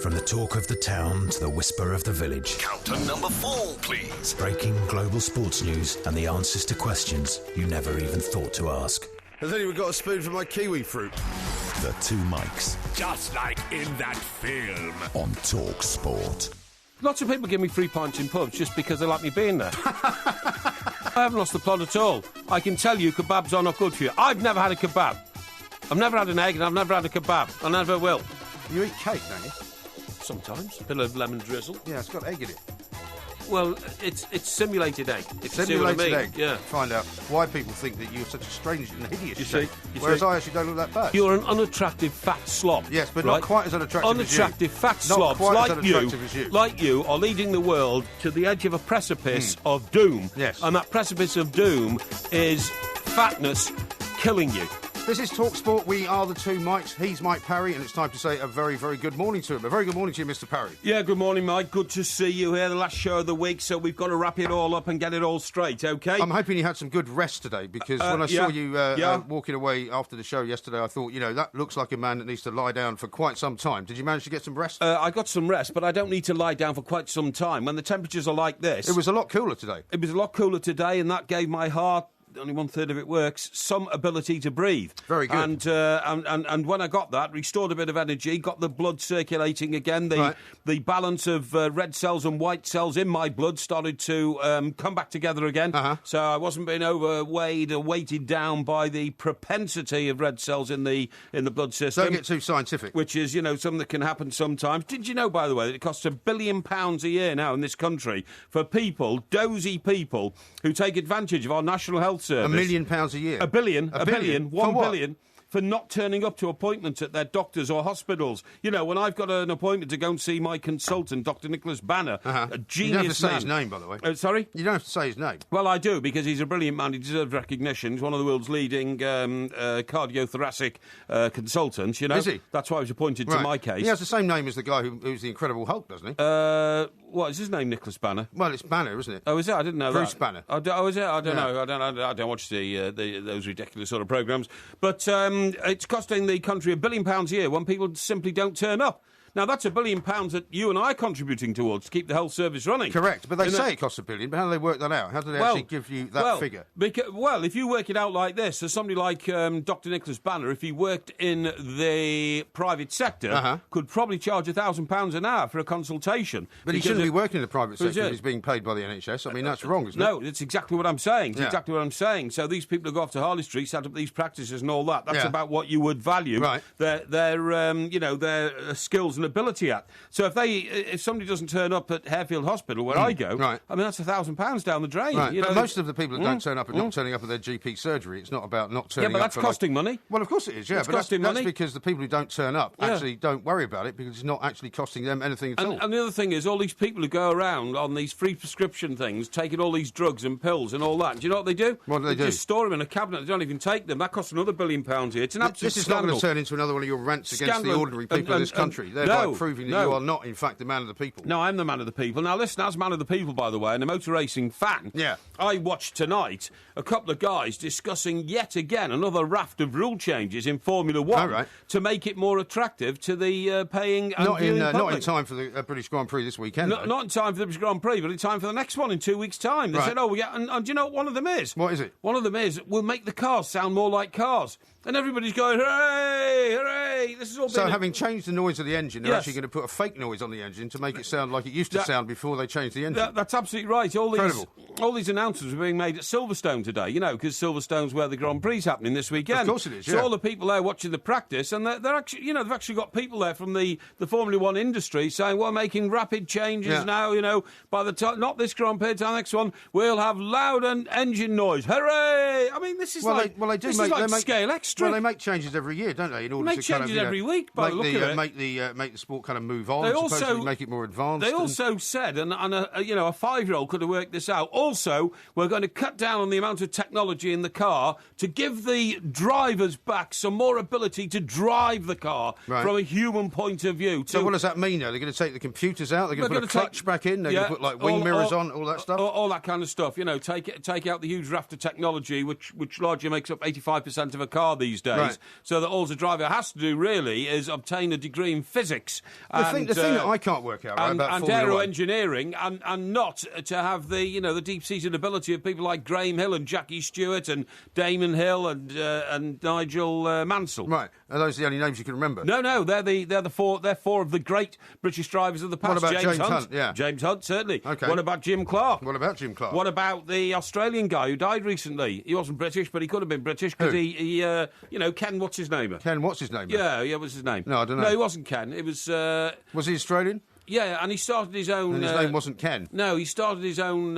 From the talk of the town to the whisper of the village. Counter number 4, please. Breaking global sports news and the answers to questions you never even thought to ask. Has anyone got a spoon for my kiwi fruit? The two mics. Just like in that film. On Talk Sport. Lots of people give me free pints in pubs just because they like me being there. I haven't lost the plot at all. I can tell you kebabs are not good for you. I've never had a kebab. I've never had an egg and I've never had a kebab. I never will. You eat cake, don't you? Sometimes. A bit of lemon drizzle. Yeah, it's got egg in it. Well, it's simulated egg. If Simulated you see what I mean. egg. Yeah. Find out why people think that you're such a strange and hideous You shape. see? Whereas I actually don't look that bad. You're an unattractive fat slob. Yes, but right? not quite as unattractive Unattractive as you. fat Not slobs quite as like you, unattractive as you. like you are leading the world to the edge of a precipice of doom. Yes. And that precipice of doom is fatness killing you. This is Talk Sport. We are the two Mikes. He's Mike Parry, and it's time to say a very, very good morning to him. A very good morning to you, Mr. Parry. Yeah, good morning, Mike. Good to see you here. The last show of the week, so we've got to wrap it all up and get it all straight, OK? I'm hoping you had some good rest today, because when I saw you walking away after the show yesterday, I thought, that looks like a man that needs to lie down for quite some time. Did you manage to get some rest? I got some rest, but I don't need to lie down for quite some time. When the temperatures are like this... It was a lot cooler today. It was a lot cooler today, and that gave my heart... only 1/3 of it works, some ability to breathe. Very good. And when I got that, restored a bit of energy, got the blood circulating again, the balance of red cells and white cells in my blood started to come back together again. So I wasn't being overweighed or weighted down by the propensity of red cells in the blood system. Don't get too scientific. Which is, something that can happen sometimes. Did you know, by the way, that it costs £1 billion a year now in this country for people, dozy people, who take advantage of our National Health Service. £1 million a year. £1 billion. £1 billion? £1 For billion. For not turning up to appointments at their doctors or hospitals. When I've got an appointment to go and see my consultant, Dr. Nicholas Banner, a genius man. You don't have to say his name, by the way. Sorry? You don't have to say his name. Well, I do, because he's a brilliant man. He deserves recognition. He's one of the world's leading cardiothorac consultants, Is he? That's why I was appointed to my case. He has the same name as the guy who's the Incredible Hulk, doesn't he? What is his name, Nicholas Banner? Well, it's Banner, isn't it? Oh, is it? I didn't know Bruce that. Banner. Oh, is it? I don't know. I don't watch those ridiculous sort of programmes. But it's costing the country £1 billion a year when people simply don't turn up. Now, that's £1 billion that you and I are contributing towards to keep the health service running. Correct, but they say it costs £1 billion, but how do they work that out? How do they actually give you that figure? If you work it out like this, as somebody like Dr. Nicholas Banner, if he worked in the private sector, could probably charge £1,000 an hour for a consultation. But he shouldn't be working in the private sector if he's being paid by the NHS. I mean, that's wrong, isn't it? No, it's exactly what I'm saying. It's exactly what I'm saying. So these people who go off to Harley Street, set up these practices and all that, that's about what you would value their skills and ability at. So if somebody doesn't turn up at Harefield Hospital, where I go, I mean, that's £1,000 down the drain. Right. But most of the people that don't turn up are not turning up at their GP surgery. It's not about not turning up. Yeah, but that's costing money. Well, of course it is, yeah. But that's because the people who don't turn up actually don't worry about it, because it's not actually costing them anything at all. And the other thing is, all these people who go around on these free prescription things, taking all these drugs and pills and all that, do you know what they do? What do they do? Just store them in a cabinet. They don't even take them. That costs another £1 billion a year. It's an absolute This is scandal. not going to turn into another one of your rants against the ordinary people of this country. Thereby proving that you are not, in fact, the man of the people. No, I'm the man of the people. Now, listen, as man of the people, by the way, and a motor racing fan, I watched tonight a couple of guys discussing yet again another raft of rule changes in Formula One to make it more attractive to the paying and viewing public. Not in time for the British Grand Prix this weekend. Not in time for the British Grand Prix, but in time for the next one in 2 weeks' time. They said, and do you know what one of them is? What is it? One of them is, we'll make the cars sound more like cars. And everybody's going, hooray, hooray. This is all so having changed the noise of the engine, they're actually going to put a fake noise on the engine to make it sound like it used to sound before they changed the engine. That's absolutely right. All these announcements were being made at Silverstone today, because Silverstone's where the Grand Prix is happening this weekend. Of course it is, So all the people there watching the practice, and they're actually, they've actually got people there from the Formula One industry saying, we're making rapid changes now, by the time, not this Grand Prix, to the next one, we'll have loud engine noise. Hooray! I mean, this is like scale extra. Well, they make changes every year, don't they? In order to changes every week, by the look of it. Make the sport kind of move on. They also make it more advanced. They also said, and a 5-year-old could have worked this out. Also, we're going to cut down on the amount of technology in the car to give the drivers back some more ability to drive the car from a human point of view. So what does that mean now? They're going to take the computers out. They're going to put a clutch back in. They're going to put like wing mirrors on, all that stuff. All that kind of stuff. Take out the huge raft of technology, which largely makes up 85% of a car these days. So that all the driver has to do really is obtain a degree in physics. The thing that I can't work out about Formula 1. Engineering, and not to have the deep-seated ability of people like Graham Hill and Jackie Stewart and Damon Hill and Nigel Mansell. Right. Are those the only names you can remember? No, they're four of the great British drivers of the past. What about James Hunt? Yeah. James Hunt, certainly. Okay. What about Jim Clark? What about Jim Clark? What about the Australian guy who died recently? He wasn't British, but he could have been British because he Ken, what's his name? Ken, what's his name? Yeah, what's his name? No, I don't know. No, he wasn't Ken. It was... Was he Australian? Yeah, and he started his own... And his name wasn't Ken? No, he started his own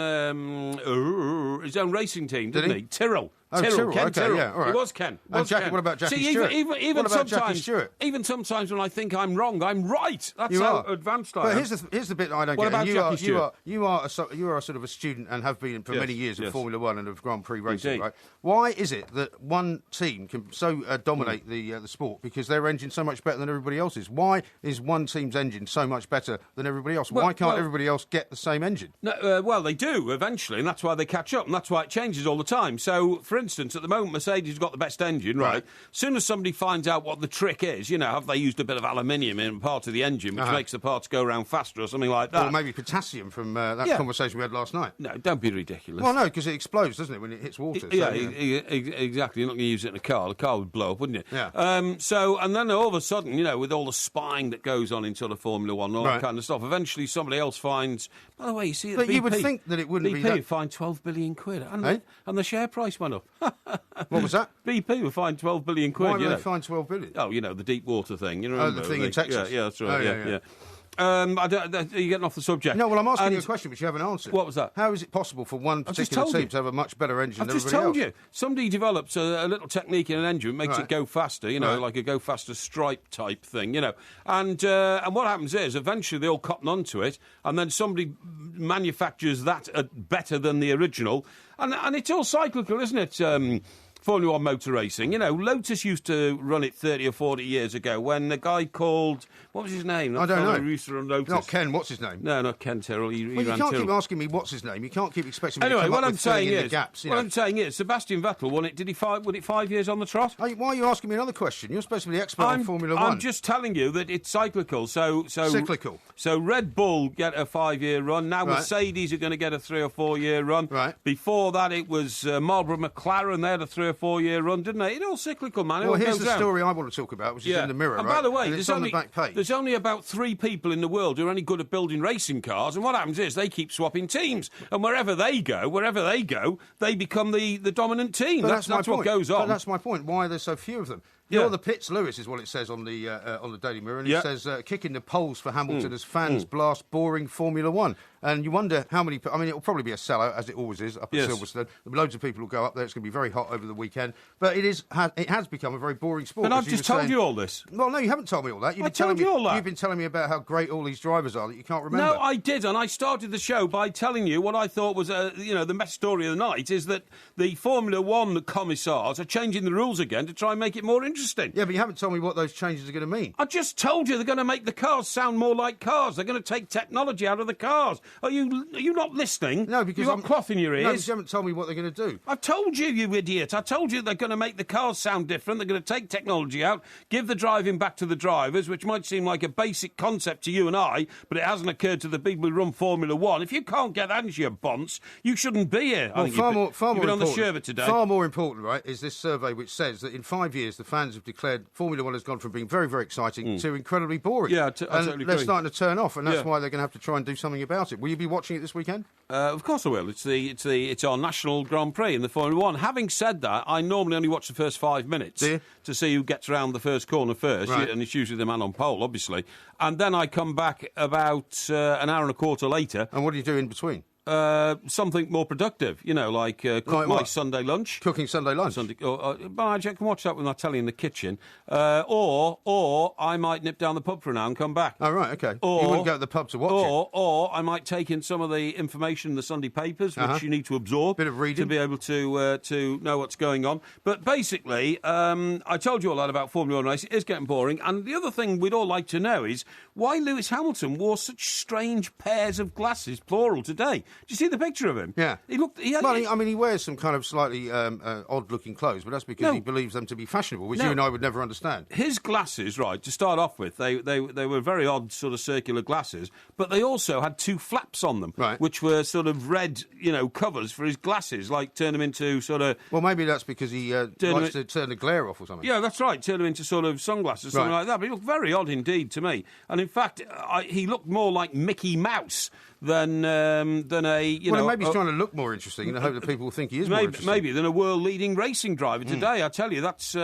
racing team, didn't he? Tyrrell. Oh, Tyrrell. Ken okay, Tyrrell. Yeah, all right. It was Ken. What about Jackie Stewart? Even what about Jackie Stewart? Even sometimes when I think I'm wrong, I'm right. That's you how are. Advanced I am. But here's the bit that I don't what get. About Jackie Stewart? You are sort of a student and have been for many years of Formula 1 and of Grand Prix racing, Indeed. right? Why is it that one team can so dominate the sport? Because their engine's so much better than everybody else's. Why is one team's engine so much better than everybody else? Why can't everybody else get the same engine? No, well, they do eventually, and that's why they catch up, and that's why it changes all the time. So, for instance, at the moment, Mercedes has got the best engine, right? As soon as somebody finds out what the trick is, have they used a bit of aluminium in part of the engine, which makes the parts go around faster or something like that? Or maybe potassium from that conversation we had last night. No, don't be ridiculous. Well, no, because it explodes, doesn't it, when it hits water? Exactly. You're not going to use it in a car. The car would blow up, wouldn't it? Yeah. And then all of a sudden, with all the spying that goes on in sort of Formula 1 and all that kind of stuff, eventually somebody else finds... By the way, you see... But BP, you would think that it wouldn't be that... BP fined 12 billion quid, and the share price went up. What was that? BP were fined 12 billion quid. Why were they fined 12 billion? Oh, the deep water thing. You remember? The thing in Texas? Yeah, that's right. Yeah. Are you getting off the subject? No, well, I'm asking you a question which you haven't answered. What was that? How is it possible for one particular team to have a much better engine than everybody else? I've just told you. Somebody develops a little technique in an engine, makes it go faster, like a go faster stripe type thing, And what happens is, eventually they all cotton onto it, and then somebody manufactures that better than the original. And it's all cyclical, isn't it? Formula 1 motor racing. Lotus used to run it 30 or 40 years ago when a guy called... What was his name? I don't know. Used to run Lotus. Not Ken. What's his name? No, not Ken Tyrrell. You can't keep asking me what's his name. You can't keep expecting me to come what up I'm with saying in is, the gaps. What I'm saying is, Sebastian Vettel won it. Won it 5 years on the trot? Why are you asking me another question? You're supposed to be the expert on Formula 1. I'm just telling you that it's cyclical. Cyclical. So Red Bull get a 5-year run. Now Mercedes are going to get a 3 or 4 year run. Right. Before that, it was Marlboro McLaren. They had a 3 or 4 year run, didn't they? It's all cyclical, man. Well, here's the story I want to talk about, which is in the Mirror, and right? by the way, and it's on the back page. There's only about 3 people in the world who are any good at building racing cars, and what happens is they keep swapping teams, and wherever they go, they become the dominant team. That's what goes on. But that's my point. Why are there so few of them? You're the Pitts Lewis is what it says on the Daily Mirror, and it says kicking the polls for Hamilton as fans blast boring Formula 1. And you wonder how many... I mean, it'll probably be a sellout, as it always is, up at Silverstone. Loads of people will go up there. It's going to be very hot over the weekend. But it has become a very boring sport. And I've just told you all this. Well, no, you haven't told me all that. You've been telling me about how great all these drivers are that you can't remember. No, I did, and I started the show by telling you what I thought was, the best story of the night is that the Formula 1 commissars are changing the rules again to try and make it more interesting. Yeah, but you haven't told me what those changes are going to mean. I just told you they're going to make the cars sound more like cars. They're going to take technology out of the cars. Are you not listening? No, because you've got cloth in your ears. No, because you haven't told me what they're going to do. I've told you, you idiot. I told you they're going to make the cars sound different. They're going to take technology out, give the driving back to the drivers, which might seem like a basic concept to you and I, but it hasn't occurred to the people who run Formula 1. If you can't get that into your bonds, you shouldn't be here. Well, far more on the sherbet today. Far more important, right, is this survey which says that in 5 years the fans have declared Formula 1 has gone from being very, very exciting to incredibly boring. Yeah, I totally agree. They're starting to turn off, and that's why they're going to have to try and do something about it. Will you be watching it this weekend? Of course I will. It's our national Grand Prix in the Formula 1. Having said that, I normally only watch the first 5 minutes to see who gets around the first corner first, and it's usually the man on pole, obviously. And then I come back about an hour and a quarter later. And what do you do in between? Something more productive, like cook my Sunday lunch. Cooking Sunday lunch? But I can watch that with my telly in the kitchen. Or I might nip down the pub for an hour and come back. Oh, right, OK. You wouldn't go to the pub to watch it? Or I might take in some of the information in the Sunday papers, which you need to absorb. Bit of reading. To be able to know what's going on. But basically, I told you all that about Formula 1 racing. It is getting boring. And the other thing we'd all like to know is why Lewis Hamilton wore such strange pairs of glasses, plural, today. you see the picture of him? Yeah. He looked... He wears some kind of slightly odd-looking clothes, but that's because he believes them to be fashionable, which you and I would never understand. His glasses, right, to start off with, they were very odd sort of circular glasses, but they also had 2 flaps on them, which were sort of red, covers for his glasses, like turn them into sort of... Well, maybe that's because he likes to turn the glare off or something. Yeah, that's right, turn them into sort of sunglasses, something like that. But he looked very odd indeed to me. And in fact, he looked more like Mickey Mouse than a, maybe he's trying to look more interesting and I hope that people will think he is more interesting. Maybe than a world-leading racing driver today. I tell you, that's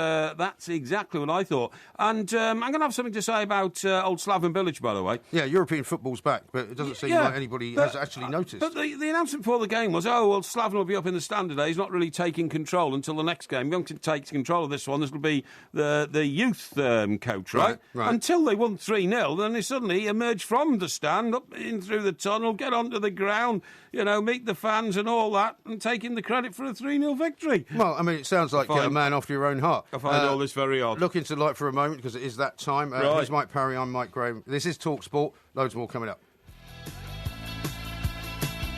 exactly what I thought. And I'm going to have something to say about Old Slaven Village, by the way. Yeah, European football's back, but it doesn't seem like anybody has actually noticed. But the announcement before the game was, Slaven will be up in the stand today. He's not really taking control until the next game. He won't take control of this one. This will be the youth coach, right? Until they won 3-0, then they suddenly emerged from the stand, up in through the tunnel, get onto the ground, meet the fans and all that, and taking the credit for a 3-0 victory. Well, I mean, it sounds like a man after your own heart. I find all this very odd. Look into light for a moment, because it is that time. Here's Mike Parry, I'm Mike Graham. This is Talk Sport. Loads more coming up.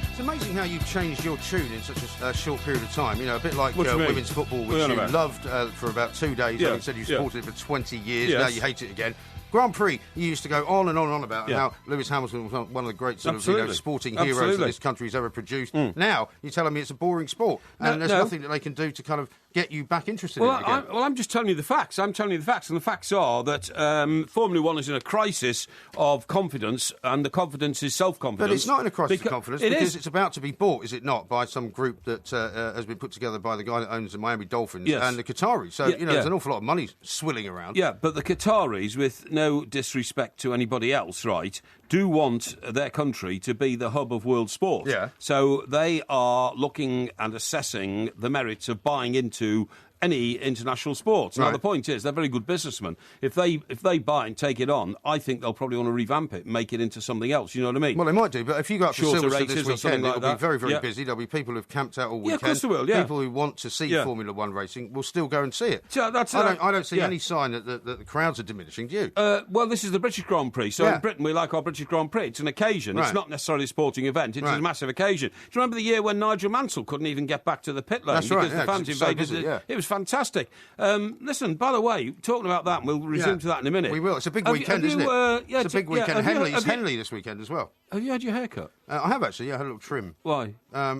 It's amazing how you've changed your tune in such a short period of time. A bit like women's football, which you loved for about 2 days. You said you supported it for 20 years. Now you hate it again. Grand Prix, you used to go on and on about how Lewis Hamilton was one of the great sort of sporting heroes that this country's ever produced. Now you're telling me it's a boring sport, and there's nothing that they can do to kind of get you back interested in it again. I'm just telling you the facts. I'm telling you the facts, and the facts are that Formula One is in a crisis of confidence, and the confidence is self-confidence. But it's not in a crisis of confidence because it's about to be bought, is it not, by some group that has been put together by the guy that owns the Miami Dolphins and the Qataris. So, there's an awful lot of money swilling around. Yeah, but the Qataris, with no disrespect to anybody else, right, do want their country to be the hub of world sport. Yeah. So they are looking and assessing the merits of buying into any international sports. Now, the point is, they're very good businessmen. If they buy and take it on, I think they'll probably want to revamp it and make it into something else. You know what I mean? Well, they might do, but if you go up to Silverstone this weekend, it'll be very, very busy. There'll be people who've camped out all weekend. Yeah, of course there will, People who want to see Formula One racing will still go and see it. So I don't see any sign that the crowds are diminishing, do you? Well, this is the British Grand Prix, so in Britain we like our British Grand Prix. It's an occasion. It's not necessarily a sporting event. It's a massive occasion. Do you remember the year when Nigel Mansell couldn't even get back to the pit lane because the fans invaded it? It was fantastic. Listen, by the way, talking about that, and we'll resume to that in a minute. We will. It's a big weekend, isn't it? It's a big weekend. It's Henley this weekend as well. Have you had your hair cut? I have actually. I had a little trim. Why?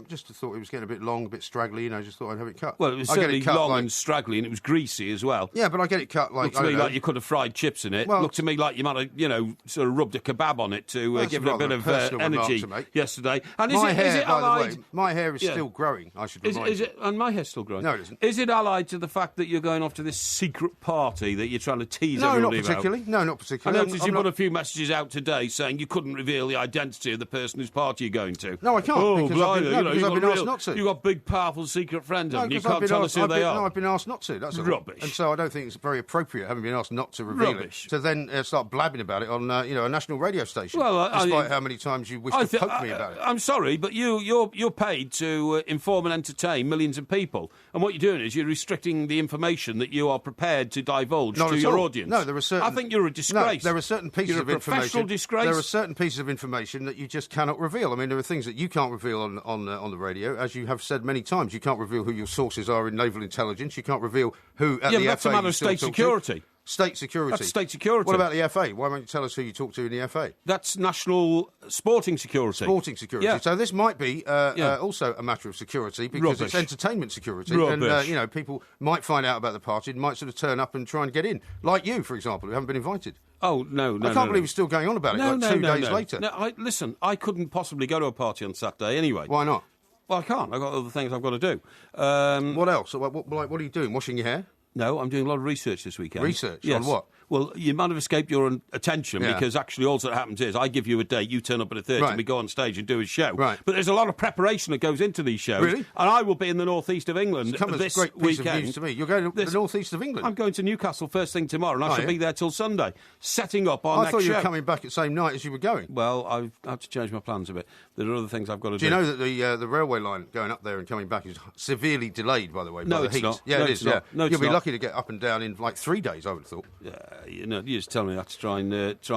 Just thought it was getting a bit long, a bit straggly. Just thought I'd have it cut. Well, it was certainly long and straggly, and it was greasy as well. Yeah, but I get it cut like. Looked to me like you could have fried chips in it. Well, looked to me like you might have, sort of rubbed a kebab on it to give it a bit of energy yesterday. And is it allied? My hair is still growing. I should remind you. Is it? And my hair's still growing. No, it isn't. Is it allied to the fact that you're going off to this secret party that you're trying to tease everybody about? No, not particularly. I noticed you put a few messages out today saying you couldn't reveal the identity of the person whose party you're going to. No, I can't. Because I've been asked not to. You've got big, powerful secret friends, haven't you? You can't tell us who they are. No, I've been asked not to. That's rubbish. And so I don't think it's very appropriate, having been asked not to reveal it, to then start blabbing about it on a national radio station. Well, despite how many times you wish to poke me about it. I'm sorry, but you're paid to inform and entertain millions of people, and what you're doing is you're restricting the information that you are prepared to divulge to your audience. No, there are certain. I think you're a disgrace. No, there are certain pieces of information. Professional disgrace. There are certain pieces of information that you just cannot reveal. I mean, there are things that you can't reveal on the radio, as you have said many times. You can't reveal who your sources are in naval intelligence. You can't reveal who at the FA. That's a matter of state security. State security. That's state security. What about the FA? Why won't you tell us who you talk to in the FA? That's national sporting security. Sporting security. Yeah. So this might be also a matter of security because it's entertainment security. Rubbish. And, people might find out about the party and might sort of turn up and try and get in. Like you, for example, who haven't been invited. Oh, no. I can't believe it's still going on about it 2 days later. No, listen, I couldn't possibly go to a party on Saturday anyway. Why not? Well, I can't. I've got other things I've got to do. What else? What are you doing? Washing your hair? No, I'm doing a lot of research this weekend. Research? Yes. On what? Well, you might have escaped your attention because actually all that happens is I give you a date, you turn up at a 30 and we go on stage and do a show. Right. But there's a lot of preparation that goes into these shows. Really? And I will be in the northeast of England this weekend. It's a great piece of news to me. You're going to the northeast of England? I'm going to Newcastle first thing tomorrow and I shall be there till Sunday, setting up our next show. I thought you were coming back at the same night as you were going. Well, I've had to change my plans a bit. There are other things I've got to do. Do you know that the railway line going up there and coming back is severely delayed, by the way, by the heat? Not. Yeah, it is. Yeah. No, You'll be lucky to get up and down in like 3 days, I would have thought. you just tell me that to try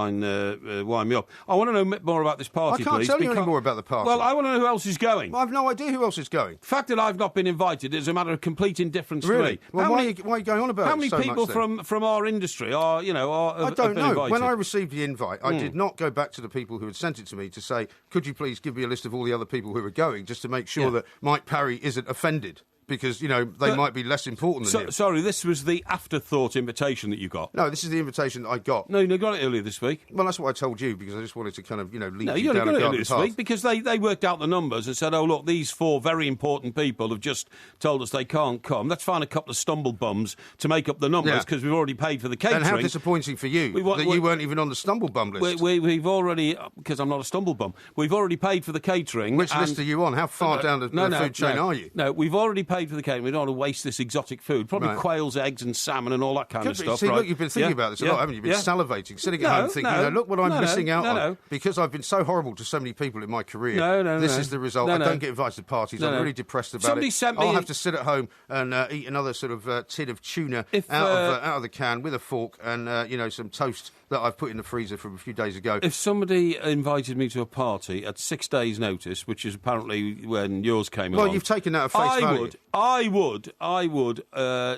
and wind me up. I want to know a bit more about this party, I can't please, tell you any more about the party. Well, I want to know who else is going. Well, I've no idea who else is going. The fact that I've not been invited is a matter of complete indifference to me. Well, why are you going on about it so much? How many people from our industry are I don't know. Invited? When I received the invite, I did not go back to the people who had sent it to me to say, could you please give me a list of all the other people who are going, just to make sure that Mike Parry isn't offended. Because, they might be less important than him. Sorry, this was the afterthought invitation that you got? No, this is the invitation that I got. No, you got it earlier this week. Well, that's what I told you, because I just wanted to kind of, lead you down a garden path. No, you got it earlier this week, because they worked out the numbers and said, oh, look, these 4 very important people have just told us they can't come. Let's find a couple of stumble bums to make up the numbers, because we've already paid for the catering. And how disappointing for you that you weren't even on the stumble bum list. We've already, because I'm not a stumble bum, we've already paid for the catering. Which list are you on? How far down the food chain are you? No, we've already paid for the catering. We don't want to waste this exotic food. Probably quails, eggs and salmon and all that kind of stuff. See, look, you've been thinking about this a lot, haven't you? You've been salivating, sitting at home thinking, look what I'm missing out on. Because I've been so horrible to so many people in my career. This is the result. I don't get invited to parties. I'm really depressed about it. I'll have to sit at home and eat another sort of tin of tuna out of the can with a fork and, some toast that I've put in the freezer from a few days ago. If somebody invited me to a party at 6 days' notice, which is apparently when yours came along... Well, you've taken that at face value. I would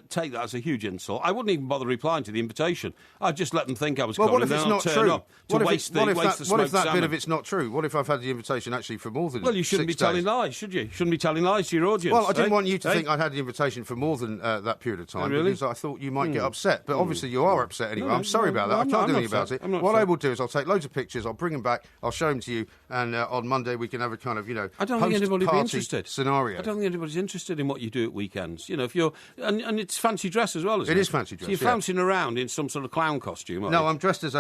take that as a huge insult. I wouldn't even bother replying to the invitation. I'd just let them think I was coming. What if it's not true? What if that bit of it's not true? What if I've had the invitation actually for more than 6 days? Well, you shouldn't be telling lies, should you? You shouldn't be telling lies to your audience. Well, I didn't want you to think I'd had the invitation for more than that period of time, because I thought you might get upset. But obviously you are upset anyway. I'm sorry about that. I can't do anything about it. What I will do is I'll take loads of pictures, I'll bring them back, I'll show them to you, and on Monday we can have a kind of, I don't think anybody'd be interested. Scenario. I don't think anybody's interested in what you do at weekends. If you're... And it's fancy dress as well, isn't it? It is fancy dress, So you're flouncing around in some sort of clown costume, aren't you? No, I'm dressed as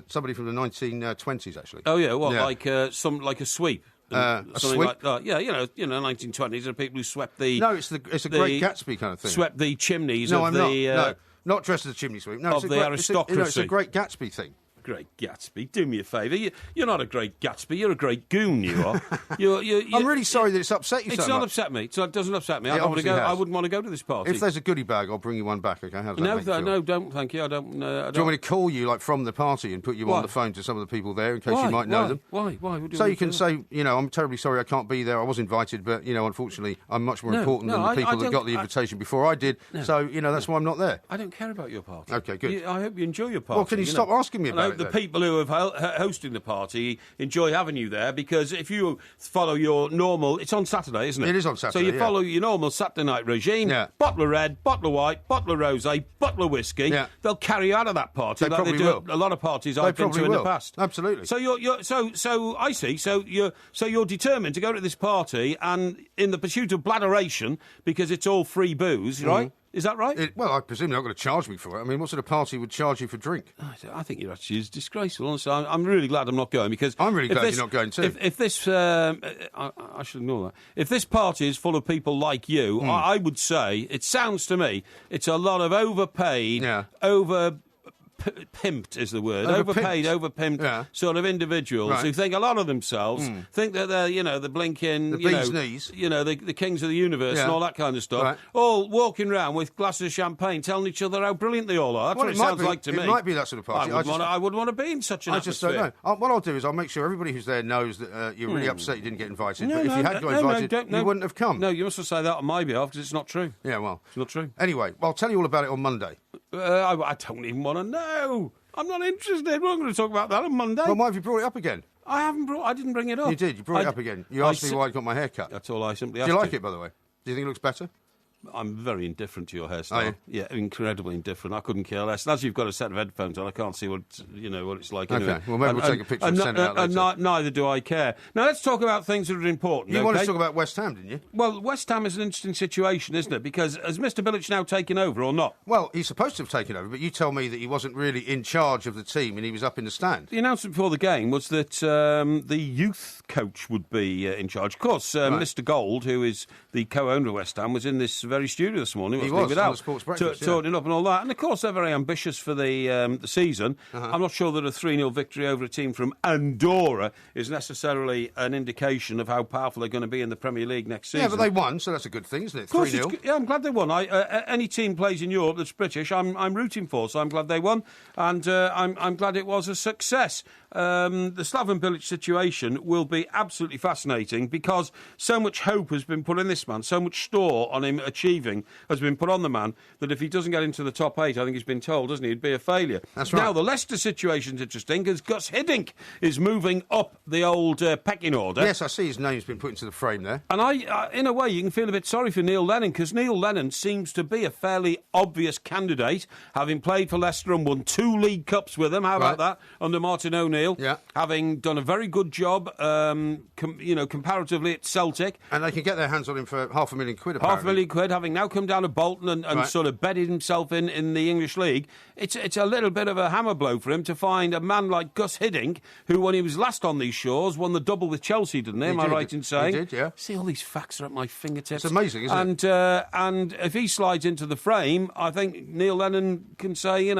somebody from the 1920s, actually. Oh, yeah, what, like a sweep? A sweep? Like that. Yeah, 1920s are people who swept the... No, it's a Great Gatsby kind of thing. Swept the chimneys of I'm the... No, not dressed as a chimney sweep. No, of the aristocracy. It's a Great Gatsby thing. Great Gatsby, do me a favour. You're not a great Gatsby. You're a great goon. You are. I'm really sorry that it's upset you so much. It's not upset me. It doesn't upset me. I wouldn't want to go to this party. If there's a goodie bag, I'll bring you one back. Okay? How's that make you feel? No, don't. Thank you. I don't. Do you want me to call you from the party and put you on the phone to some of the people there in case you might know them? Why? So you can say, I'm terribly sorry I can't be there. I was invited, but unfortunately, I'm much more important than the people that got the invitation before I did. So that's why I'm not there. I don't care about your party. Okay, good. I hope you enjoy your party. Well, can you stop asking me about it? The people who have hosting the party enjoy having you there, because if you follow your normal... It's on Saturday, isn't it? It is on Saturday, So you follow your normal Saturday night regime, bottle of red, bottle of white, bottle of rosé, bottle of whiskey, they'll carry you out of that party they probably will. A lot of parties I've been to in the past. Absolutely. So I see. So you're determined to go to this party and in the pursuit of bladderation, because it's all free booze, right? Is that right? Well, I presume they're not going to charge me for it. I mean, what sort of party would charge you for drink? I think you're actually disgraceful. Honestly, I'm really glad I'm not going, because... I'm really glad you're not going too. If this... I should ignore that. If this party is full of people like you, I would say, it sounds to me, it's a lot of overpaid, pimped is the word. Overpimped sort of individuals who think a lot of themselves, think that they're, the blinking, the bee's knees, the kings of the universe and all that kind of stuff, all walking around with glasses of champagne, telling each other how brilliant they all are. That's what it sounds like to me. It might be that sort of party. I wouldn't want to be in such an atmosphere. I just don't know. What I'll do is I'll make sure everybody who's there knows that you're really upset you didn't get invited. But if you had got invited, you wouldn't have come. No, you must have said that on my behalf, because it's not true. Yeah, well. It's not true. Anyway, I'll tell you all about it on Monday. I don't even want to know. I'm not interested. We're not going to talk about that on Monday. Well, why have you brought it up again? I didn't bring it up. You did. You brought it up again. You asked me why I got my hair cut. That's all I simply asked. Do you like it, by the way? Do you think it looks better? I'm very indifferent to your hairstyle. Are you? Yeah, incredibly indifferent. I couldn't care less. And as you've got a set of headphones on, I can't see what it's like. Okay, anyway. well, maybe we'll take a picture and send it out later. Neither do I care. Now, let's talk about things that are important. You wanted to talk about West Ham, didn't you? Well, West Ham is an interesting situation, isn't it? Because has Mr. Bilic now taken over or not? Well, he's supposed to have taken over, but you tell me that he wasn't really in charge of the team and he was up in the stand. The announcement before the game was that the youth coach would be in charge. Of course, Mr. Gold, who is the co-owner of West Ham, was in this very studio this morning. He was on the Sports Breakfast, turning up and all that. And, of course, they're very ambitious for the season. I'm not sure that a 3-0 victory over a team from Andorra is necessarily an indication of how powerful they're going to be in the Premier League next season. Yeah, but they won, so that's a good thing, isn't it? 3-0. Yeah, I'm glad they won. Any team plays in Europe that's British, I'm rooting for, so I'm glad they won. And I'm glad it was a success. The Slaven Bilic situation will be absolutely fascinating because so much hope has been put in this man, so much store on him achieving has been put on the man that if he doesn't get into the top 8, I think he's been told, doesn't he, he'd be a failure. That's right. Now, the Leicester situation's interesting because Gus Hiddink is moving up the old pecking order. Yes, I see his name's been put into the frame there. And in a way, you can feel a bit sorry for Neil Lennon because Neil Lennon seems to be a fairly obvious candidate, having played for Leicester and won 2 League Cups with them. How about that? Under Martin O'Neill. Yeah. Having done a very good job, comparatively at Celtic. And they can get their hands on him for £500,000, apparently. £500,000, having now come down to Bolton and sort of bedded himself in the English League. It's a little bit of a hammer blow for him to find a man like Gus Hiddink, who, when he was last on these shores, won the double with Chelsea, didn't he? Am I right in saying? He did, yeah. See, all these facts are at my fingertips. It's amazing, isn't it? And if he slides into the frame, I think Neil Lennon can say,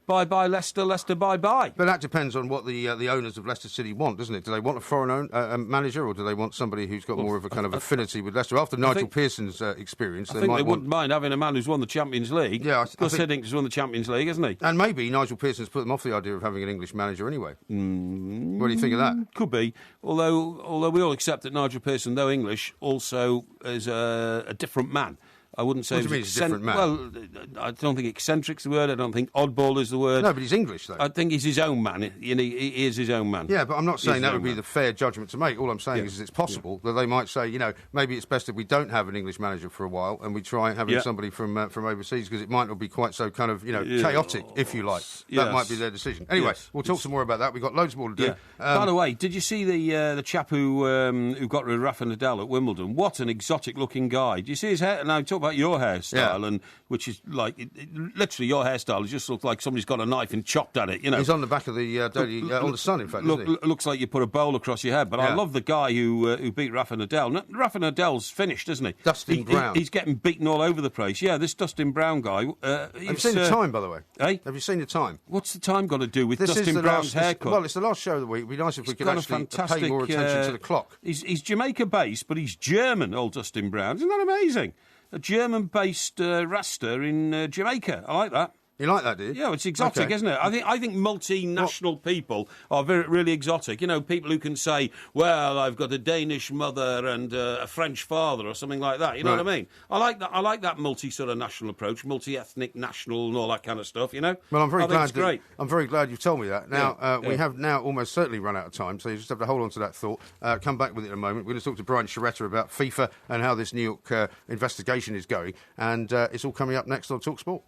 bye-bye Leicester, Leicester bye-bye. But that depends on what the owners of Leicester City want, doesn't it? Do they want a foreign manager, or do they want somebody who's got more of a kind of affinity with Leicester? After Nigel Pearson's experience, I think they wouldn't mind having a man who's won the Champions League. Yeah, Gus Hiddink has won the Champions League, hasn't he? And maybe Nigel Pearson's put them off the idea of having an English manager anyway. What do you think of that? Could be. Although we all accept that Nigel Pearson, though English, also is a different man. I wouldn't say what do you mean he's a different man? Well, I don't think eccentric's the word. I don't think oddball is the word. No, but he's English, though. I think he's his own man. He is his own man. Yeah, but I'm not saying that would be the fair judgment to make. All I'm saying is it's possible that they might say, maybe it's best if we don't have an English manager for a while and we try having somebody from overseas because it might not be quite so kind of, chaotic, if you like. That might be their decision. Anyway, we'll talk some more about that. We've got loads more to do. Yeah. By the way, did you see the chap who got rid of Rafa Nadal at Wimbledon? What an exotic-looking guy. Do you see his hair? Now, talk about your hairstyle. And which is like literally your hairstyle just looks like somebody's got a knife and chopped at it. He's on the back of the Daily on the Sun, in fact. Looks like you put a bowl across your head. But I love the guy who beat Rafa Nadal. Rafa Nadal's finished, isn't he? Dustin Brown. He's getting beaten all over the place. Yeah, this Dustin Brown guy. Have you seen the time, by the way? Eh? Have you seen the time? What's the time got to do with Dustin Brown's haircut? It's the last show of the week. It'd be nice if we could actually pay more attention to the clock. He's Jamaica-based, but he's German. Old Dustin Brown. Isn't that amazing? A German-based Rasta in Jamaica. I like that. You like that, do you? Yeah, it's exotic, isn't it? I think multinational people are really exotic. People who can say, well, I've got a Danish mother and a French father or something like that. You know what I mean? I like that multi-sort of national approach, multi-ethnic, national and all that kind of stuff, Well, I'm very glad. I'm very glad you've told me that. Now, we have now almost certainly run out of time, so you just have to hold on to that thought. Come back with it in a moment. We're going to talk to Brian Sciaretta about FIFA and how this New York investigation is going, and it's all coming up next on Talk Sport.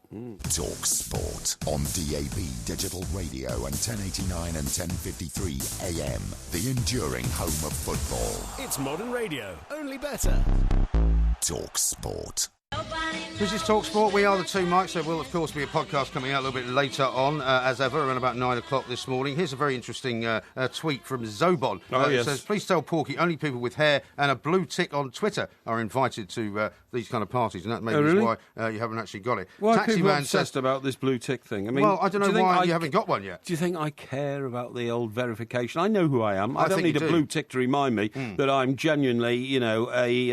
Talk Sport on DAB Digital Radio and 1089 and 1053 AM. The enduring home of football. It's modern radio, only better. Talk Sport. This is Talk Sport. We are the two mics. There will, of course, be a podcast coming out a little bit later on, as ever, around about 9 o'clock this morning. Here's a very interesting tweet from Zobon. It says, please tell Porky only people with hair and a blue tick on Twitter are invited to these kind of parties, and that maybe is why you haven't actually got it. Why are people obsessed about this blue tick thing? I mean, well, I don't know why you haven't got one yet. Do you think I care about the old verification? I know who I am. I don't need a blue tick to remind me that I'm genuinely,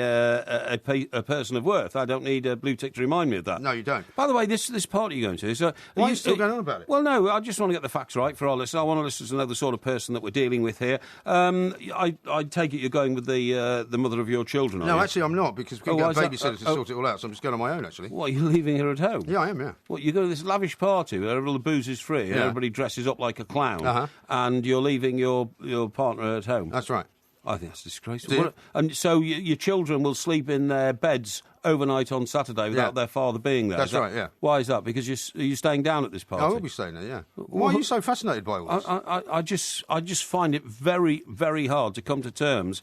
a person of worth. I don't need a blue tick to remind me of that. No, you don't. By the way, this party you're going to... So, why are you still going on about it? Well, no, I just want to get the facts right for our listeners. I want our listeners to know the sort of person that we're dealing with here. I take it you're going with the mother of your children, No, actually, I'm not, because we've got a babysitter to sort it all out, so I'm just going on my own, actually. What, you're leaving her at home? Yeah, I am, yeah. What, you go to this lavish party where all the booze is free and everybody dresses up like a clown, and you're leaving your partner at home? That's right. I think that's disgraceful. And so your children will sleep in their beds overnight on Saturday without their father being there. That's right, yeah. Why is that? Because you're staying down at this party? I will be staying there, yeah. Why are you so fascinated by all this? I just find it very, very hard to come to terms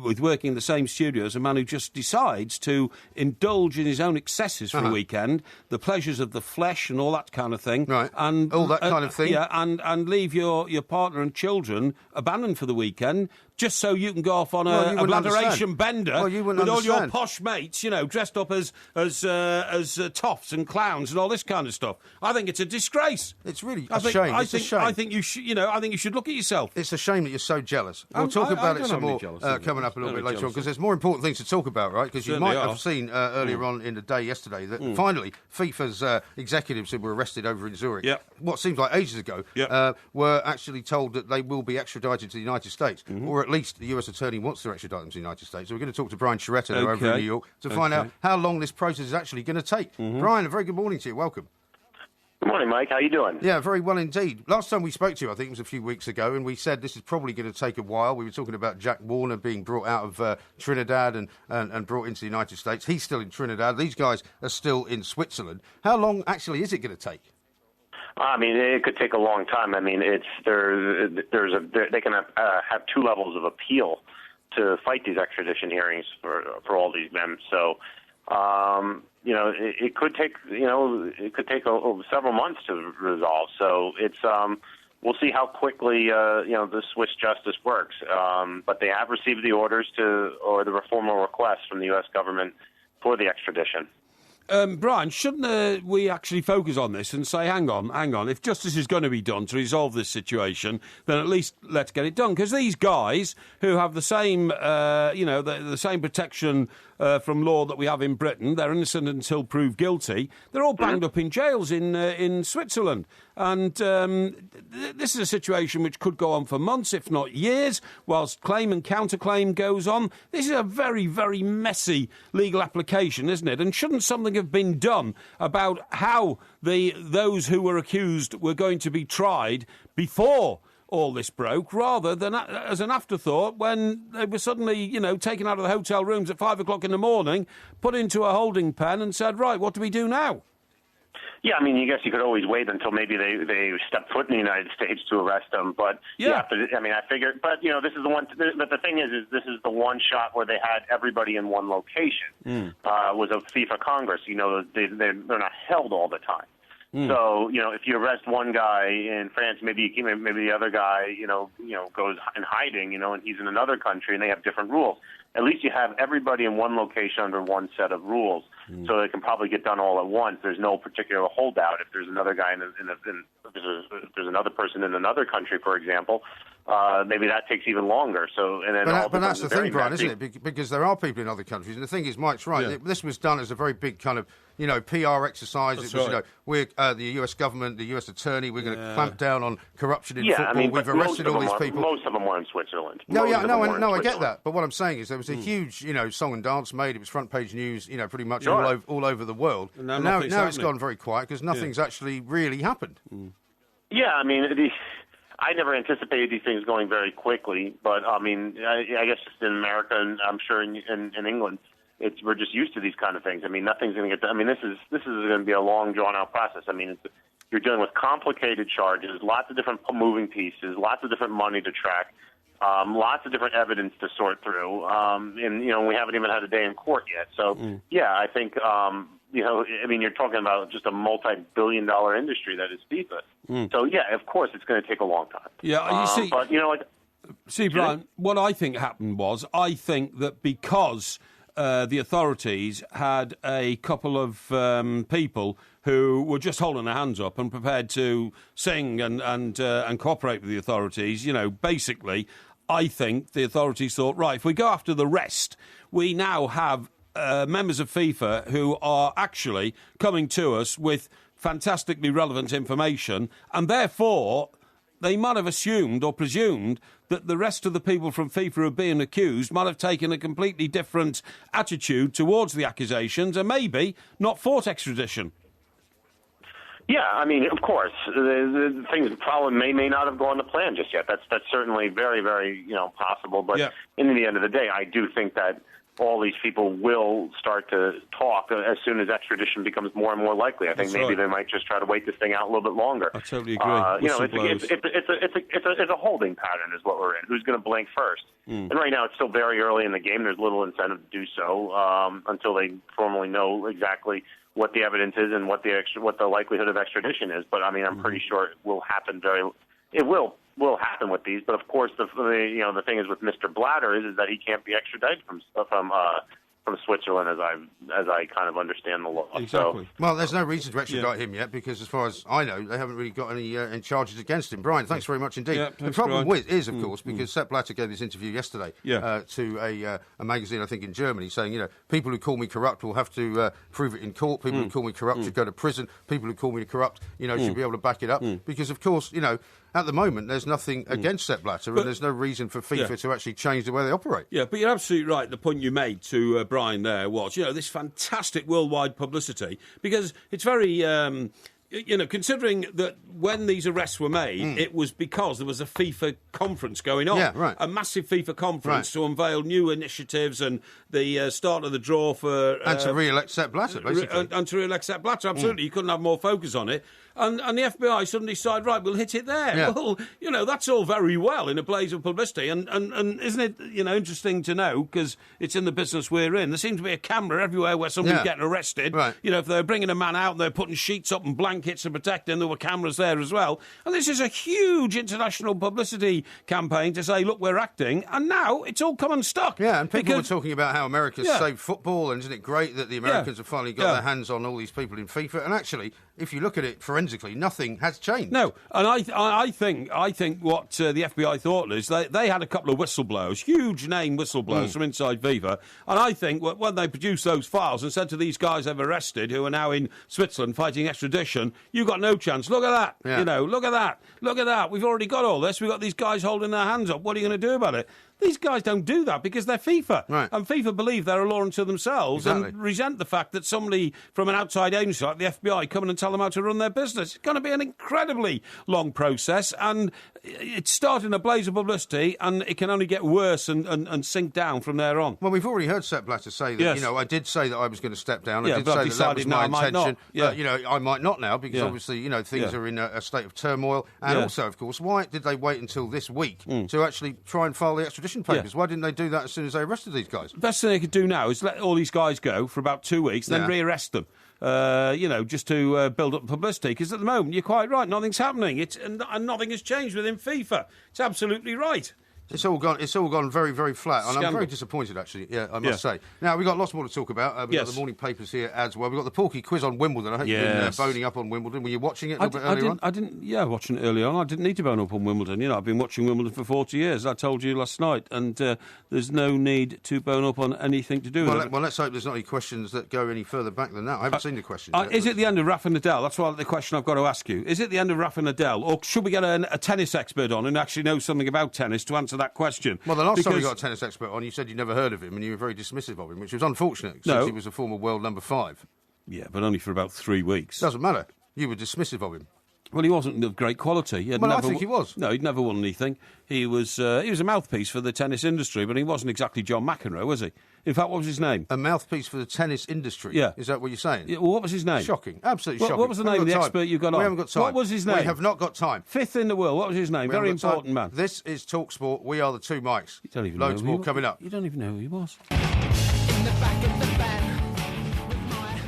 with working in the same studio as a man who just decides to indulge in his own excesses for a weekend, the pleasures of the flesh and all that kind of thing. Right. And all that kind of thing. Yeah, and leave your partner and children abandoned for the weekend just so you can go off on a bladderation bender with all your posh mates, dressed up as toffs and clowns and all this kind of stuff. I think it's a disgrace. It's really a shame. It's a shame. I think you should. I think you should look at yourself. It's a shame that you're so jealous. We'll talk about it some more coming up a little bit later on, because there's more important things to talk about, right? Because you might have seen earlier on in the day yesterday that finally FIFA's executives who were arrested over in Zurich, what seems like ages ago, were actually told that they will be extradited to the United States, or at least the US attorney wants to extradite them to the United States. So we're going to talk to Brian Sciaretta over in New York to find out how long this process is actually going to take. Brian, a very good morning to you. Welcome. Good morning, Mike. How you doing? Yeah, very well indeed. Last time we spoke to you, I think it was a few weeks ago, and we said this is probably going to take a while. We were talking about Jack Warner being brought out of Trinidad and brought into the United States. He's still in Trinidad. These guys are still in Switzerland. How long actually is it going to take? I mean, it could take a long time. I mean, they can have two levels of appeal to fight these extradition hearings for all these men. So, it could take several months to resolve. So it's we'll see how quickly the Swiss justice works. But they have received the orders or the formal request from the U.S. government for the extradition. Brian, shouldn't we actually focus on this and say, hang on, if justice is going to be done to resolve this situation, then at least let's get it done. Because these guys who have the same, the same protection from law that we have in Britain, they're innocent until proved guilty, they're all banged up in jails in Switzerland. And this is a situation which could go on for months, if not years, whilst claim and counterclaim goes on. This is a very, very messy legal application, isn't it? And shouldn't something have been done about how those who were accused were going to be tried before all this broke, rather than as an afterthought when they were suddenly, taken out of the hotel rooms at 5 o'clock in the morning, put into a holding pen and said, right, what do we do now? Yeah, I mean, I guess you could always wait until maybe they step foot in the United States to arrest them. But I figured. But this is the one. But the thing is this is the one shot where they had everybody in one location. Was a FIFA Congress. They're not held all the time. So if you arrest one guy in France, maybe the other guy goes in hiding, and he's in another country, and they have different rules. At least you have everybody in one location under one set of rules, so they can probably get done all at once. There's no particular holdout. If there's another guy if there's another person in another country, for example, maybe that takes even longer. So, and then but that's the thing, Brian, isn't it? Because there are people in other countries, and the thing is, Mike's right. Yeah. This was done as a very big kind of PR exercise. That's it was we're the US government, the US attorney. We're going to clamp down on corruption in football. I mean, we've arrested all these people. Most of them were in Switzerland. I get that. But what I'm saying is there was a huge song and dance made. It was front page news, pretty much all over the world. And now it's gone very quiet because nothing's actually really happened. Yeah, I mean, I never anticipated these things going very quickly, but I mean, I guess just in America, and I'm sure in England, we're just used to these kind of things. I mean, nothing's going to get done. I mean, this is going to be a long, drawn-out process. I mean, you're dealing with complicated charges, lots of different moving pieces, lots of different money to track, lots of different evidence to sort through, and we haven't even had a day in court yet. So, I think. You're talking about just a multi-billion-dollar industry that is FIFA. So, of course, it's going to take a long time. Yeah, you see... But, See, Brian, what I think happened was, I think that because the authorities had a couple of people who were just holding their hands up and prepared to sing and cooperate with the authorities, basically, I think the authorities thought, right, if we go after the rest, we now have members of FIFA who are actually coming to us with fantastically relevant information, and therefore they might have assumed or presumed that the rest of the people from FIFA who are being accused might have taken a completely different attitude towards the accusations and maybe not fought extradition. Yeah, I mean, of course, the things probably may not have gone to plan just yet. That's certainly very, very possible. But in the end of the day, I do think that all these people will start to talk as soon as extradition becomes more and more likely. I think maybe they might just try to wait this thing out a little bit longer. I totally agree. It's a holding pattern is what we're in. Who's going to blink first? And right now it's still very early in the game. There's little incentive to do so until they formally know exactly what the evidence is and what the likelihood of extradition is. But I mean, I'm pretty sure it will happen It will happen with these, but of course the thing is with Mr. Blatter is that he can't be extradited from Switzerland as I kind of understand the law. Exactly. So, well, there's no reason to extradite him yet because, as far as I know, they haven't really got any charges against him. Brian, thanks very much indeed. Yeah, the problem is, of course, because Sepp Blatter gave this interview yesterday to a magazine, I think, in Germany, saying, people who call me corrupt will have to prove it in court. People who call me corrupt should go to prison. People who call me corrupt, should be able to back it up. Because, of course, at the moment, there's nothing against Sepp Blatter, and there's no reason for FIFA to actually change the way they operate. Yeah, but you're absolutely right. The point you made to Brian there was, this fantastic worldwide publicity, because it's very... considering that when these arrests were made, it was because there was a FIFA conference going on. Yeah, right. A massive FIFA conference to unveil new initiatives and the start of the draw for... and to re-elect Sepp Blatter, basically. And to re-elect Sepp Blatter, absolutely. You couldn't have more focus on it. And the FBI suddenly decided, right, we'll hit it there. Yeah. Well, that's all very well in a blaze of publicity. And isn't it, interesting to know, because it's in the business we're in, there seems to be a camera everywhere where somebody's getting arrested. Right. If they're bringing a man out and they're putting sheets up and blankets to protect him, there were cameras there as well. And this is a huge international publicity campaign to say, look, we're acting. And now it's all come unstuck. Yeah, and people were talking about how America's saved football, and isn't it great that the Americans have finally got their hands on all these people in FIFA? And actually, if you look at it forensically, nothing has changed. No, and I think what the FBI thought is they had a couple of whistleblowers, huge name whistleblowers from inside FIFA, and I think when they produced those files and said to these guys they've arrested who are now in Switzerland fighting extradition, you got no chance. Look at that. Yeah. Look at that. Look at that. We've already got all this. We've got these guys holding their hands up. What are you going to do about it? These guys don't do that because they're FIFA. Right. And FIFA believe they're a law unto themselves and resent the fact that somebody from an outside agency like the FBI come in and tell them how to run their business. It's going to be an incredibly long process, and it's starting a blaze of publicity, and it can only get worse and sink down from there on. Well, we've already heard Sepp Blatter say that, I did say that I was going to step down. I did but say that was my intention. I might not now because obviously, things are in a state of turmoil. And also, of course, why did they wait until this week to actually try and file the extradition papers? Why didn't they do that as soon as they arrested these guys? The best thing they could do now is let all these guys go for about 2 weeks, then rearrest them. Just to build up publicity. Because at the moment, you're quite right, nothing's happening. And nothing has changed within FIFA. It's absolutely right. It's all gone very, very flat, and I'm very disappointed, actually. Yeah, I must say. Now we've got lots more to talk about. We've got the morning papers here as well. We've got the Porky quiz on Wimbledon. I hope you've been boning up on Wimbledon. Were you watching it a little bit earlier on? I didn't. Yeah, watching it early on. I didn't need to bone up on Wimbledon. I've been watching Wimbledon for 40 years. I told you last night, and there's no need to bone up on anything to do with it. Well, let's hope there's not any questions that go any further back than that. I haven't seen the questions yet. Is it the end of Rafa Nadal? That's the question I've got to ask you. Is it the end of Rafa Nadal, or should we get a tennis expert on who actually knows something about tennis to answer that question? Well, the last time we got a tennis expert on, you said you'd never heard of him, and you were very dismissive of him, which was unfortunate, since he was a former world number 5. Yeah, but only for about 3 weeks. Doesn't matter. You were dismissive of him. Well, he wasn't of great quality. I think he was. No, he'd never won anything. He was a mouthpiece for the tennis industry, but he wasn't exactly John McEnroe, was he? In fact, what was his name? A mouthpiece for the tennis industry? Yeah. Is that what you're saying? Yeah, well, what was his name? Shocking. Absolutely shocking. What was the name of the expert you got on? We haven't got time. What was his name? We have not got time. 5th in the world. What was his name? Very important man. This is TalkSport. We are the two mics. You don't even Loads know more coming up. You don't even know who he was. In the back of the van.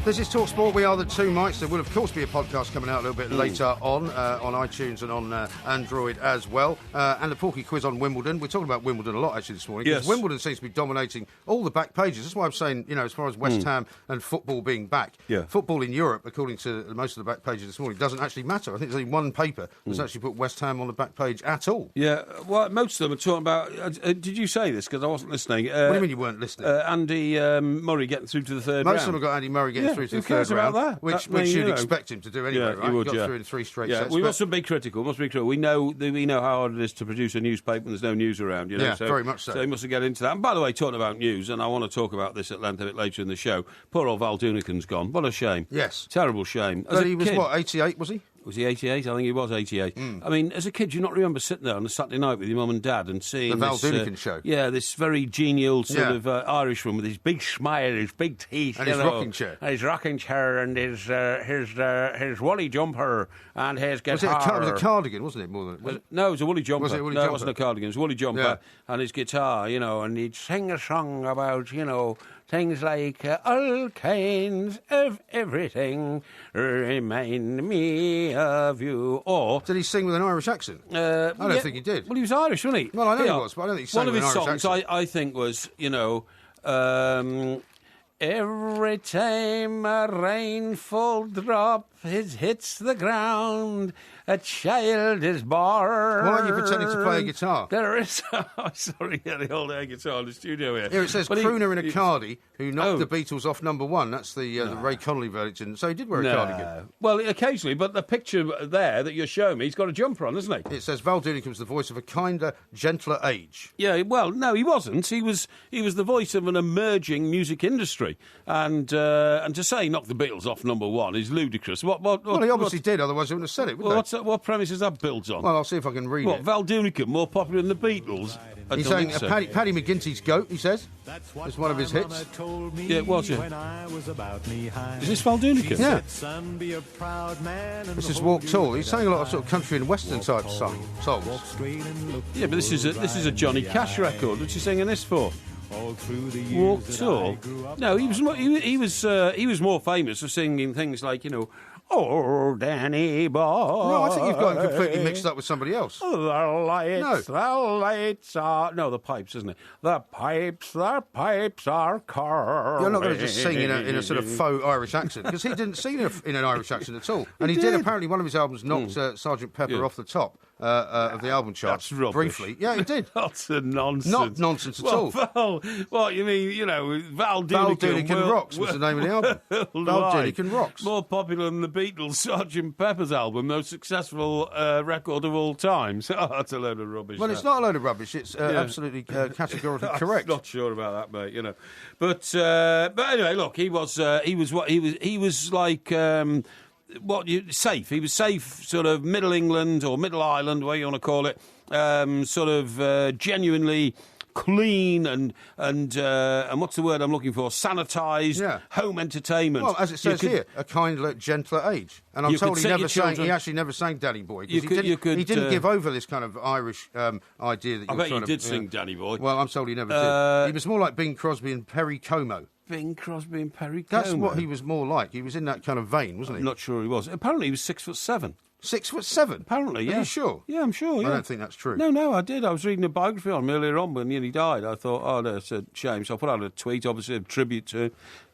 This is TalkSport. We are the two mics. There will, of course, be a podcast coming out a little bit later on iTunes and on Android as well. And the Porky quiz on Wimbledon. We're talking about Wimbledon a lot, actually, this morning. Yes. Wimbledon seems to be dominating all the back pages. That's why I'm saying, as far as West Ham and football being back, football in Europe, according to most of the back pages this morning, doesn't actually matter. I think there's only one paper that's actually put West Ham on the back page at all. Yeah, well, most of them are talking about... did you say this? Because I wasn't listening. What do you mean you weren't listening? Andy Murray getting through to the third round. Most of them have got Andy Murray getting through to the third round. Which you'd expect him to do anyway, right? He would, got through in 3 straight sets. We must be critical. We know how hard it is to produce a newspaper when there's no news around. Yeah, very much so. So he must have get into that. And by the way, talking about news, and I want to talk about this at length a bit later in the show. Poor old Val Doonican's gone. What a shame. Yes, terrible shame. But he was 88, was he? Was he 88? I think he was 88. I mean, as a kid, do you not remember sitting there on a Saturday night with your mum and dad and seeing the Val Doonican show? Yeah, this very genial sort of Irishman with his big smile, his big teeth, and his rocking chair, and his woolly jumper, and his guitar. Was it a cardigan, wasn't it? More than no, it was a woolly jumper. Was it a woolly no, jumper? It wasn't a cardigan. It was a woolly jumper and his guitar, and he'd sing a song about, things like all kinds of everything remind me of you. Or did he sing with an Irish accent? I don't think he did. Well, he was Irish, wasn't he? Well, I know he was, but I don't think he sang with an Irish accent. One of his songs, I think, was, every time a rainfall drop hits the ground, a child is born. Why aren't you pretending to play a guitar? There is... sorry, the old air guitar in the studio here. Here it says, crooner in a cardi who knocked the Beatles off #1. That's the Ray Connolly version. So he did wear a cardigan. Well, occasionally, but the picture there that you're showing me, he's got a jumper on, hasn't he? It says, Val Doonican was the voice of a kinder, gentler age. Yeah, well, no, he wasn't. He was the voice of an emerging music industry. And to say knock the Beatles off #1 is ludicrous. Well, he obviously did, otherwise he wouldn't have said it, would they? What premise is that built on? Well, I'll see if I can read it. Val Doonican, more popular than the Beatles? He's saying Paddy McGinty's Goat, he says. It's one of his hits. Yeah, it was, yeah. Is this Val Doonican? Yeah. This is Walk Tall. He's sang a lot of sort of country and western type songs. Yeah, but this is a Johnny Cash record. What's he singing this for? Walk Tall? No, he was more famous for singing things like, Oh, Danny boy. No, I think you've got him completely mixed up with somebody else. The lights are... No, the pipes, isn't it? The pipes are curling. You're not going to just sing in a sort of faux Irish accent, because he didn't sing in an Irish accent at all. And he did. Apparently, one of his albums knocked Sgt. Pepper off the top of the album charts. That's rubbish. Briefly. Yeah, he did. That's a nonsense. Not nonsense at all. Val, what, you mean, Val Doonican... Val Doonican Rocks was the name of the album. Val Doonican Rocks. More popular than the Beatles' Sgt. Pepper's album, most successful record of all time. So, that's a load of rubbish. Well, it's not a load of rubbish. It's absolutely categorically correct. I'm not sure about that, mate. But anyway, look, he was like safe. He was safe, sort of Middle England or Middle Ireland, whatever you want to call it. Genuinely clean and what's the word I'm looking for? Sanitised, home entertainment. Well, as it says here, a kinder, gentler age. And I'm told he actually never sang Danny Boy. He didn't give over this kind of Irish idea that I bet you did sing Danny Boy. Well, I'm told he never did. He was more like Bing Crosby and Perry Como. Bing Crosby and Perry Como. That's what he was more like. He was in that kind of vein, wasn't he? I'm not sure he was. Apparently he was 6'7". 6'7"? Apparently, yeah. Are you sure? Yeah, I'm sure, yeah. I don't think that's true. No, I did. I was reading a biography on him earlier on when he died. I thought, that's a shame. So I put out a tweet, obviously, a tribute to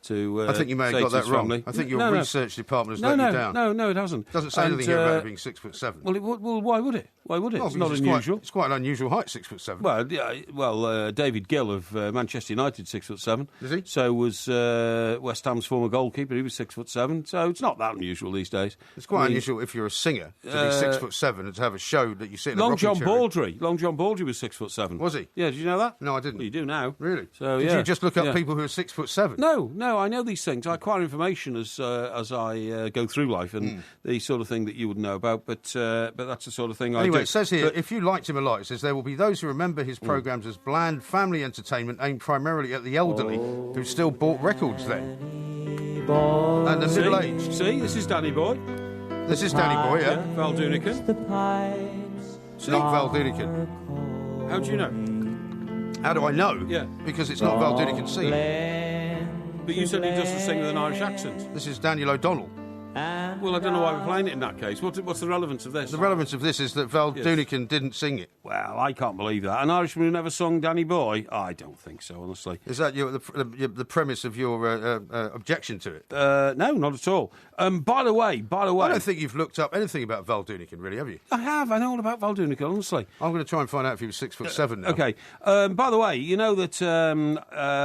I think you may have got that wrong. I think your research department has let you down. No, it hasn't. Doesn't say anything here about it being 6'7". Well, why would it? Why would it? Well, it's not unusual. It's quite an unusual height, 6'7". Well, David Gill of Manchester United, 6'7". Is he? So was West Ham's former goalkeeper. He was 6'7". So it's not that unusual these days. It's quite unusual if you're a singer to be 6'7" and to have a show that you sit in a rocking chair. Long John Baldry was 6'7". Was he? Yeah. Did you know that? No, I didn't. Well, you do now. Really? So did you just look up people who are 6'7"? No. I know these things. I acquire information as I go through life, and the sort of thing that you would know about. But that's the sort of thing I do. Anyway, it says here, if you liked him a lot, it says there will be those who remember his programmes as bland family entertainment aimed primarily at the elderly who still bought records then. And the middle-aged. See, this is Danny Boy. This is Danny Boy, yeah. Val Doonican. It's not Val Doonican. How do you know? How do I know? Yeah. Because it's not Val Doonican singing. But you said he doesn't sing with an Irish accent. This is Daniel O'Donnell. Well, I don't know why we're playing it in that case. What's the relevance of this? The relevance of this is that Val Doonican didn't sing it. Well, I can't believe that. An Irishman who never sung Danny Boy? I don't think so, honestly. Is that the premise of your objection to it? No, not at all. By the way... I don't think you've looked up anything about Val Doonican, really, have you? I have. I know all about Val Doonican, honestly. I'm going to try and find out if he was 6'7" now. OK. By the way, you know that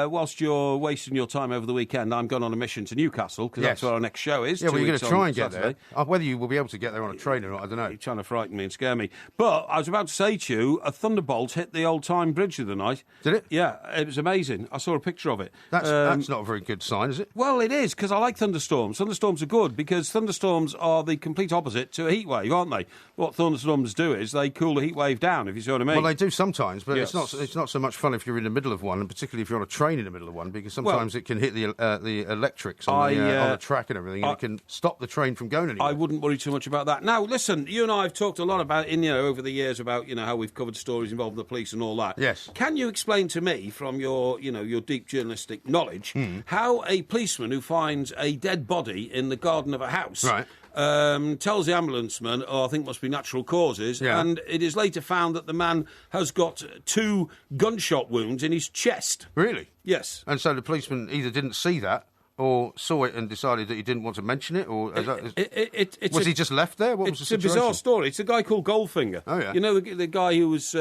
whilst you're wasting your time over the weekend, I'm going on a mission to Newcastle, because that's where our next show is. Yeah, well, you're going to try and get Saturday. there. Whether you will be able to get there on a train or not, I don't know. You're trying to frighten me and scare me. But I was about to say to you, a thunderbolt hit the old-time bridge the other night. Did it? Yeah, it was amazing. I saw a picture of it. That's not a very good sign, is it? Well, it is, because I like thunderstorms. Thunderstorms are good, because thunderstorms are the complete opposite to a heat wave, aren't they? What thunderstorms do is they cool the heat wave down, if you see what I mean. Well, they do sometimes, but Yes. it's not so much fun if you're in the middle of one, and particularly if you're on a train in the middle of one, because sometimes it can hit the electrics on the track and everything, and it can stop the train from going anywhere. I wouldn't worry too much about that. Now, listen, you and I have talked a lot about, over the years about, how we've covered stories involving the police and all that. Yes. Can you explain to me, from your deep journalistic knowledge, how a policeman who finds a dead body in the garden of a house... Right. Tells the ambulanceman, I think must be natural causes, and it is later found that the man has got 2 gunshot wounds in his chest. Really? Yes. And so the policeman either didn't see that, or saw it and decided that he didn't want to mention it, or was he just left there? What was the situation? It's a bizarre story. It's a guy called Goldfinger. Oh, yeah. You know, the guy who was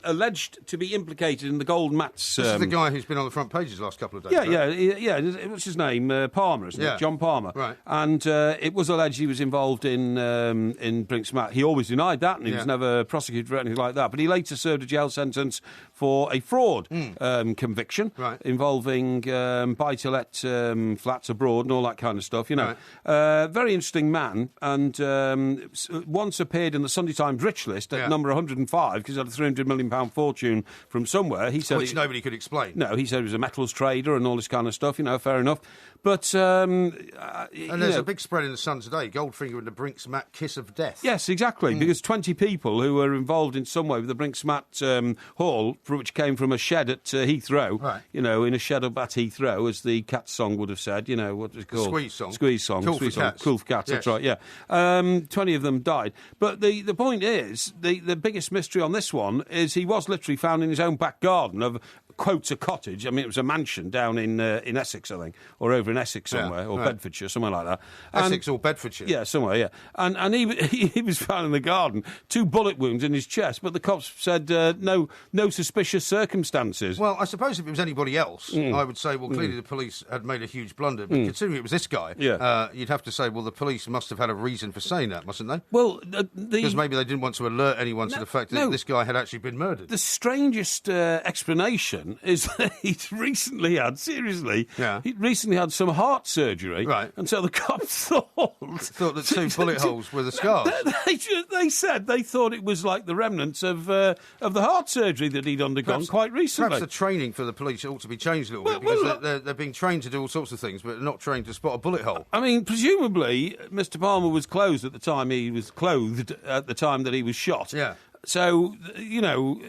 alleged to be implicated in the gold mats. This is the guy who's been on the front pages the last couple of days. Yeah. What's his name? Palmer, isn't it? John Palmer. Right. And it was alleged he was involved in Brinks-Mat. He always denied that, and he was never prosecuted for anything like that. But he later served a jail sentence for a fraud conviction involving buy-to-let flats abroad and all that kind of stuff. Very interesting man, and once appeared in the Sunday Times rich list at number 105 because he had a £300 million fortune from somewhere. He said which nobody could explain. No, he said he was a metals trader and all this kind of stuff. Fair enough. But and there's a big spread in the Sun today. Goldfinger and the Brinks-Mat kiss of death. Yes, exactly. Because 20 people who were involved in some way with the Brinks-Mat haul, which came from a shed at Heathrow. In a shed up at Heathrow, as the Cats song would have said. What was it called? Squeeze song. Squeeze song. Cool Squeeze for song. cats. Cool for cats. Yes. That's right. Yeah. 20 of them died. But the point is, the biggest mystery on this one is he was literally found in his own back garden of, quotes, a cottage. I mean, it was a mansion down in Essex, I think, or over in Essex somewhere, or Bedfordshire, somewhere like that. Essex or Bedfordshire? Yeah, somewhere, yeah. And he was found in the garden, 2 bullet wounds in his chest, but the cops said no suspicious circumstances. Well, I suppose if it was anybody else, I would say, well, clearly the police had made a huge blunder. But considering it was this guy, you'd have to say, well, the police must have had a reason for saying that, mustn't they? Well, because maybe they didn't want to alert anyone to the fact that this guy had actually been murdered. The strangest explanation is that he'd recently had some heart surgery. Right. And so the cops thought that 2 bullet holes were the scars. They said they thought it was like the remnants of the heart surgery that he'd undergone quite recently. Perhaps the training for the police ought to be changed a little bit, because they're being trained to do all sorts of things, but not trained to spot a bullet hole. I mean, presumably, Mr. Palmer was clothed at the time he was that he was shot. Yeah. So,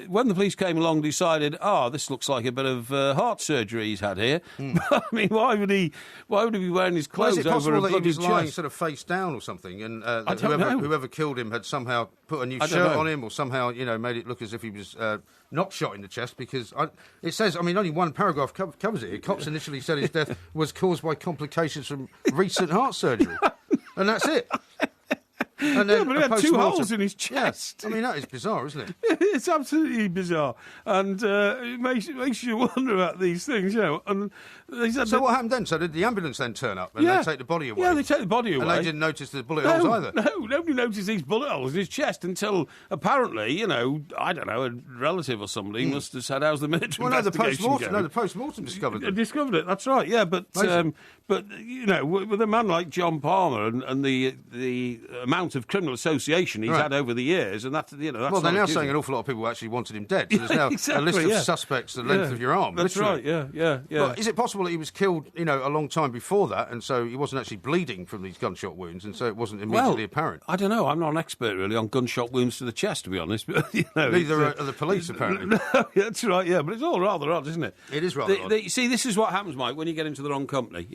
when the police came along, decided, this looks like a bit of heart surgery he's had here. I mean, why would he be wearing his clothes over a bloody chest? Is it possible that he was lying sort of face down or something, and whoever killed him had somehow put a new shirt on him, or somehow, made it look as if he was not shot in the chest? Because it says, only one paragraph covers it. Cops initially said his death was caused by complications from recent heart surgery. And that's it. And then but he had 2 holes in his chest. Yeah. That is bizarre, isn't it? It's absolutely bizarre. And it makes you wonder about these things, And they said what happened then? So did the ambulance then turn up and they take the body away? Yeah, they take the body away. And they didn't notice the bullet holes either? No, nobody noticed these bullet holes in his chest until apparently, I don't know, a relative or somebody must have said, how's the military investigation going? the post-mortem discovered them. Discovered it, that's right, yeah. But with a man like John Palmer and the amount of criminal association he's had over the years, and that's well, they're now saying an awful lot of people actually wanted him dead. So there's now a list of suspects the length of your arm. That's literally. right. Yeah. But is it possible that he was killed, a long time before that, and so he wasn't actually bleeding from these gunshot wounds, and so it wasn't immediately apparent? I don't know. I'm not an expert really on gunshot wounds to the chest, to be honest. But, neither are the police, apparently. No, that's right. Yeah, but it's all rather odd, isn't it? It is rather odd. See, this is what happens, Mike, when you get into the wrong company.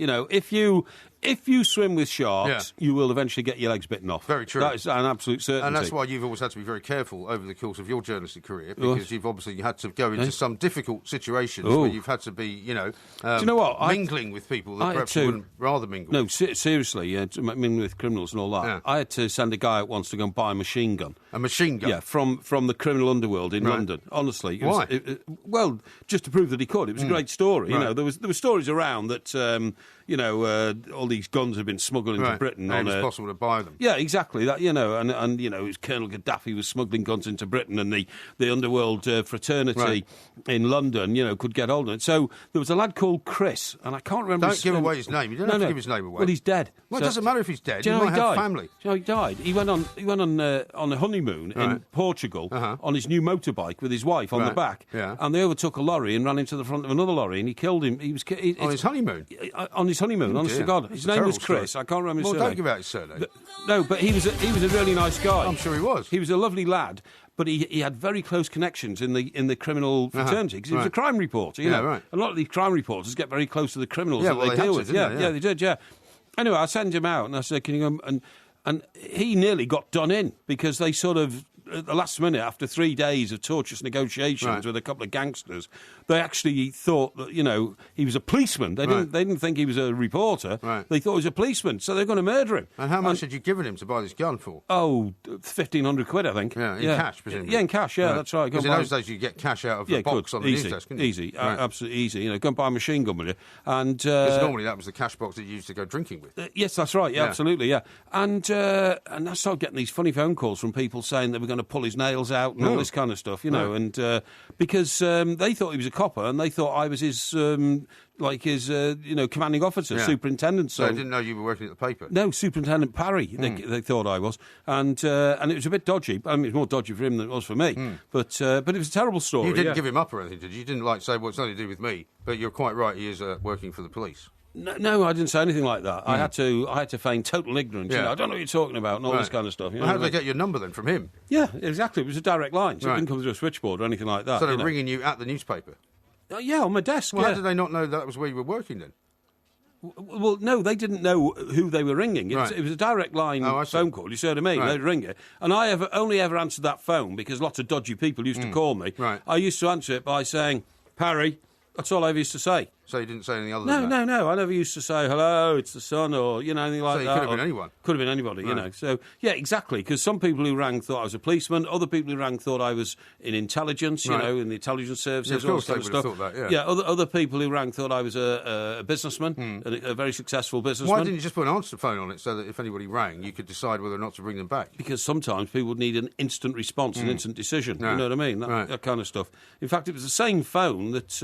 If you swim with sharks, you will eventually get your legs bitten off. Very true. That is an absolute certainty. And that's why you've always had to be very careful over the course of your journalistic career, because you've obviously had to go into some difficult situations where you've had to be, do you know what? mingling with people that perhaps you wouldn't rather mingle. No, seriously, mingling with criminals and all that. Yeah. I had to send a guy out once to go and buy a machine gun. A machine gun? Yeah, from the criminal underworld in London. Honestly. Why? Well, just to prove that he could. It was a great story. Right. There were stories around that... all these guns have been smuggled into Britain. And it was possible to buy them. Yeah, exactly. That and it was Colonel Gaddafi was smuggling guns into Britain, and the underworld fraternity in London, could get hold of it. So there was a lad called Chris, and I can't remember. Don't give away his name. You don't have to give his name away. Well, he's dead. Well, it doesn't matter if he's dead. He might have family. Do you know he died? He went on a honeymoon in Portugal on his new motorbike with his wife on the back, and they overtook a lorry and ran into the front of another lorry, and he killed him. He was on his honeymoon. On his honeymoon, honest to God, his name was Chris. I can't remember his surname. Don't give out his surname. No, but he was a really nice guy. I'm sure he was. He was a lovely lad. But he had very close connections in the criminal fraternity because he was a crime reporter. You know, a lot of these crime reporters get very close to the criminals that they deal with. They did. Yeah. Anyway, I sent him out and I said, "Can you come?" And he nearly got done in because they sort of, at the last minute, after 3 days of torturous negotiations with a couple of gangsters, they actually thought that he was a policeman. They didn't think he was a reporter. They thought he was a policeman, so they're going to murder him. And how much had you given him to buy this gun for? Oh, 1,500 quid, I think. Yeah, in cash, presumably. Yeah, in cash. Yeah, that's right. Because in those days you get cash out of the box on the news desk, couldn't you? Easy, absolutely easy. Go and buy a machine gun with you. And because normally that was the cash box that you used to go drinking with. Yes, that's right. Yeah, absolutely. Yeah, and I started getting these funny phone calls from people saying they were going to pull his nails out and all this kind of stuff, and because they thought he was a copper and they thought I was his commanding officer, superintendent. So they didn't know you were working at the paper. No, Superintendent Parry. They thought I was, and it was a bit dodgy. I mean, it was more dodgy for him than it was for me. But it was a terrible story. You didn't give him up or anything, did you? You didn't say, "Well, it's nothing to do with me." But you're quite right. He is working for the police. No, I didn't say anything like that. I had to feign total ignorance. I don't know what you're talking about and all this kind of stuff. How did they get your number then from him? Yeah, exactly. It was a direct line, so it didn't come through a switchboard or anything like that. So they're ringing you at the newspaper? Yeah, on my desk. Well, how did they not know that was where you were working then? Well, no, they didn't know who they were ringing. It was a direct line phone call. You see what I mean? They'd ring it. And I only ever answered that phone because lots of dodgy people used to call me. I used to answer it by saying, "Parry." That's all I ever used to say. So you didn't say anything other than that? No. I never used to say, "Hello, it's the Sun," or, anything like that. So it could have been anyone? Could have been anybody, So, yeah, exactly, because some people who rang thought I was a policeman, other people who rang thought I was in intelligence, in the intelligence services, all all that kind of stuff. Thought that, other people who rang thought I was a businessman, a very successful businessman. Why didn't you just put an answer phone on it so that if anybody rang, you could decide whether or not to bring them back? Because sometimes people would need an instant response, an instant decision, you know what I mean? That kind of stuff. In fact, it was the same phone that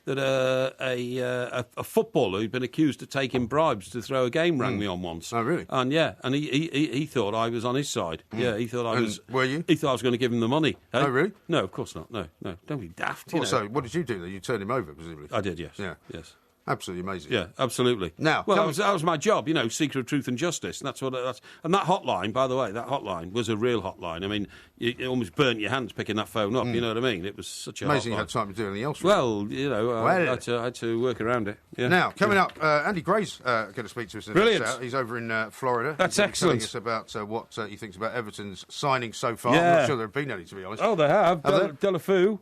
a footballer who'd been accused of taking bribes to throw a game rang me on once. Oh, really? And he thought I was on his side. Yeah, he thought I was. Were you? He thought I was going to give him the money. Hey? Oh, really? No, of course not. No. Don't be daft. So what did you do then? You turned him over, presumably? I did, yes. Yeah. Yes. Absolutely amazing. Yeah, absolutely. Now, that was my job, seeker of truth and justice. And and that hotline, by the way, was a real hotline. I mean, it almost burnt your hands picking that phone up. You know what I mean? It was such a amazing. Hotline. You had time to do anything else. Really. Well, I had to work around it. Yeah. Now, coming up, Andy Gray's going to speak to us. Brilliant. He's over in Florida. That's Telling excellent. us about what he thinks about Everton's signing so far. Yeah. I'm not sure there have been any, to be honest. Oh, they have. Delafeu.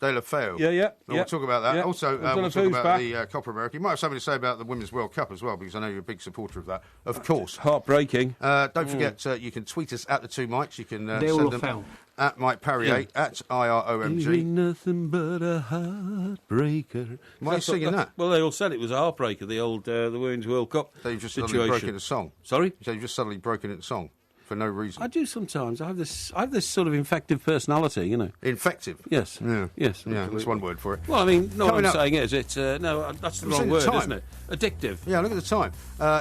De La Feu. Yeah. We'll talk about that. Yeah. Also, we'll talk about the Copa America. You might have something to say about the Women's World Cup as well, because I know you're a big supporter of that. Of course. Heartbreaking. Don't forget, you can tweet us at the two mics. You can send them at Mike Parry 8, at IROMG. Ain't nothing but a heartbreaker. Why are you singing that? Well, they all said it was a heartbreaker, the Women's World Cup So you've just situation. suddenly broken a song? Sorry? So you've just suddenly broken into song? For no reason. I do sometimes. I have this sort of infective personality, Infective? Yes. Yeah. Yes. Yeah, that's one word for it. Well, I mean, what I'm saying is, no, that's the wrong word, isn't it? Addictive. Yeah, look at the time.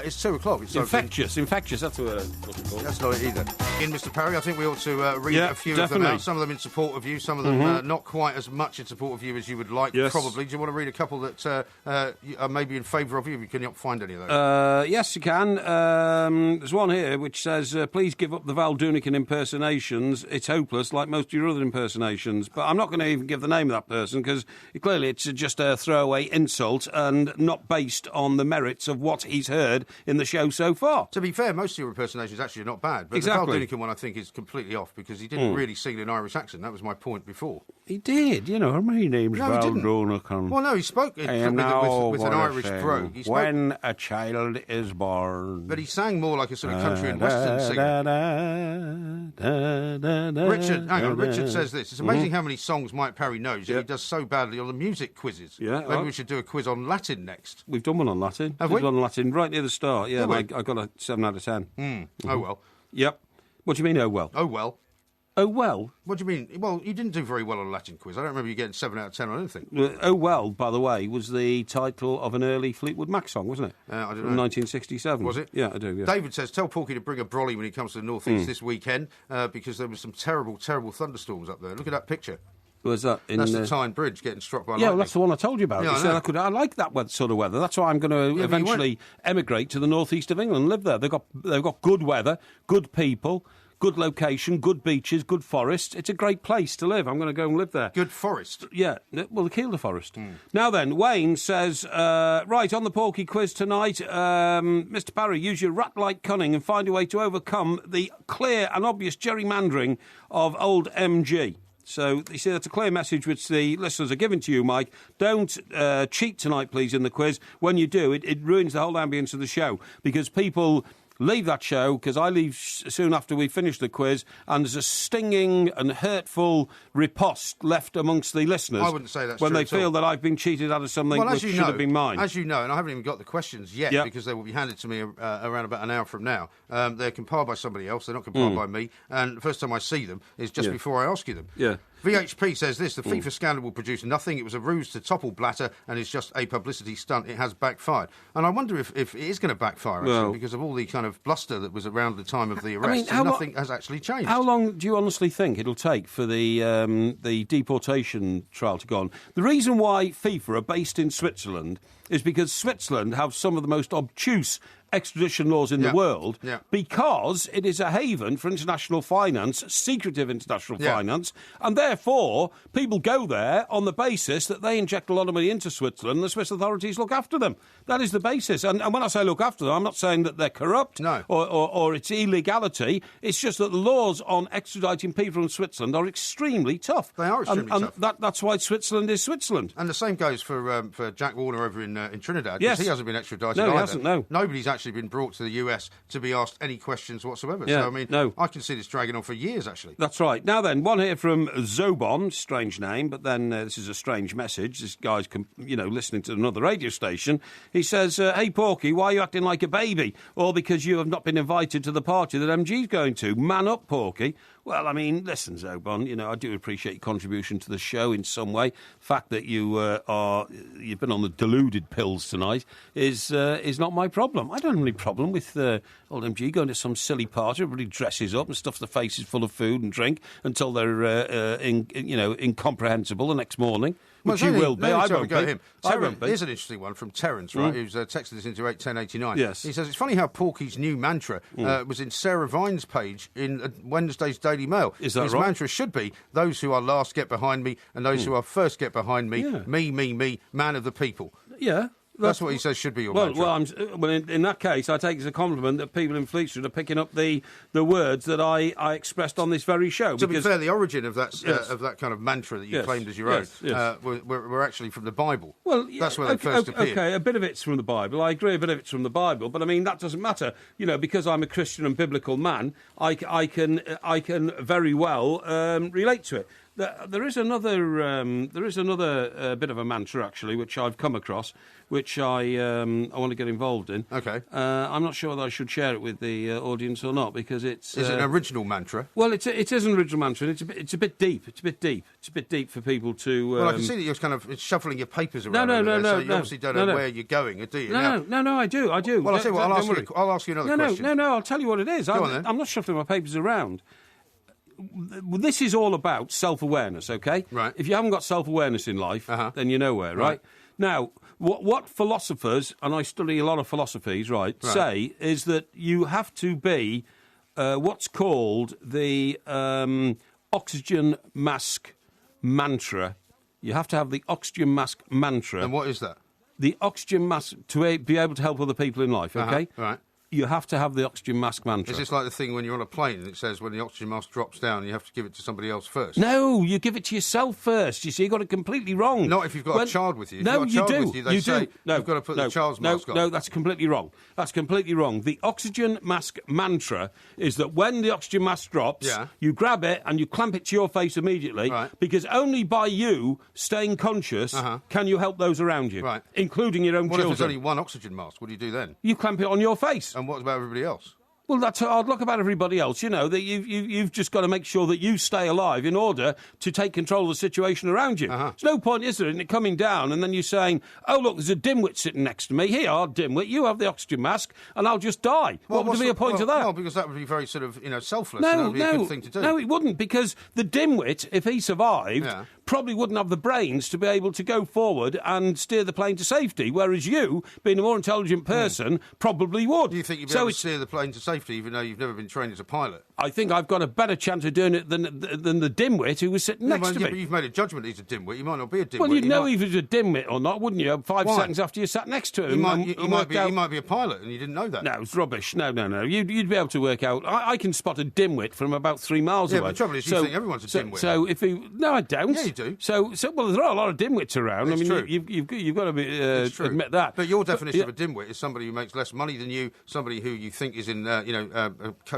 It's 2 o'clock. It's infectious, that's the word I'm looking for. That's not it either. In Mr. Parry, I think we ought to read a few of them out. Some of them in support of you, some of them not quite as much in support of you as you would like, probably. Do you want to read a couple that are maybe in favour of you? Can you not find any of those? Yes, you can. There's one here which says, please give up the Val Doonican impersonations. It's hopeless, like most of your other impersonations. But I'm not going to even give the name of that person, because clearly it's just a throwaway insult and not based on the merits of what he's heard in the show so far. To be fair, most of your impersonations actually are not bad. But the Val Doonican one, I think, is completely off, because he didn't really sing in an Irish accent. That was my point before. He did. You know, my name's Val Doonican. Well, no, he spoke with an Irish brogue. When a child is born. But he sang more like a sort of country and western singer. Richard says this. It's amazing how many songs Mike Parry knows, and he does so badly on the music quizzes. Yeah, Maybe we should do a quiz on Latin next. We've done one on Latin. Have we? Done on Latin right near the start, yeah. I got a 7 out of 10. Oh, well. Yep. What do you mean, oh, well? Oh, well. Oh, well? What do you mean? Well, you didn't do very well on a Latin quiz. I don't remember you getting 7 out of 10 on anything. Oh, well, by the way, was the title of an early Fleetwood Mac song, wasn't it? I don't know. From 1967. Was it? Yeah, I do, yeah. David says, tell Porky to bring a brolly when he comes to the North East this weekend, because there were some terrible, terrible thunderstorms up there. Look at that picture. Was that that's the Tyne Bridge getting struck by lightning. Yeah, well, that's the one I told you about. Yeah, I like that sort of weather. That's why I'm going to eventually emigrate to the northeast of England and live there. They've got good weather, good people, good location, good beaches, good forests. It's a great place to live. I'm going to go and live there. Good forest? Yeah, well, the Kielder Forest. Now then, Wayne says, right, on the Porky quiz tonight, Mr. Parry, use your rat-like cunning and find a way to overcome the clear and obvious gerrymandering of old MG. So, you see, that's a clear message which the listeners are giving to you, Mike. Don't cheat tonight, please, in the quiz. When you do, it ruins the whole ambience of the show, because people leave that show, because I leave soon after we finish the quiz, and there's a stinging and hurtful riposte left amongst the listeners. I wouldn't say that's when true they at feel all. that I've been cheated out of something which should have been mine. As you know, and I haven't even got the questions yet, because they will be handed to me around about an hour from now. They're compiled by somebody else. They're not compiled by me. And the first time I see them is just before I ask you them. Yeah. VHP says this, the FIFA scandal will produce nothing. It was a ruse to topple Blatter and it's just a publicity stunt. It has backfired. And I wonder if it is going to backfire, actually, because of all the kind of bluster that was around the time of the arrest. Nothing has actually changed. How long do you honestly think it'll take for the deportation trial to go on? The reason why FIFA are based in Switzerland is because Switzerland have some of the most obtuse extradition laws in the world, because it is a haven for international finance, secretive international finance, and therefore people go there on the basis that they inject a lot of money into Switzerland and the Swiss authorities look after them. That is the basis. And when I say look after them, I'm not saying that they're corrupt or it's illegality. It's just that the laws on extraditing people from Switzerland are extremely tough. They are extremely tough. And that's why Switzerland is Switzerland. And the same goes for Jack Warner over in Trinidad. Yes. He hasn't been extradited either. No, he hasn't, no. Nobody's actually been brought to the US to be asked any questions whatsoever. Yeah, so, I mean, I can see this dragging on for years, actually. That's right. Now then, one here from Zobon, strange name, but then this is a strange message. This guy's, listening to another radio station. He says, hey, Porky, why are you acting like a baby? All because you have not been invited to the party that MG's going to. Man up, Porky. Well, I mean, listen, Zobon, I do appreciate your contribution to the show in some way. The fact that you've been on the deluded pills tonight is not my problem. I don't have any problem with old MG going to some silly party. Everybody dresses up and stuffs their faces full of food and drink until they're incomprehensible the next morning. Which you will be. I won't be. Here's an interesting one from Terence, right, who's texted us into 81089. Yes. He says, it's funny how Porky's new mantra was in Sarah Vine's page in Wednesday's Daily Mail. Is that His right? mantra should be, those who are last get behind me, and those who are first get behind me. Yeah. Me, man of the people. Yeah. That's what he says should be your mantra. Well, in that case, I take it as a compliment that people in Fleet Street are picking up the words that I expressed on this very show. To be fair, the origin of that kind of mantra that you claimed as your own were actually from the Bible. Well, that's where they first appeared. Okay, a bit of it's from the Bible. I agree, a bit of it's from the Bible, but I mean that doesn't matter. Because I'm a Christian and biblical man, I can very well relate to it. There is another bit of a mantra actually, which I've come across, which I want to get involved in. Okay. I'm not sure whether I should share it with the audience or not because it's. Is it an original mantra? Well, it is an original mantra. And it's a bit deep. It's a bit deep for people to. Well, I can see that you're kind of shuffling your papers around. No. So you obviously don't know where you're going, do you? No, I do. Well, I'll tell you what. I'll ask you another question. No. I'll tell you what it is. Go on, then. I'm not shuffling my papers around. This is all about self-awareness, okay? Right. If you haven't got self-awareness in life, then you're nowhere, right? Now, what philosophers, and I study a lot of philosophies, say is that you have to be what's called the oxygen mask mantra. You have to have the oxygen mask mantra. And what is that? The oxygen mask to be able to help other people in life, okay? Right. You have to have the oxygen mask mantra. Is this like the thing when you're on a plane and it says when the oxygen mask drops down, you have to give it to somebody else first? No, you give it to yourself first. You see, you got it completely wrong. Not if you've got a child with you. If No, you've got a you child do. with you, they You say do. No, you've got to put the child's mask on. No, that's completely wrong. That's completely wrong. The oxygen mask mantra is that when the oxygen mask drops, you grab it and you clamp it to your face immediately, because only by you staying conscious can you help those around you, including your own children. What if there's only one oxygen mask? What do you do then? You clamp it on your face. And what about everybody else? Well, that's hard luck about everybody else. You know, that you've just got to make sure that you stay alive in order to take control of the situation around you. There's no point, is there, in it coming down and then you're saying, oh, look, there's a dimwit sitting next to me. Here, dimwit, you have the oxygen mask and I'll just die. What would be a point of that? No, because that would be very sort of, selfless. That would be a good thing to do. No, it wouldn't, because the dimwit, if he survived, probably wouldn't have the brains to be able to go forward and steer the plane to safety, whereas you, being a more intelligent person, probably would. Do you think you'd be able to steer the plane to safety, even though you've never been trained as a pilot? I think I've got a better chance of doing it than the dimwit who was sitting next to me. But you've made a judgment he's a dimwit. You might not be a dimwit. Well, you'd know if he was a dimwit or not, wouldn't you? 5 seconds after you sat next to him. He might be a pilot and you didn't know that. No, it's rubbish. No. You'd be able to work out. I can spot a dimwit from about 3 miles away. Yeah, but the trouble is you think everyone's a dimwit. So if he... No, I don't. Yeah, you do. Well, there are a lot of dimwits around. It's true. You've got to admit that. But your definition of a dimwit is somebody who makes less money than you, somebody who you think is in,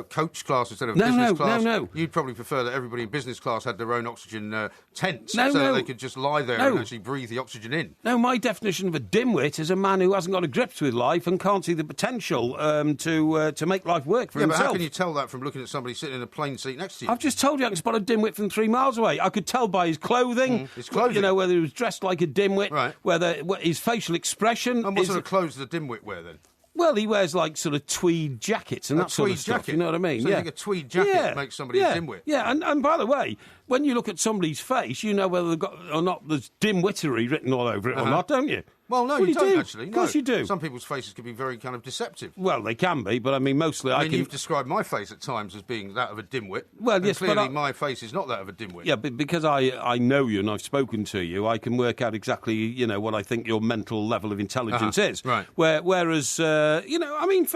coach class instead of business class. No. You'd probably prefer that everybody in business class had their own oxygen tents so that they could just lie there and actually breathe the oxygen in. No, my definition of a dimwit is a man who hasn't got a grip with life and can't see the potential to make life work for himself. But how can you tell that from looking at somebody sitting in a plane seat next to you? I've just told you I can spot a dimwit from 3 miles away. I could tell by his clothing. Whether he was dressed like a dimwit, whether his facial expression. And what sort of clothes does a dimwit wear then? Well, he wears like sort of tweed jackets and that sort of stuff. You know what I mean? So you think a tweed jacket makes somebody a dimwit? Yeah, and by the way, when you look at somebody's face, you know whether they've got or not there's dimwittery written all over it or not, don't you? Well, no, you don't actually. Of course you do. Some people's faces can be very kind of deceptive. Well, they can be, but I mean, mostly you've described my face at times as being that of a dimwit. Well, yes, clearly my face is not that of a dimwit. Yeah, but because I know you and I've spoken to you, I can work out exactly, what I think your mental level of intelligence is. Right. Whereas, for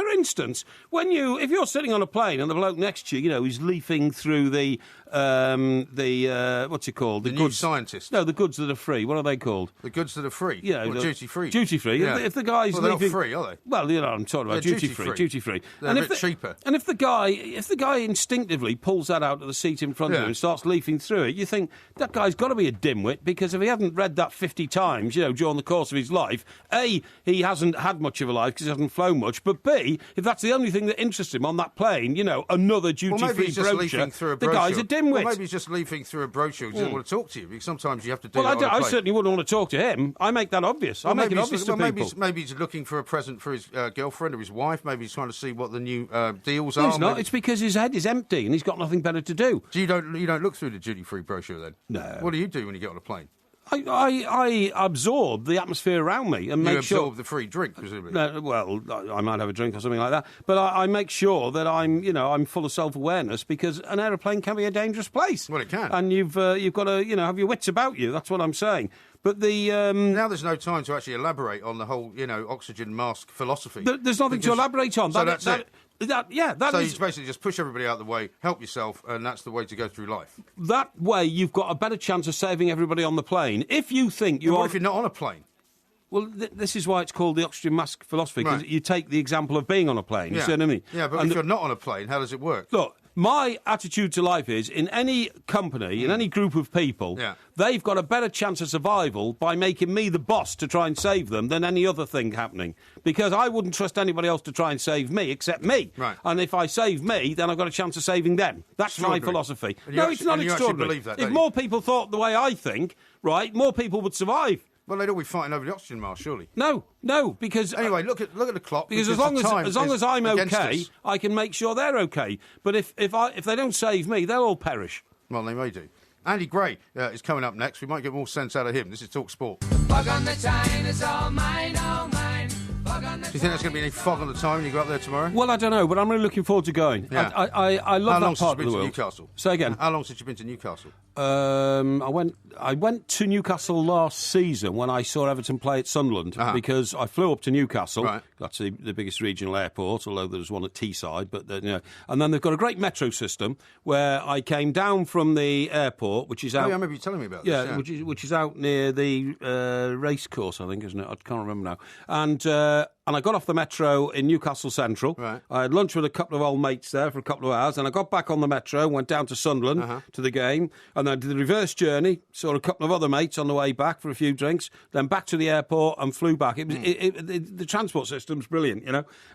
instance, if you're sitting on a plane and the bloke next to you, he's leafing through the what's it called? The goods scientist. No, the goods that are free. What are they called? The goods that are free. Yeah, duty free. Duty free. Yeah. If the guy's they're leaving, not free, are they? Well, I'm talking about duty free. Duty free. They're a bit cheaper. And if the guy instinctively pulls that out of the seat in front of him and starts leafing through it, you think that guy's got to be a dimwit, because if he hadn't read that 50 times, during the course of his life, A, he hasn't had much of a life because he hasn't flown much, but B, if that's the only thing that interests him on that plane, another duty-free brochure, the guy's a dimwit. Well, maybe he's just leafing through a brochure because he doesn't want to talk to you, because sometimes you have to do that. Well, I certainly wouldn't want to talk to him. I make that obvious. I make it obvious to people. Maybe he's looking for a present for his girlfriend or his wife. Maybe he's trying to see what the new deals are. He's not. It's because his head is empty and he's got nothing better to do. So you don't look through the duty-free brochure then? No. What do you do when you get on a plane? I absorb the atmosphere around me and make sure... You absorb the free drink, presumably? Well, I might have a drink or something like that, but I make sure that I'm full of self-awareness, because an aeroplane can be a dangerous place. Well, it can. And you've got to, have your wits about you. That's what I'm saying. But now there's no time to actually elaborate on the whole, oxygen mask philosophy. There's nothing to elaborate on. So that's it. So you basically just push everybody out of the way, help yourself, and that's the way to go through life. That way, you've got a better chance of saving everybody on the plane. If you think what if you're not on a plane? Well, this is why it's called the oxygen mask philosophy, because you take the example of being on a plane. Yeah. You see what I mean? Yeah, but if you're not on a plane, how does it work? Look, my attitude to life is, in any company, in any group of people, they've got a better chance of survival by making me the boss to try and save them than any other thing happening. Because I wouldn't trust anybody else to try and save me except me. Right. And if I save me, then I've got a chance of saving them. That's my philosophy. No, it's not extraordinary. Believe that, if more people thought the way I think, more people would survive. Well, they'd all be fighting over the oxygen mask, surely. No, because... Anyway, look at the clock. Because as long as I'm okay, I can make sure they're okay. But if they don't save me, they'll all perish. Well, they may do. Andy Gray is coming up next. We might get more sense out of him. This is Talk Sport. Fog on the Tyne is all mine, all mine. Do you think there's going to be any fog on the Tyne when you go up there tomorrow? Well, I don't know, but I'm really looking forward to going. Yeah. I love that part of the world. Newcastle? Say again. How long since you've been to Newcastle? I went to Newcastle last season when I saw Everton play at Sunderland, because I flew up to Newcastle, That's the biggest regional airport, although there's one at Teesside. But and then they've got a great metro system where I came down from the airport, which is out. I remember you telling me about this. Yeah, which is out near the race course, I think, isn't it? I can't remember now. And I got off the metro in Newcastle Central. Right. I had lunch with a couple of old mates there for a couple of hours. And I got back on the metro, went down to Sunderland to the game. And then I did the reverse journey, saw a couple of other mates on the way back for a few drinks. Then back to the airport and flew back. The transport system's brilliant,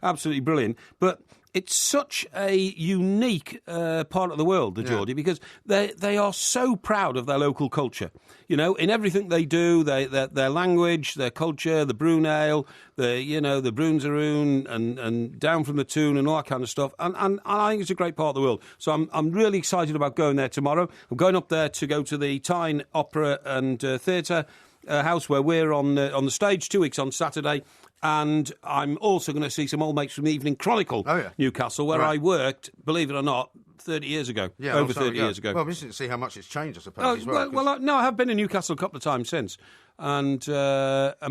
absolutely brilliant. But it's such a unique part of the world, the Geordie, because they are so proud of their local culture. In everything they do, their language, their culture, the Brune Ale, the Bruinseroon and Down from the Toon and all that kind of stuff. And I think it's a great part of the world. So I'm really excited about going there tomorrow. I'm going up there to go to the Tyne Opera and Theatre House, where we're on the stage 2 weeks on Saturday. And I'm also going to see some old mates from the Evening Chronicle, Newcastle, where I worked, believe it or not, 30 years ago. Yeah, over 30 years ago. Well, I'm interested to see how much it's changed, I suppose, as well. No, I have been in Newcastle a couple of times since. And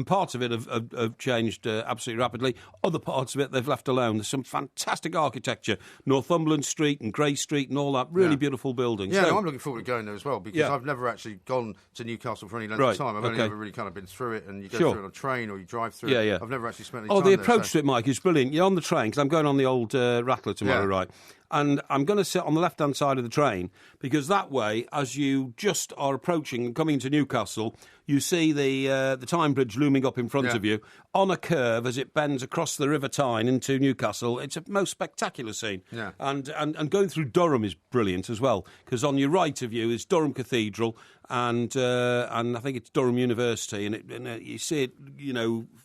parts of it have changed absolutely rapidly. Other parts of it they've left alone. There's some fantastic architecture. Northumberland Street and Grey Street and all that. Really beautiful buildings. Yeah, I'm looking forward to going there as well, because I've never actually gone to Newcastle for any length of time. I've only ever really kind of been through it, and you go through it on a train or you drive through it. I've never actually spent any time there. The approach to it, Mike, is brilliant. You're on the train, because I'm going on the old Rattler tomorrow, right? And I'm going to sit on the left-hand side of the train, because that way, as you just are approaching and coming into Newcastle, you see the Tyne Bridge looming up in front of you on a curve as it bends across the River Tyne into Newcastle. It's a most spectacular scene. Yeah. And going through Durham is brilliant as well, because on your right of you is Durham Cathedral and I think it's Durham University, and you see it,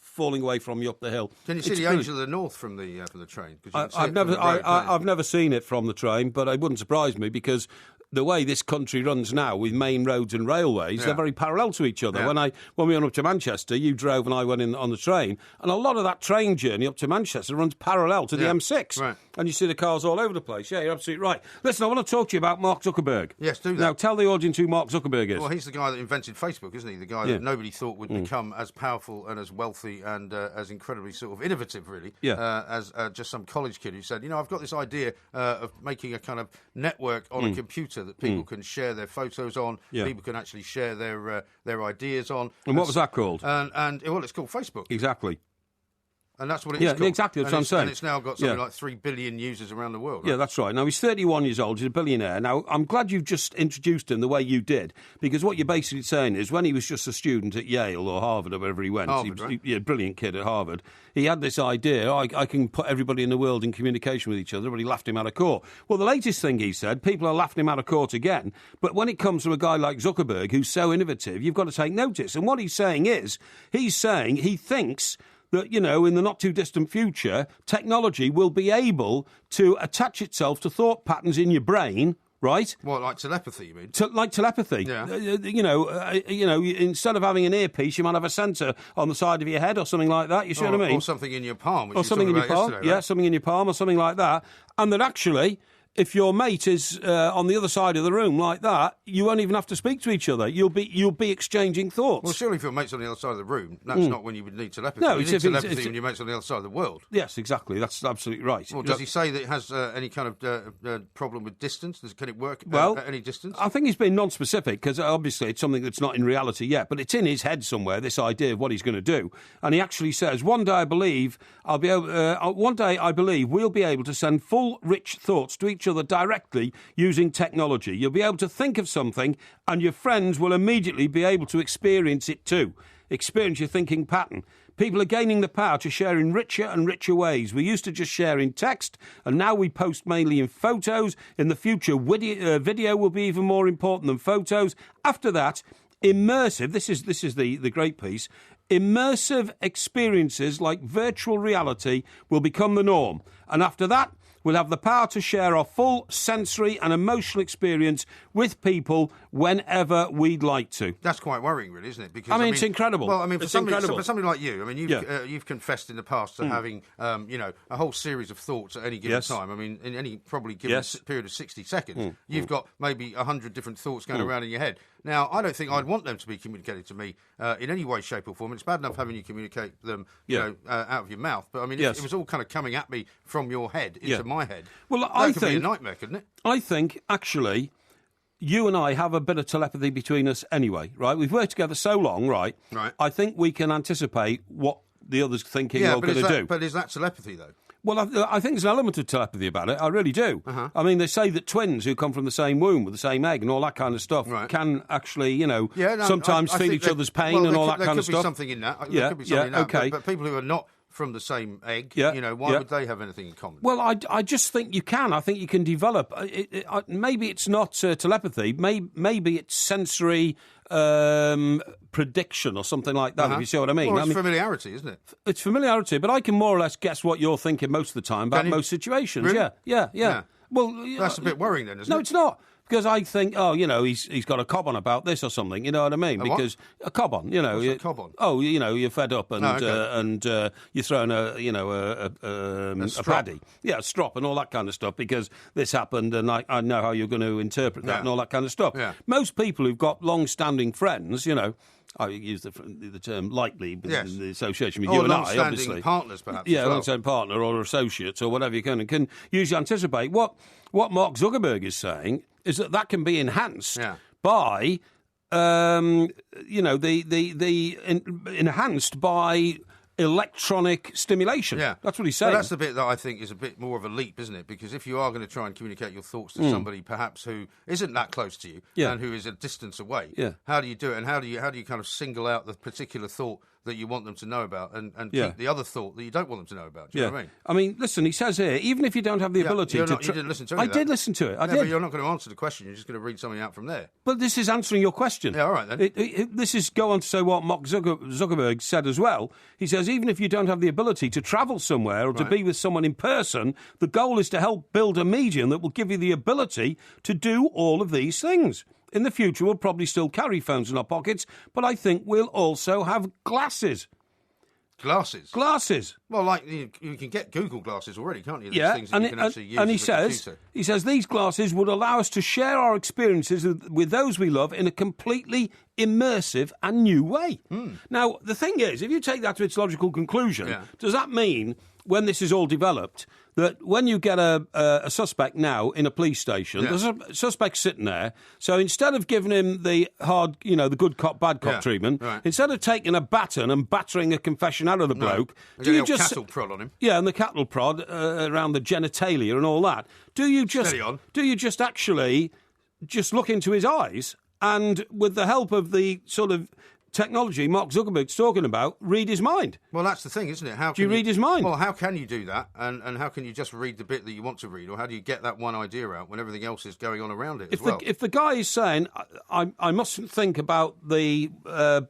falling away from you up the hill. Can you see the Angel of the North from the train? I've never seen it from the train, but it wouldn't surprise me, because the way this country runs now with main roads and railways, they're very parallel to each other. Yeah. When we went up to Manchester, you drove and I went in on the train, and a lot of that train journey up to Manchester runs parallel to the M6. Right. And you see the cars all over the place. Yeah, you're absolutely right. Listen, I want to talk to you about Mark Zuckerberg. Yes, do that. Now, tell the audience who Mark Zuckerberg is. Well, he's the guy that invented Facebook, isn't he? The guy that nobody thought would become as powerful and as wealthy and as incredibly sort of innovative, really, as just some college kid who said, I've got this idea of making a kind of network on a computer that people can share their photos on, people can actually share their ideas on. And what was that called? And it's called Facebook. Exactly. And that's what it is called. Exactly, that's what I'm saying. And it's now got something like 3 billion users around the world. Right? Yeah, that's right. Now, he's 31 years old, he's a billionaire. Now, I'm glad you've just introduced him the way you did, because what you're basically saying is when he was just a student at Yale or Harvard or wherever he went, he was a brilliant kid at Harvard, he had this idea, I can put everybody in the world in communication with each other, but he laughed him out of court. Well, the latest thing he said, people are laughing him out of court again, but when it comes from a guy like Zuckerberg, who's so innovative, you've got to take notice. And what he's saying he thinks that, in the not-too-distant future, technology will be able to attach itself to thought patterns in your brain, right? What, like telepathy, you mean? Like telepathy. Yeah. Instead of having an earpiece, you might have a sensor on the side of your head or something like that, you see what I mean? Or something in your palm, or something in your palm, something in your palm or something like that. And that actually, if your mate is on the other side of the room like that, you won't even have to speak to each other. You'll be exchanging thoughts. Well, surely if your mate's on the other side of the room, that's not when you would need telepathy. No, you need telepathy when your mate's on the other side of the world. Yes, exactly. That's absolutely right. Well, does he say that it has any kind of problem with distance? Can it work at any distance? I think he's been non-specific, because obviously it's something that's not in reality yet, but it's in his head somewhere, this idea of what he's going to do. And he actually says, one day I believe we'll be able to send full, rich thoughts to each other directly using technology. You'll be able to think of something and your friends will immediately be able to experience it too. Experience your thinking pattern. People are gaining the power to share in richer and richer ways. We used to just share in text, and now we post mainly in photos. In the future, video will be even more important than photos. After that, immersive, this is the great piece, immersive experiences like virtual reality will become the norm. And after that, we'll have the power to share our full sensory and emotional experience with people whenever we'd like to. That's quite worrying, really, isn't it? Because I mean, it's incredible. Well, I mean, for somebody like you, I mean, Yeah. You've confessed in the past to having, a whole series of thoughts at any given Yes. time. I mean, in any probably given period of 60 seconds, you've got maybe 100 different thoughts going around in your head. Now, I don't think I'd want them to be communicated to me in any way, shape or form. It's bad enough having you communicate them, out of your mouth. But, I mean, if it was all kind of coming at me from your head into my head, that could be a nightmare, couldn't it? I think, actually, you and I have a bit of telepathy between us anyway, right? We've worked together so long, right? Right. I think we can anticipate what the other's thinking or going to do. But is that telepathy, though? Well, I think there's an element of telepathy about it. I really do. I mean, they say that twins who come from the same womb with the same egg and all that kind of stuff can actually, sometimes feel each other's pain and all that kind of stuff. There could be something in that. There could be something in that. Okay. But people who are not from the same egg, why would they have anything in common? Well, I just think you can. I think you can develop. Maybe it's not telepathy. Maybe it's sensory prediction or something like that, if you see what I mean. Well, it's familiarity, isn't it? It's familiarity, but I can more or less guess what you're thinking most of the time about most situations. Really? Yeah. Well, that's a bit worrying then, isn't it? No, it's not. Because I think, he's got a cob on about this or something, you know what I mean? Because a cob on, What's a cob on? Oh, you're fed up and you're throwing a paddy. Yeah, a strop and all that kind of stuff because this happened and I know how you're going to interpret that and all that kind of stuff. Yeah. Most people who've got long-standing friends, I use the term lightly in the association with you and I, obviously. Partners, perhaps. Yeah, long-standing partner or associates or whatever you can usually anticipate. What Mark Zuckerberg is saying is that can be enhanced by, enhanced by electronic stimulation. Yeah. That's what he's saying. Well, that's the bit that I think is a bit more of a leap, isn't it? Because if you are going to try and communicate your thoughts to somebody perhaps who isn't that close to you and who is a distance away, how do you do it? And how do you kind of single out the particular thought that you want them to know about and keep the other thought that you don't want them to know about? Do you know what I mean? I mean, listen, he says here, even if you don't have the ability to... You didn't listen to it. I did listen to it. I did. But you're not going to answer the question. You're just going to read something out from there. But this is answering your question. Yeah, all right, then. This is go on to say what Mark Zuckerberg said as well. He says, even if you don't have the ability to travel somewhere or to be with someone in person, the goal is to help build a medium that will give you the ability to do all of these things. In the future, we'll probably still carry phones in our pockets, but I think we'll also have glasses. Glasses? Glasses. Well, like, you can get Google glasses already, can't you? There's things that you can actually use and he says these glasses would allow us to share our experiences with those we love in a completely immersive and new way. Now, the thing is, if you take that to its logical conclusion, does that mean, when this is all developed, that when you get a suspect now in a police station, there's a suspect sitting there, so instead of giving him the hard, the good cop, bad cop treatment, instead of taking a baton and battering a confession out of the bloke, do you just... cattle prod on him. Yeah, and the cattle prod around the genitalia and all that. Do you just actually just look into his eyes and, with the help of the sort of technology Mark Zuckerberg's talking about, read his mind? Well, that's the thing, isn't it? How do you read his mind? Well, how can you do that? And how can you just read the bit that you want to read? Or how do you get that one idea out when everything else is going on around it as well? If the guy is saying, I mustn't think about the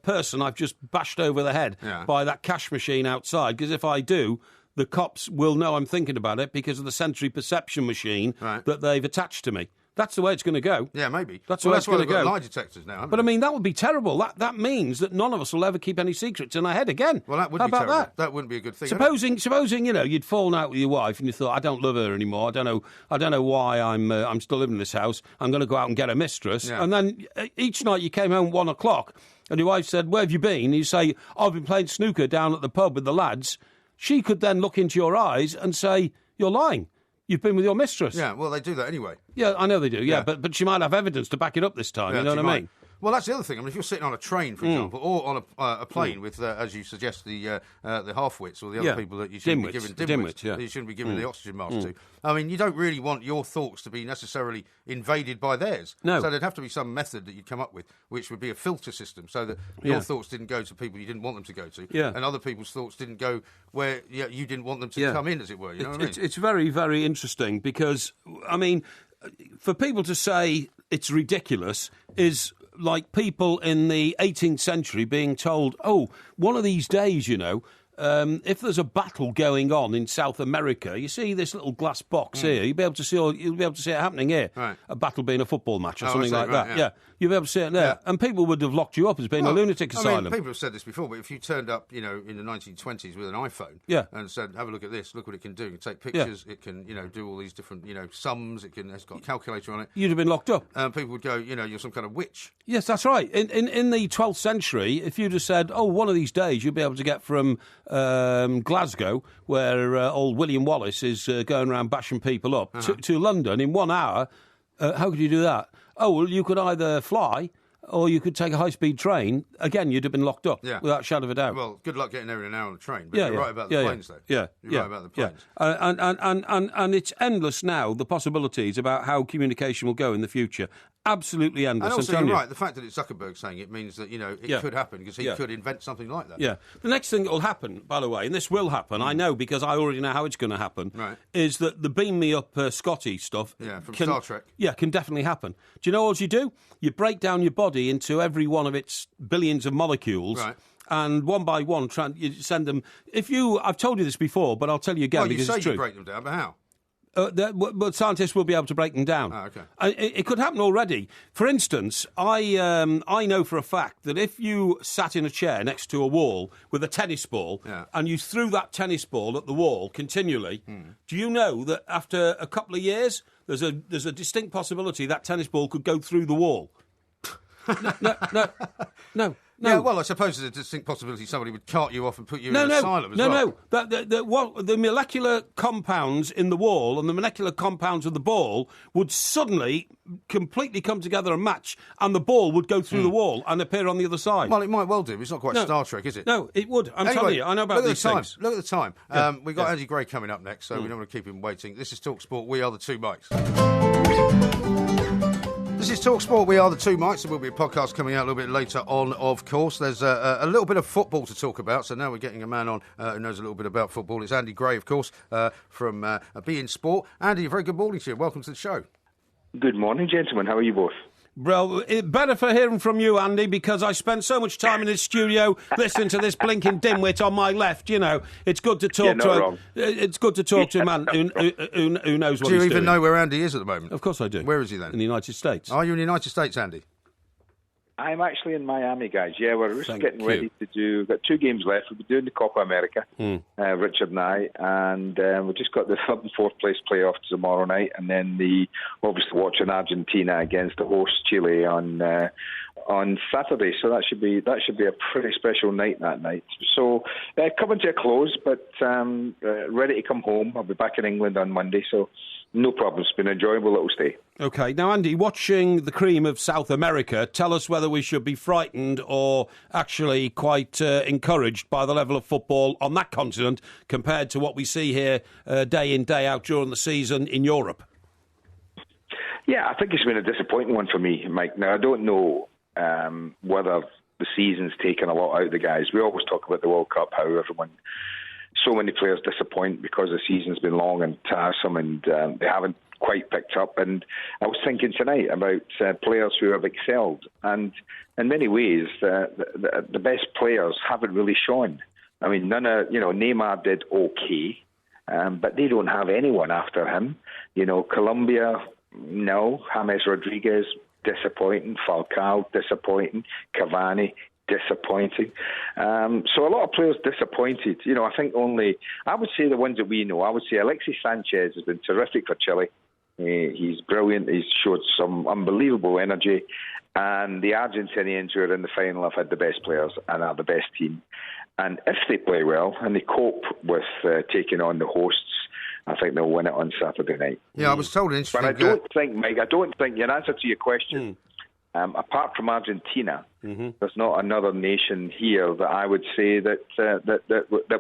person I've just bashed over the head by that cash machine outside, because if I do, the cops will know I'm thinking about it because of the sensory perception machine that they've attached to me. That's the way it's going to go. Yeah, maybe. That's the way it's going to go. Lie detectors now. But I mean, that would be terrible. That means that none of us will ever keep any secrets in our head again. Well, that would be terrible. That wouldn't be a good thing. Supposing you'd fallen out with your wife and you thought, I don't love her anymore. I don't know why I'm still living in this house. I'm going to go out and get a mistress. Yeah. And then each night you came home 1 o'clock and your wife said, "Where have you been?" And you say, "I've been playing snooker down at the pub with the lads." She could then look into your eyes and say, "You're lying. You've been with your mistress." Yeah, well, they do that anyway. Yeah, I know they do, but she might have evidence to back it up this time, you know what I mean? Well, that's the other thing. I mean, if you're sitting on a train, for example, or on a plane with, as you suggest, the half-wits or the other people that you shouldn't be giving dimwits, that you shouldn't be giving the oxygen mask to. I mean, you don't really want your thoughts to be necessarily invaded by theirs. No. So there'd have to be some method that you'd come up with, which would be a filter system, so that your thoughts didn't go to people you didn't want them to go to, and other people's thoughts didn't go where you didn't want them to come in, as it were. You know what I mean? It's very, very interesting because, I mean, for people to say it's ridiculous is like people in the 18th century being told, "Oh, one of these days, if there's a battle going on in South America, you see this little glass box here. You'll be able to see it happening here. Right. A battle being a football match or something like that. Yeah. You'll be able to see it there, and people would have locked you up as being a lunatic asylum. Mean, people have said this before, but if you turned up, in the 1920s with an iPhone, and said, "Have a look at this. Look what it can do. It can take pictures. It can, do all these different, sums. It's got a calculator on it." You'd have been locked up. People would go, "You're some kind of witch." Yes, that's right. In the 12th century, if you'd have said, "Oh, one of these days you'll be able to get from Glasgow, where old William Wallace is going around bashing people up, to London in 1 hour," how could you do that? Oh, well, you could either fly or you could take a high-speed train. Again, you'd have been locked up, without a shadow of a doubt. Well, good luck getting there in an hour on the train. But you're right about the planes, though. You're right about the planes. And it's endless now, the possibilities about how communication will go in the future. Absolutely endless. And also, you're right, the fact that it's Zuckerberg saying it means that, it could happen, because he could invent something like that. Yeah. The next thing that will happen, by the way, and this will happen, I know because I already know how it's going to happen, is that the beam me up Scotty stuff from Star Trek. Yeah, can definitely happen. Do you know what you do? You break down your body into every one of its billions of molecules. Right. And one by one, you send them. I've told you this before, but I'll tell you again because it's true. You break them down, but how? But scientists will be able to break them down. Oh, okay. It could happen already. For instance, I know for a fact that if you sat in a chair next to a wall with a tennis ball and you threw that tennis ball at the wall continually, do you know that after a couple of years, there's a distinct possibility that tennis ball could go through the wall? No. Yeah, well, I suppose there's a distinct possibility somebody would cart you off and put you in an asylum as well. The molecular compounds in the wall and the molecular compounds of the ball would suddenly completely come together and match, and the ball would go through the wall and appear on the other side. Well, it might well do. It's not quite Star Trek, is it? No, it would. I'm telling you, I know about these things. Look at the time. We've got Andy Gray coming up next, so we don't want to keep him waiting. This is TalkSport. We are the Two Mics. This is TalkSport. We are the Two Mics. There will be a podcast coming out a little bit later on, of course. There's a little bit of football to talk about, so now we're getting a man on who knows a little bit about football. It's Andy Gray, of course, from Be In Sport. Andy, a very good morning to you. Welcome to the show. Good morning, gentlemen. How are you both? Well, better for hearing from you, Andy, because I spent so much time in this studio listening to this blinking dimwit on my left. It's good to talk to. It's good to talk to a man who knows what he's doing. Do you even know where Andy is at the moment? Of course I do. Where is he then? In the United States. Are you in the United States, Andy? I'm actually in Miami, guys. Yeah, we're just getting ready to do. We've got 2 games left. We'll be doing the Copa America, Richard and I, and we've just got the 3rd and 4th place playoff tomorrow night, and then obviously watching Argentina against the host Chile on Saturday. So that should be a pretty special night that night. So coming to a close, but ready to come home. I'll be back in England on Monday, so no problem. It's been an enjoyable little stay. OK. Now, Andy, watching the cream of South America, tell us whether we should be frightened or actually quite encouraged by the level of football on that continent compared to what we see here day in, day out during the season in Europe. Yeah, I think it's been a disappointing one for me, Mike. Now, I don't know whether the season's taken a lot out of the guys. We always talk about the World Cup, how so many players disappoint because the season's been long and tiresome and they haven't quite picked up. And I was thinking tonight about players who have excelled. And in many ways, the best players haven't really shone. I mean, Neymar did okay, but they don't have anyone after him. Colombia, no. James Rodriguez, disappointing. Falcao, disappointing. Cavani, disappointing. So a lot of players disappointed. I think I would say the ones that we know, I would say Alexis Sanchez has been terrific for Chile. He's brilliant. He's showed some unbelievable energy. And the Argentinians who are in the final have had the best players and are the best team. And if they play well and they cope with taking on the hosts, I think they'll win it on Saturday night. Yeah, I was told interesting. But I don't think, Mike, in answer to your question, apart from Argentina, there's not another nation here that I would say that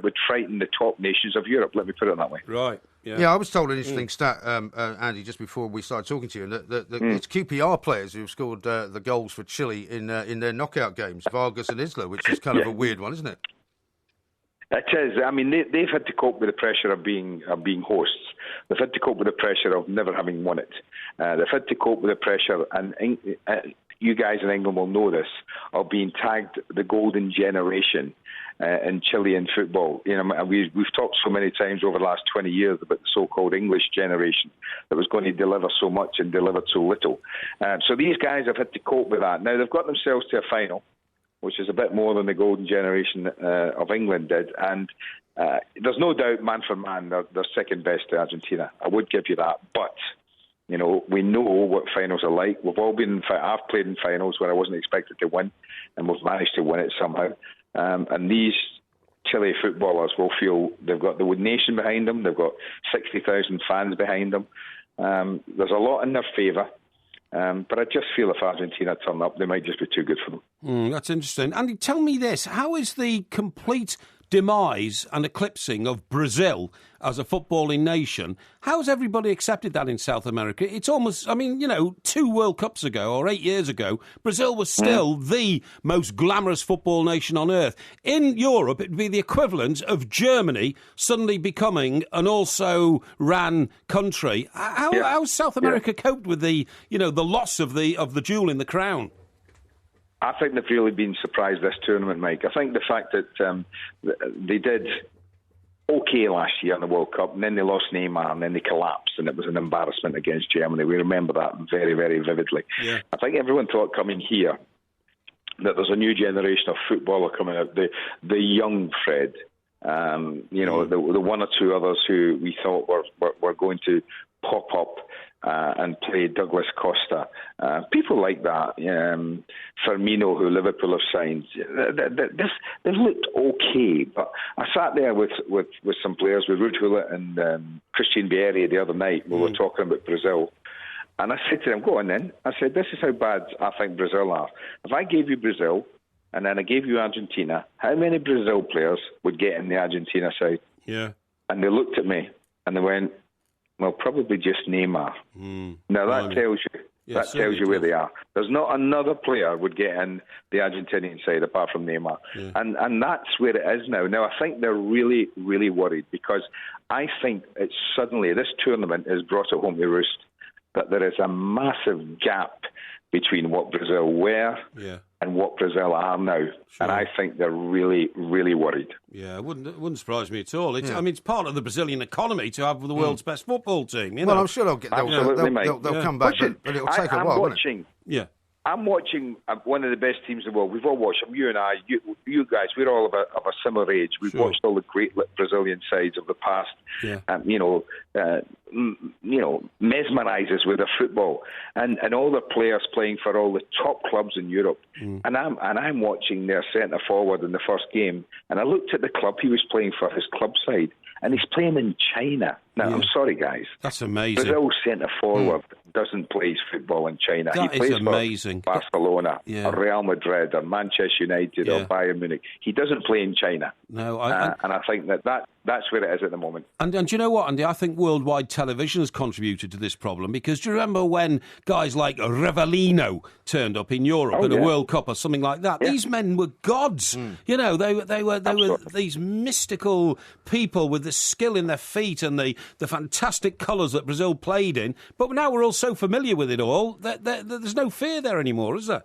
would frighten the top nations of Europe. Let me put it that way. Right. Yeah, I was told an interesting stat, Andy, just before we started talking to you, that it's QPR players who've scored the goals for Chile in their knockout games, Vargas and Isla, which is kind of a weird one, isn't it? It is. I mean, they've had to cope with the pressure of being hosts. They've had to cope with the pressure of never having won it. They've had to cope with the pressure, and you guys in England will know this, of being tagged the golden generation in Chilean football. You know, we've talked so many times over the last 20 years about the so-called English generation that was going to deliver so much and delivered so little. So these guys have had to cope with that. Now, they've got themselves to a final, which is a bit more than the golden generation of England did. And there's no doubt, man for man, they're second best to Argentina. I would give you that. But, you know, we know what finals are like. We've all been I've played in finals where I wasn't expected to win, and we've managed to win it somehow. And these Chile footballers will feel they've got the nation behind them. They've got 60,000 fans behind them. There's a lot in their favour. But I just feel if Argentina turn up, they might just be too good for them. That's interesting. Andy, tell me this. How is the complete demise and eclipsing of Brazil as a footballing nation, how's everybody accepted that in South America? It's almost, I mean, you know, 2 World Cups ago or 8 years ago, Brazil was still the most glamorous football nation on earth. In Europe, it'd be the equivalent of Germany suddenly becoming an also-ran country. How's South America coped with the, you know, the loss of the jewel in the crown? I think they've really been surprised this tournament, Mike. I think the fact that they did okay last year in the World Cup, and then they lost Neymar, and then they collapsed, and it was an embarrassment against Germany. We remember that very, very vividly. Yeah. I think everyone thought coming here that there's a new generation of footballer coming out, the young Fred. You know, the one or two others who we thought were going to pop up and play Douglas Costa. People like that. Firmino, who Liverpool have signed. They've looked okay, but I sat there with some players, with Ruud Gullit and Christian Vieri the other night. We were talking about Brazil. And I said to them, go on then. I said, this is how bad I think Brazil are. If I gave you Brazil and then I gave you Argentina, how many Brazil players would get in the Argentina side? Yeah. And they looked at me and they went, well, probably just Neymar. Now that tells you where they are. There's not another player would get in the Argentinian side apart from Neymar. Yeah. And that's where it is now. Now, I think they're really, really worried because I think it's suddenly, this tournament has brought it home to roost that there is a massive gap between what Brazil were and what Brazil are now. Sure. And I think they're really, really worried. Yeah, it wouldn't surprise me at all. I mean, it's part of the Brazilian economy to have the world's best football team. You know? Well, I'm sure they'll come back, but it'll take a while, won't it? I'm watching one of the best teams in the world. We've all watched them. You and I, you guys, we're all of a similar age. We've watched all the great Brazilian sides of the past. Yeah. Mesmerise us with their football and all the players playing for all the top clubs in Europe. And I'm watching their centre forward in the first game, and I looked at the club he was playing for, his club side, and he's playing in China. Now, I'm sorry, guys. That's amazing. Brazil's centre forward doesn't play his football in China. He plays amazing. For Barcelona or Real Madrid or Manchester United or Bayern Munich. He doesn't play in China. No, and I think that's where it is at the moment. And do you know what, Andy? I think worldwide television has contributed to this problem because do you remember when guys like Rivellino turned up in Europe in a World Cup or something like that? Yeah. These men were gods. You know, they were these mystical people with the skill in their feet and the fantastic colours that Brazil played in. But now we're all so familiar with it all that there's no fear there anymore, is there?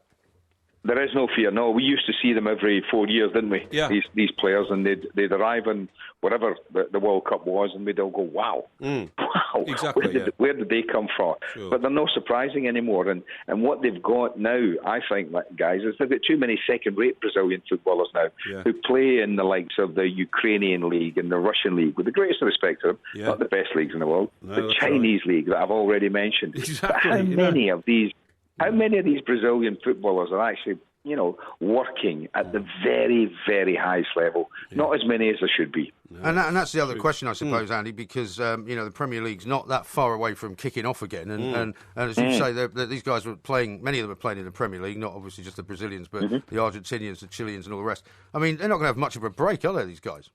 There is no fear, no. We used to see them every 4 years, didn't we? Yeah. These players, and they'd arrive in whatever the World Cup was, and we'd all go, wow. Wow. Exactly, where did they come from? Sure. But they're not surprising anymore. And what they've got now, I think, guys, is they've got too many second-rate Brazilian footballers now who play in the likes of the Ukrainian league and the Russian league, with the greatest respect to them, not the best leagues in the world, the Chinese league that I've already mentioned. Exactly. How many of these Brazilian footballers are actually, working at the very, very highest level? Not as many as there should be. And that's the other question, I suppose, Andy, because, the Premier League's not that far away from kicking off again. And as you say, these guys were playing, many of them are playing in the Premier League, not obviously just the Brazilians, but the Argentinians, the Chileans and all the rest. I mean, they're not going to have much of a break, are they, these guys?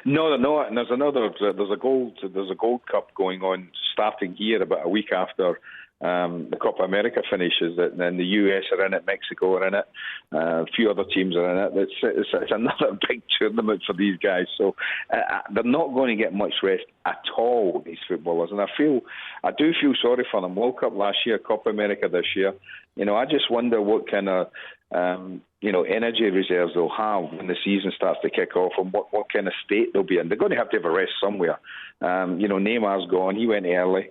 No, they're not. And there's a Gold Cup going on starting here about a week after the Copa America finishes, and then the US are in it, Mexico are in it, a few other teams are in it. It's another big tournament for these guys, so they're not going to get much rest at all, these footballers, and I do feel sorry for them. World Cup last year, Copa America this year. I just wonder what kind of energy reserves they'll have when the season starts to kick off, and what kind of state they'll be in. They're going to have a rest somewhere. Neymar's gone. He went early.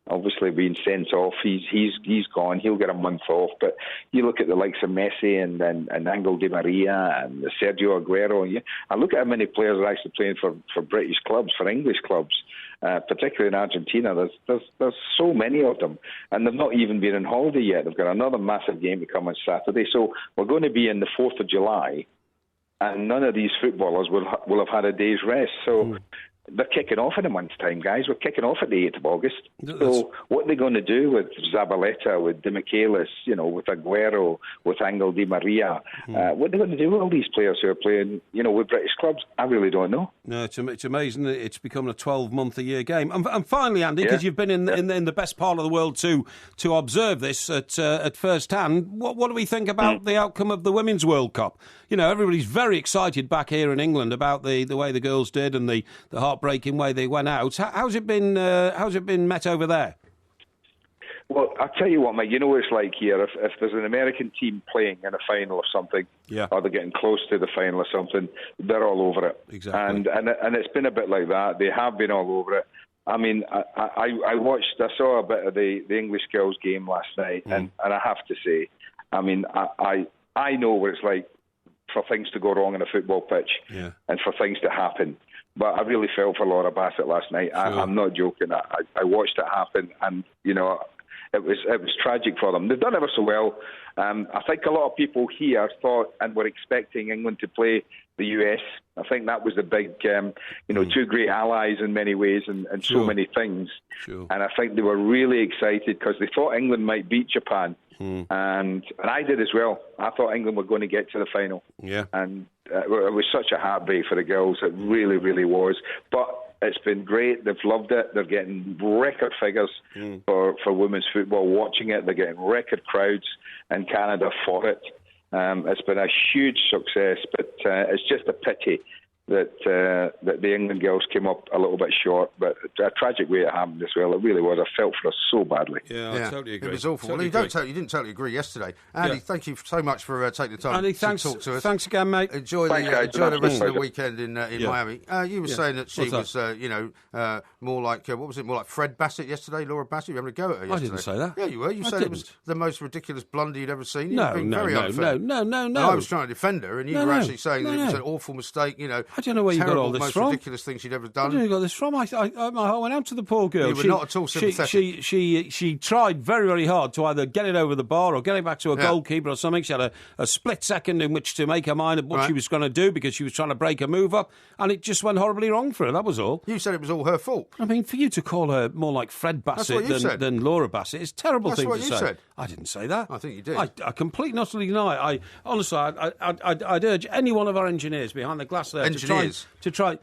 Obviously being sent off, he's gone. He'll get a month off. But you look at the likes of Messi and Angel Di Maria and Sergio Aguero. I look at how many players are actually playing for British clubs, for English clubs, particularly in Argentina. There's so many of them, and they've not even been on holiday yet. They've got another massive game to come on Saturday. So we're going to be in the 4th of July, and none of these footballers will have had a day's rest. So. They're kicking off in a month's time, guys. We're kicking off at the 8th of August. So what are they going to do with Zabaleta, with Demichelis, with Aguero, with Angel Di Maria? What are they going to do with all these players who are playing, with British clubs? I really don't know. No, it's amazing that it's become a 12-month-a-year game. And finally, Andy, because you've been in the best part of the world to observe this at first hand, what do we think about the outcome of the Women's World Cup? Everybody's very excited back here in England about the way the girls did and the heartbreaking way they went out. How's it been met over there? Well, I'll tell you what, Mike, what it's like here. If there's an American team playing in a final or something, or they're getting close to the final or something, they're all over it. Exactly. And it's been a bit like that. They have been all over it. I mean, I saw a bit of the English girls game last night, and I have to say, I mean, I know what it's like for things to go wrong on a football pitch and for things to happen. But I really felt for Laura Bassett last night. Sure. I'm not joking. I watched it happen, and it was tragic for them. They've done ever so well. I think a lot of people here thought and were expecting England to play the US. I think that was the big, two great allies in many ways and so many things. Sure. And I think they were really excited because they thought England might beat Japan. And I did as well. I thought England were going to get to the final. Yeah. And it was such a heartbreak for the girls. It really, really was. But it's been great. They've loved it. They're getting record figures for women's football watching it. They're getting record crowds in Canada for it. It's been a huge success, but it's just a pity that the England girls came up a little bit short, but a tragic way it happened as well. It really was. I felt for us so badly. Yeah, I totally agree. It was awful. Totally you didn't totally agree yesterday. Andy, thank you so much for taking the time Andy, to talk to us. Thanks again, mate. Enjoy the rest of the weekend in Miami. You were saying that she was, more like, what was it, more like Fred Bassett yesterday, Laura Bassett? You were having a go at her yesterday. I didn't say that. Yeah, you were. You said it was the most ridiculous blunder you'd ever seen. No. I was trying to defend her, and you were actually saying that it was an awful mistake, I don't know where you got all this most from. ridiculous thing she'd ever done. I don't know where you got this from. I went out to the poor girl. You were not at all sympathetic. She tried very, very hard to either get it over the bar or get it back to a goalkeeper or something. She had a split second in which to make her mind of what she was going to do because she was trying to break a move up, and it just went horribly wrong for her. That was all. You said it was all her fault. I mean, for you to call her more like Fred Bassett than Laura Bassett is a terrible thing to say. That's what you said. I didn't say that. I think you did. I completely and utterly deny it. Honestly, I'd urge any one of our engineers behind the glass there to try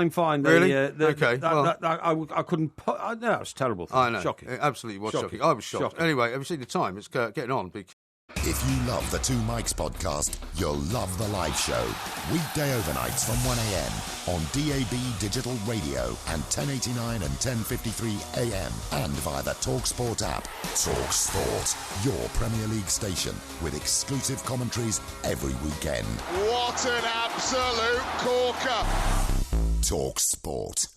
and find I couldn't put. No, it's terrible. I know. Shocking. It absolutely was shocking. I was shocked. Anyway, have you seen the time? It's getting on. If you love the Two Mics podcast, you'll love the live show. Weekday overnights from 1am on DAB Digital Radio and 1089 and 1053 AM and via the TalkSport app. TalkSport, your Premier League station with exclusive commentaries every weekend. What an absolute corker! TalkSport.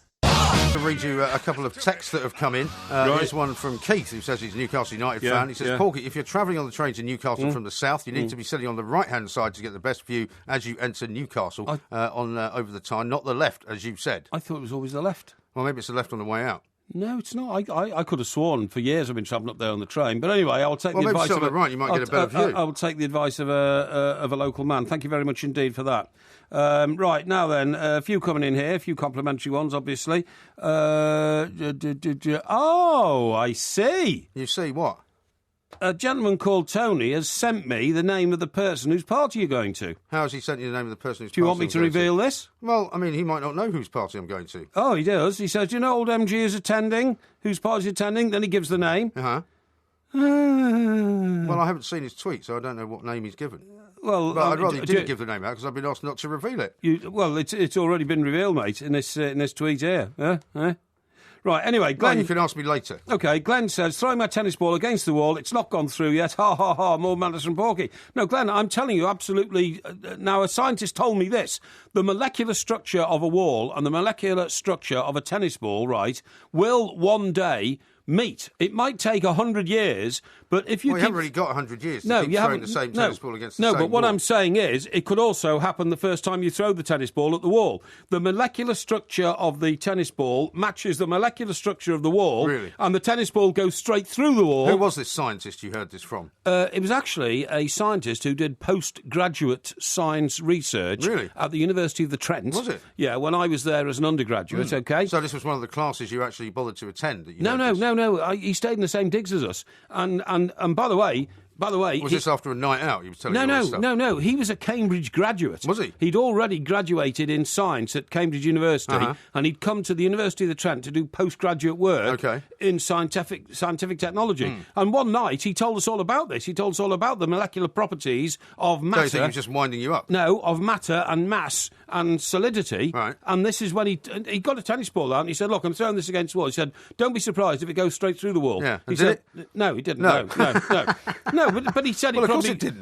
To read you a couple of texts that have come in. Here's one from Keith, who says he's a Newcastle United fan. He says, Porky, if you're travelling on the train to Newcastle from the south, you need to be sitting on the right-hand side to get the best view as you enter Newcastle over the Tyne, not the left, as you said. I thought it was always the left. Well, maybe it's the left on the way out. No, it's not. I could have sworn for years I've been travelling up there on the train. But anyway, I'll take the advice of right. You might get a better view. I'll take the advice of a local man. Thank you very much indeed for that. Right, now then, a few coming in here, a few complimentary ones, obviously. Oh, I see. You see what? A gentleman called Tony has sent me the name of the person whose party you're going to. How has he sent you the name of the person whose party? Do you want me to reveal this? Well, I mean, he might not know whose party I'm going to. Oh, he does. He says, do you know old MG is attending? Whose party's attending? Then he gives the name. Uh-huh. Well, I haven't seen his tweet, so I don't know what name he's given. Well, but I'd rather he didn't give the name out because I've been asked not to reveal it. It's already been revealed, mate, in this tweet here. Right, anyway, Glenn... Well, you can ask me later. OK, Glenn says, throwing my tennis ball against the wall, it's not gone through yet. Ha, ha, ha, more madness from Porky. No, Glenn, I'm telling you, absolutely... now, a scientist told me this. The molecular structure of a wall and the molecular structure of a tennis ball, right, will one day meet. It might take 100 years, but if you you haven't really got 100 years to keep throwing the same tennis ball against the same wall. No, but what wall. I'm saying is it could also happen the first time you throw the tennis ball at the wall. The molecular structure of the tennis ball matches the molecular structure of the wall, really? And the tennis ball goes straight through the wall. Who was this scientist you heard this from? It was actually a scientist who did postgraduate science research at the University of the Trent. Was it? Yeah, when I was there as an undergraduate, OK? So this was one of the classes you actually bothered to attend? No. He stayed in the same digs as us. And by the way... Was this after a night out? You were telling me all this stuff? No. He was a Cambridge graduate. Was he? He'd already graduated in science at Cambridge University, and he'd come to the University of the Trent to do postgraduate work in scientific technology. And one night he told us all about this. He told us all about the molecular properties of matter. So you think he was just winding you up? No, of matter and mass and solidity. Right. And this is when he got a tennis ball out and he said, look, I'm throwing this against the wall. He said, don't be surprised if it goes straight through the wall. Yeah. He said, no, he didn't. No. But he said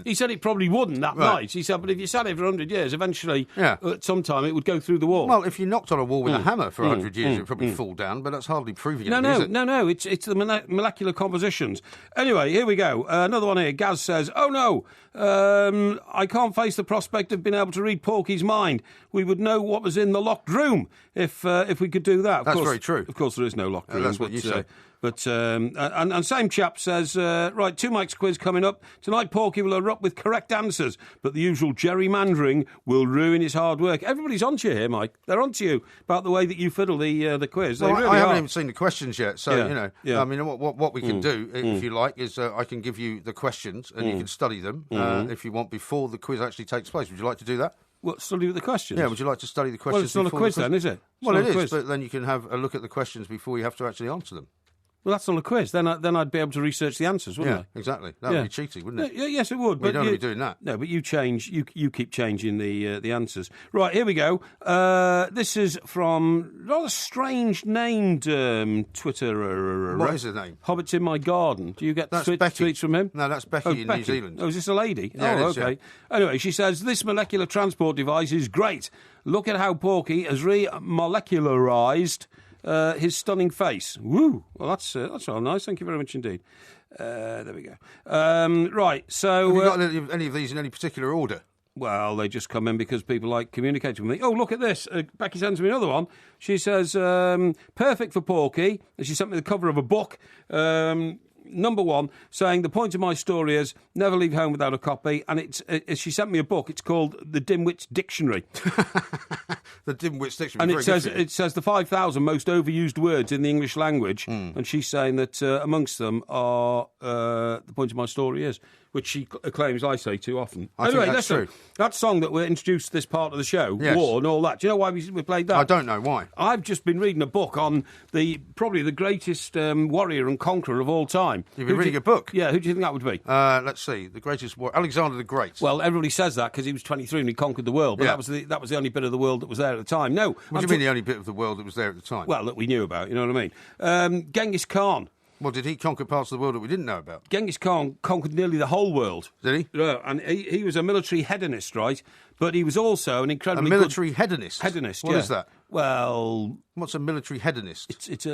he said it probably wouldn't that night. He said, but if you sat it for 100 years, eventually, at some time, it would go through the wall. Well, if you knocked on a wall with a hammer for 100 years, it would probably fall down, but that's hardly proving anything, is it? No. It's the molecular compositions. Anyway, here we go. Another one here. Gaz says, oh, no, I can't face the prospect of being able to read Porky's mind. We would know what was in the locked room if we could do that. That's very true. Of course, there is no locked room. That's what you say. But and same chap says, right, 2 Mike's quiz coming up. Tonight, Porky will erupt with correct answers, but the usual gerrymandering will ruin his hard work. Everybody's onto you here, Mike. They're onto you about the way that you fiddle the quiz. Well, they really I haven't are. even seen the questions yet, so, I mean, what we can do, if you like, is I can give you the questions and you can study them, if you want, before the quiz actually takes place. Would you like to do that? What, study the questions? Yeah, would you like to study the questions? Well, it's not a quiz then, is it? Well, it is, but then you can have a look at the questions before you have to actually answer them. Well, that's not a quiz. Then I'd be able to research the answers, wouldn't I? Yeah, exactly. That would be cheating, wouldn't it? Yes, it would. But you don't want to be doing that. No, but you change. You keep changing the answers. Right, here we go. This is from rather strange named Twitterer. What is his name? Hobbits in my garden. Do you get tweets from him? No, that's Becky in New Zealand. Oh, is this a lady? Yeah, it is, okay. Yeah. Anyway, she says, this molecular transport device is great. Look at how Porky has re-molecularised his stunning face. Woo! Well, that's all nice. Thank you very much indeed. There we go. Right, so... Have you got any of these in any particular order? Well, they just come in because people like communicating with me. Oh, look at this. Becky sends me another one. She says, perfect for Porky. And she sent me the cover of a book. Number one, saying the point of my story is never leave home without a copy, and she sent me a book. It's called The Dimwit's Dictionary. The Dimwit's Dictionary. And it says the 5,000 most overused words in the English language, and she's saying that amongst them are the point of my story is, which she claims I say too often. Anyway, that's true. That song that we introduced this part of the show, yes. War and all that, do you know why we played that? I don't know why. I've just been reading a book on probably the greatest warrior and conqueror of all time. You've been reading a book? Yeah, who do you think that would be? Let's see, the greatest warrior, Alexander the Great. Well, everybody says that because he was 23 and he conquered the world, but that was the only bit of the world that was there at the time. No. What do you mean the only bit of the world that was there at the time? Well, that we knew about, you know what I mean? Genghis Khan. Well, did he conquer parts of the world that we didn't know about? Genghis Khan conquered nearly the whole world. Did he? Yeah, and he was a military hedonist, right? But he was also an incredibly military hedonist? Hedonist, What is that? Well... What's a military hedonist? It's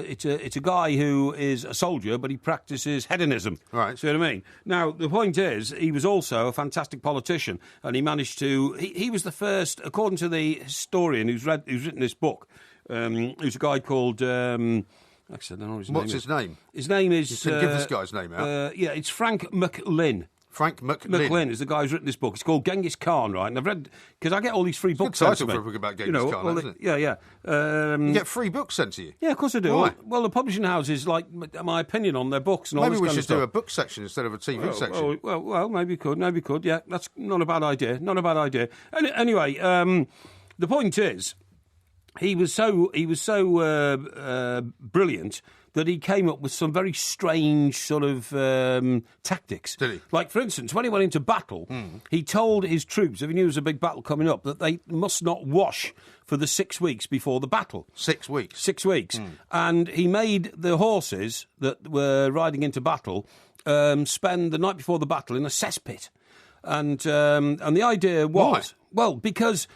a guy who is a soldier, but he practices hedonism. Right. See what I mean? Now, the point is, he was also a fantastic politician, and he managed to... He was the first, according to the historian who's written this book, who's a guy called... What's his name? His name is... You can give this guy's name out. It's Frank McLynn. Frank McLynn is the guy who's written this book. It's called Genghis Khan, right? And I've read, because I get all these free books sent sent to me. Good title for a book about Genghis Khan, isn't it? Yeah. You get free books sent to you? Yeah, of course I do. Why? Well, the publishing houses like my opinion on their books and all Maybe this we kind should of stuff. do a book section instead of a TV section. Well, maybe we could. Yeah, that's not a bad idea. Anyway, the point is, he was so brilliant that he came up with some very strange sort of tactics. Did he? Like, for instance, when he went into battle, he told his troops, if he knew there was a big battle coming up, that they must not wash for the 6 weeks before the battle. 6 weeks? 6 weeks. And he made the horses that were riding into battle spend the night before the battle in a cesspit. And the idea was... Why? Well, because...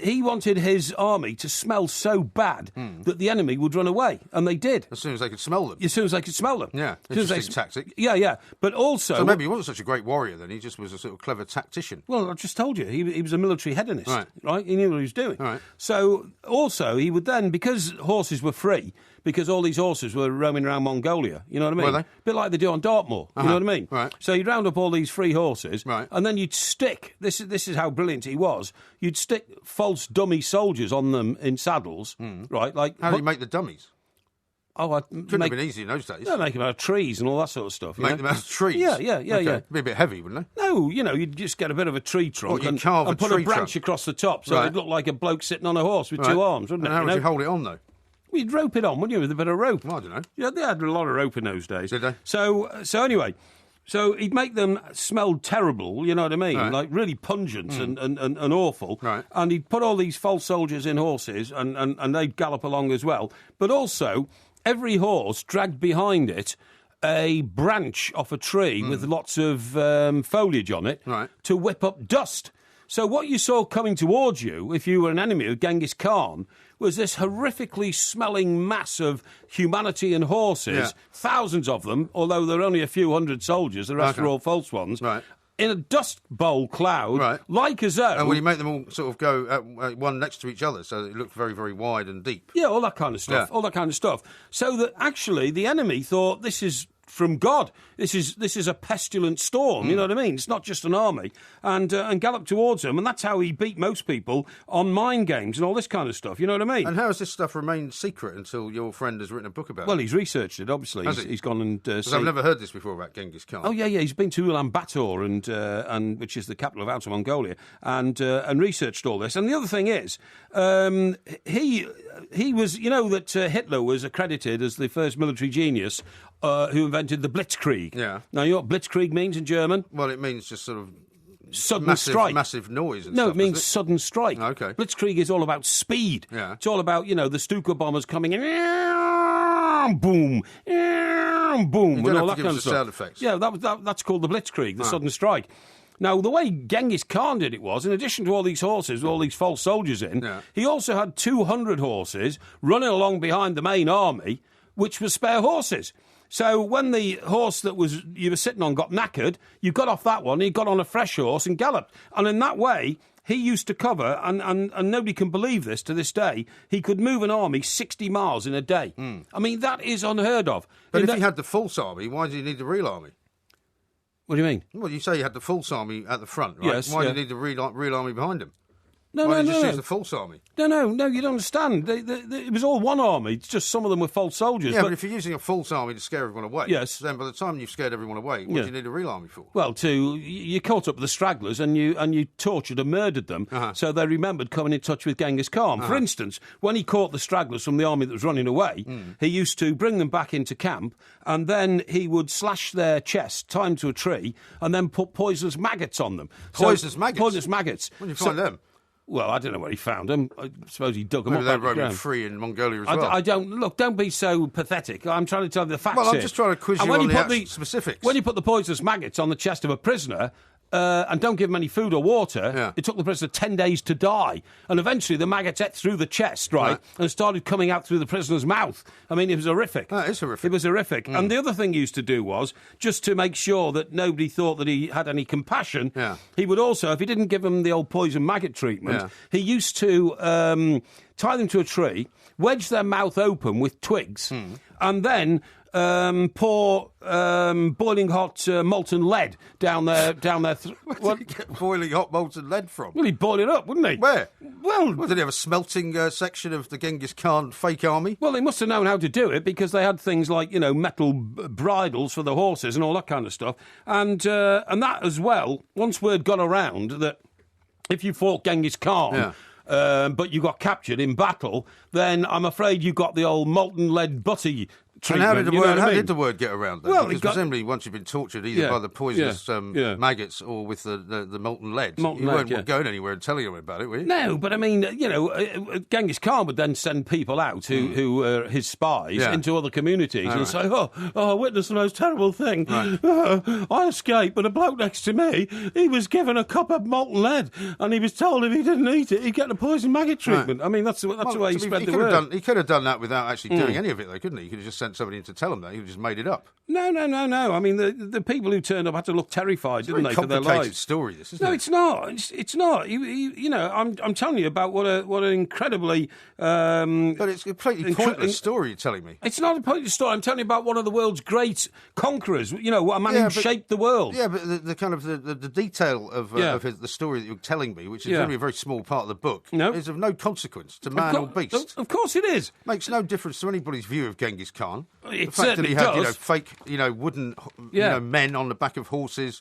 he wanted his army to smell so bad that the enemy would run away, and they did. As soon as they could smell them. As soon as they could smell them. Yeah, interesting tactic. Yeah. But also... So maybe he wasn't such a great warrior then, he just was a sort of clever tactician. Well, I just told you, he was a military hedonist, right? He knew what he was doing. Right. So, also, he would then, because horses were free, because all these horses were roaming around Mongolia, you know what I mean? Were they? A bit like they do on Dartmoor, you know what I mean? Right. So you'd round up all these free horses, right, and then you'd stick, this is how brilliant he was, you'd stick false dummy soldiers on them in saddles, right? Like, how do you make the dummies? Couldn't have been easy in those days. Yeah, make them out of trees and all that sort of stuff. Make them out of trees? Yeah. It'd be a bit heavy, wouldn't it? No, you'd just get a bit of a tree trunk and put a branch across the top so it'd look like a bloke sitting on a horse with two arms, wouldn't it? And how would you hold it on, though? Well, you'd rope it on, wouldn't you, with a bit of rope? Well, I don't know. Yeah, they had a lot of rope in those days. Did they? So anyway... So he'd make them smell terrible, you know what I mean? Right. Like really pungent and awful. Right. And he'd put all these false soldiers in horses and they'd gallop along as well. But also, every horse dragged behind it a branch off a tree with lots of foliage on it to whip up dust. So what you saw coming towards you, if you were an enemy of Genghis Khan, was this horrifically smelling mass of humanity and horses, thousands of them, although there are only a few hundred soldiers, the rest are all false ones, in a dust bowl cloud, like as though... And will you make them all sort of go one next to each other so that it looked very, very wide and deep? Yeah, all that kind of stuff. So that actually the enemy thought, this is... from God. This is a pestilent storm, you know what I mean? It's not just an army. And galloped towards him, and that's how he beat most people on mind games and all this kind of stuff, you know what I mean? And how has this stuff remained secret until your friend has written a book about it? Well, he's researched it, obviously. He's gone and... Because I've never heard this before about Genghis Khan. Oh, yeah, he's been to Ulaanbaatar, and which is the capital of Outer Mongolia, and researched all this. And the other thing is, he was... You know that Hitler was accredited as the first military genius who invented the Blitzkrieg. Yeah. Now, you know what Blitzkrieg means in German? Well, it means just sort of... Sudden strike. Massive noise and stuff. No, it means sudden strike. Okay. Blitzkrieg is all about speed. Yeah. It's all about, the Stuka bombers coming in, boom, boom, and all that kind of stuff. Sound effects. Yeah, that's called the Blitzkrieg, the sudden strike. Now, the way Genghis Khan did it was, in addition to all these horses with all these false soldiers in, he also had 200 horses running along behind the main army, which was spare horses. So when the horse that you were sitting on got knackered, you got off that one, and you got on a fresh horse and galloped. And in that way, he used to cover, and nobody can believe this to this day, he could move an army 60 miles in a day. I mean, that is unheard of. But if he had the false army, why did he need the real army? What do you mean? Well, you say you had the false army at the front, right? Yes. Why did he need the real army behind him? No, Why did you just use the false army? No, you don't understand. It was all one army. It's just some of them were false soldiers. Yeah, but if you're using a false army to scare everyone away, yes, then by the time you've scared everyone away, what do you need a real army for? Well, you caught up with the stragglers and you tortured and murdered them, so they remembered coming in touch with Genghis Khan. For instance, when he caught the stragglers from the army that was running away, he used to bring them back into camp, and then he would slash their chest, tie them to a tree, and then put poisonous maggots on them. Poisonous maggots? Poisonous maggots. Where did you find them? Well, I don't know where he found them. I suppose he dug them Maybe up. Maybe they were roaming free in Mongolia as well. Don't be so pathetic. I'm trying to tell you the facts here. Well, I'm just trying to quiz you on the specifics. When you put the poisonous maggots on the chest of a prisoner... and don't give him any food or water, it took the prisoner 10 days to die. And eventually the maggots ate through the chest, right, and started coming out through the prisoner's mouth. I mean, it was horrific. That is horrific. It was horrific. And the other thing he used to do was, just to make sure that nobody thought that he had any compassion, he would also, if he didn't give them the old poison maggot treatment, he used to tie them to a tree, wedge their mouth open with twigs, and then... pour boiling hot molten lead down their. Where did he get boiling hot molten lead from? Well, he'd boil it up, wouldn't he? Where? Well, did he have a smelting section of the Genghis Khan fake army? Well, they must have known how to do it because they had things like, metal bridles for the horses and all that kind of stuff. And that as well, once word got around that if you fought Genghis Khan, but you got captured in battle, then I'm afraid you got the old molten lead butty treatment. And how did the word get around then? Well, because presumably once you've been tortured either by the poisonous maggots or with the molten lead, you weren't going anywhere and telling them about it, were you? No, but I mean, Genghis Khan would then send people out who were his spies into other communities and say, I witnessed the most terrible thing. Right. I escaped, but a bloke next to me, he was given a cup of molten lead and he was told if he didn't eat it, he'd get the poison maggot treatment. Right. I mean, that's the way he spread the word. He could have done that without actually doing any of it, though, couldn't he? He could have just sent somebody in to tell them that. He just made it up. No. I mean, the people who turned up had to look terrified, didn't they, for their lives? It's a complicated story, this, isn't it? No, it's not. It's not. I'm telling you about what an incredibly... but it's a completely pointless story you're telling me. It's not a pointless story. I'm telling you about one of the world's great conquerers, a man who shaped the world. Yeah, but the kind of the detail of the story that you're telling me, which is only a very small part of the book, is of no consequence to man or beast. Of course it is. Makes no difference to anybody's view of Genghis Khan. It the fact that he does. had, fake, wooden, men on the back of horses,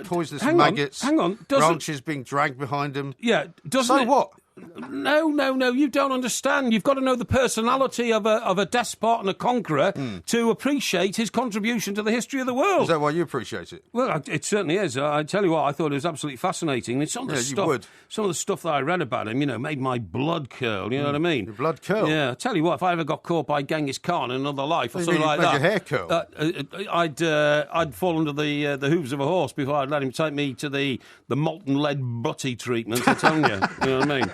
poisonous maggots, branches being dragged behind him. Yeah, so what? No, you don't understand. You've got to know the personality of a despot and a conqueror to appreciate his contribution to the history of the world. Is that why you appreciate it? Well, it certainly is. I tell you what, I thought it was absolutely fascinating. It's some of the stuff that I read about him, made my blood curl, you know what I mean? Your blood curl? Yeah, I tell you what, if I ever got caught by Genghis Khan in another life or something like that... your hair curl? I'd fall under the hooves of a horse before I'd let him take me to the molten lead butty treatment, I'm telling you. You know what I mean?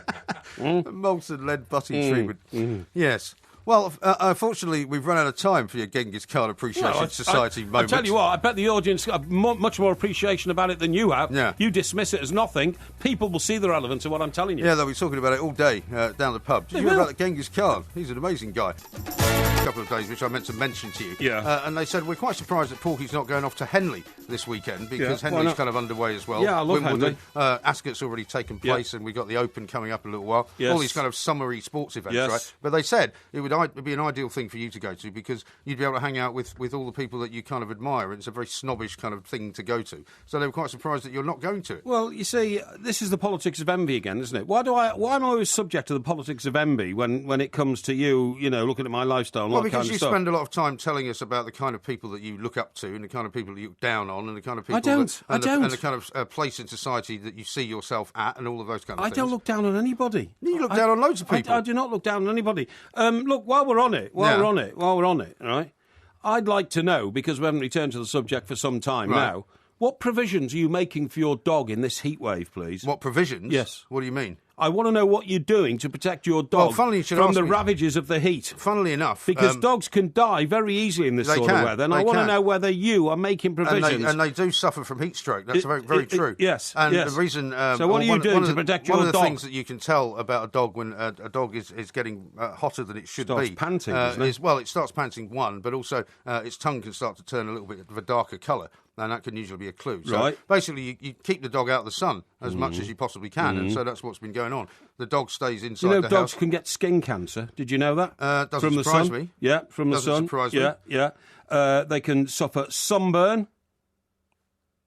Molten lead butty treatment. Yes. Well, unfortunately, we've run out of time for your Genghis Khan Appreciation Society moment. I tell you what, I bet the audience have much more appreciation about it than you have. Yeah. You dismiss it as nothing. People will see the relevance of what I'm telling you. Yeah, they'll be talking about it all day down the pub. Did you hear about the Genghis Khan? He's an amazing guy. A couple of days, which I meant to mention to you. Yeah. And they said, we're quite surprised that Porky's not going off to Henley this weekend, because Henley's kind of underway as well. Yeah, I love Wimbledon. Ascot's already taken place, and we've got the Open coming up in a little while. Yes. All these kind of summery sports events, right? But they said it would be an ideal thing for you to go to, because you'd be able to hang out with all the people that you kind of admire. It's a very snobbish kind of thing to go to. So they were quite surprised that you're not going to it. Well, you see, this is the politics of envy again, isn't it? Why am I always subject to the politics of envy when it comes to you, looking at my lifestyle and all that kind of stuff? Well, because you spend a lot of time telling us about the kind of people that you look up to and the kind of people that you look down on and the kind of people I don't. And the kind of place in society that you see yourself at and all of those kind of things. I don't look down on anybody. You look down on loads of people. I do not look down on anybody. Look, while we're on it, right? I'd like to know, because we haven't returned to the subject for some time now, what provisions are you making for your dog in this heat wave, please? What provisions? Yes. What do you mean? I want to know what you're doing to protect your dog from the ravages of the heat. Funnily enough... Because dogs can die very easily in this sort of weather, and I want to know whether you are making provisions. And they do suffer from heat stroke. That's very true. Yes. And the reason... so what are you doing to protect your dog? One of the things that you can tell about a dog when a dog is getting hotter than it should be... Starts panting, doesn't it? Well, it starts panting, one, but also its tongue can start to turn a little bit of a darker colour. And that can usually be a clue. So basically, you keep the dog out of the sun as much as you possibly can, and so that's what's been going on. The dog stays inside the house. Dogs can get skin cancer. Did you know that? Doesn't surprise me. Yeah, from the sun. Doesn't surprise me. Yeah. They can suffer sunburn.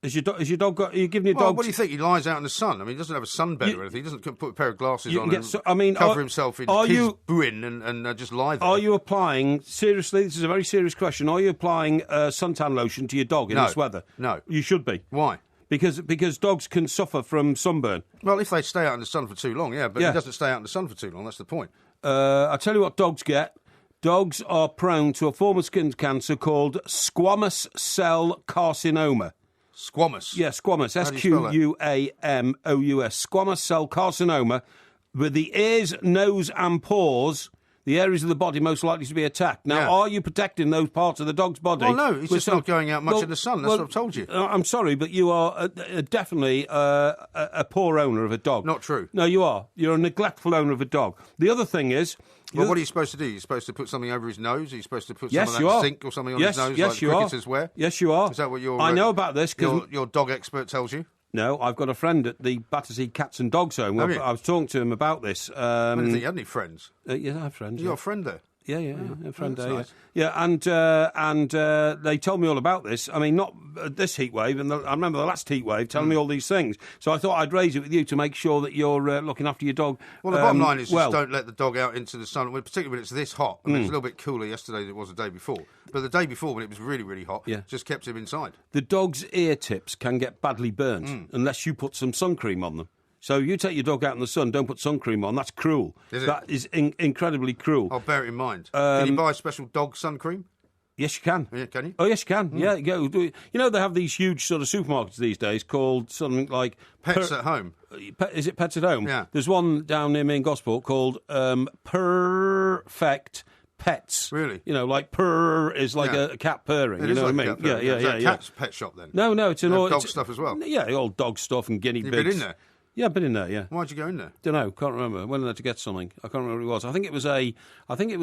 Is your dog got? Are you giving your dog? What do you think? He lies out in the sun. I mean, he doesn't have a sunbed or anything. He doesn't put a pair of glasses on and cover himself in his buin and just lie there. Are you applying, seriously, this is a very serious question, are you applying suntan lotion to your dog in this weather? No. You should be. Why? Because dogs can suffer from sunburn. Well, if they stay out in the sun for too long, but he doesn't stay out in the sun for too long, that's the point. I'll tell you what dogs get. Dogs are prone to a form of skin cancer called squamous cell carcinoma. Squamous? Yeah, squamous. Squamous. Squamous cell carcinoma with the ears, nose and paws. the areas of the body most likely to be attacked. Now, are you protecting those parts of the dog's body? Well, no, he's just not going out much in the sun. That's what I've told you. I'm sorry, but you are definitely a poor owner of a dog. Not true. No, you are. You're a neglectful owner of a dog. The other thing is... Well, what are you supposed to do? You're supposed to put something over his nose? Are you supposed to put some of that zinc or something on his nose like cricketers wear? Yes, you are. Is that what I know about this because... Your dog expert tells you? No, I've got a friend at the Battersea Cats and Dogs Home. I was talking to him about this. I didn't think you had any friends. Yeah, I have friends. You've got a friend there? Yeah, a friend there. Nice. Yeah, and they told me all about this. I mean, not this heat wave, and I remember the last heat wave telling me all these things. So I thought I'd raise it with you to make sure that you're looking after your dog. Well, the bottom line is just don't let the dog out into the sun, particularly when it's this hot. I mean, it's a little bit cooler yesterday than it was the day before. But the day before, when it was really, really hot, just kept him inside. The dog's ear tips can get badly burnt unless you put some sun cream on them. So you take your dog out in the sun, don't put sun cream on. That's cruel. Is it? That is incredibly cruel. I'll bear it in mind. Can you buy a special dog sun cream? Yes, you can. Yeah, can you? Oh, yes, you can. Yeah, you know, they have these huge sort of supermarkets these days called something like... Pets at Home. Is it Pets at Home? Yeah. There's one down near me in Gosport called Perfect Pets. Really? You know, like purr is like a cat purring. You know what I mean? Yeah. Is that a cat's pet shop then? No, it's an dog stuff as well. Yeah, all dog stuff and guinea pigs. You've been in there? Yeah, I've been in there. Yeah. Why'd you go in there? Don't know. Can't remember. Went in there to get something. I can't remember what it was. I think it was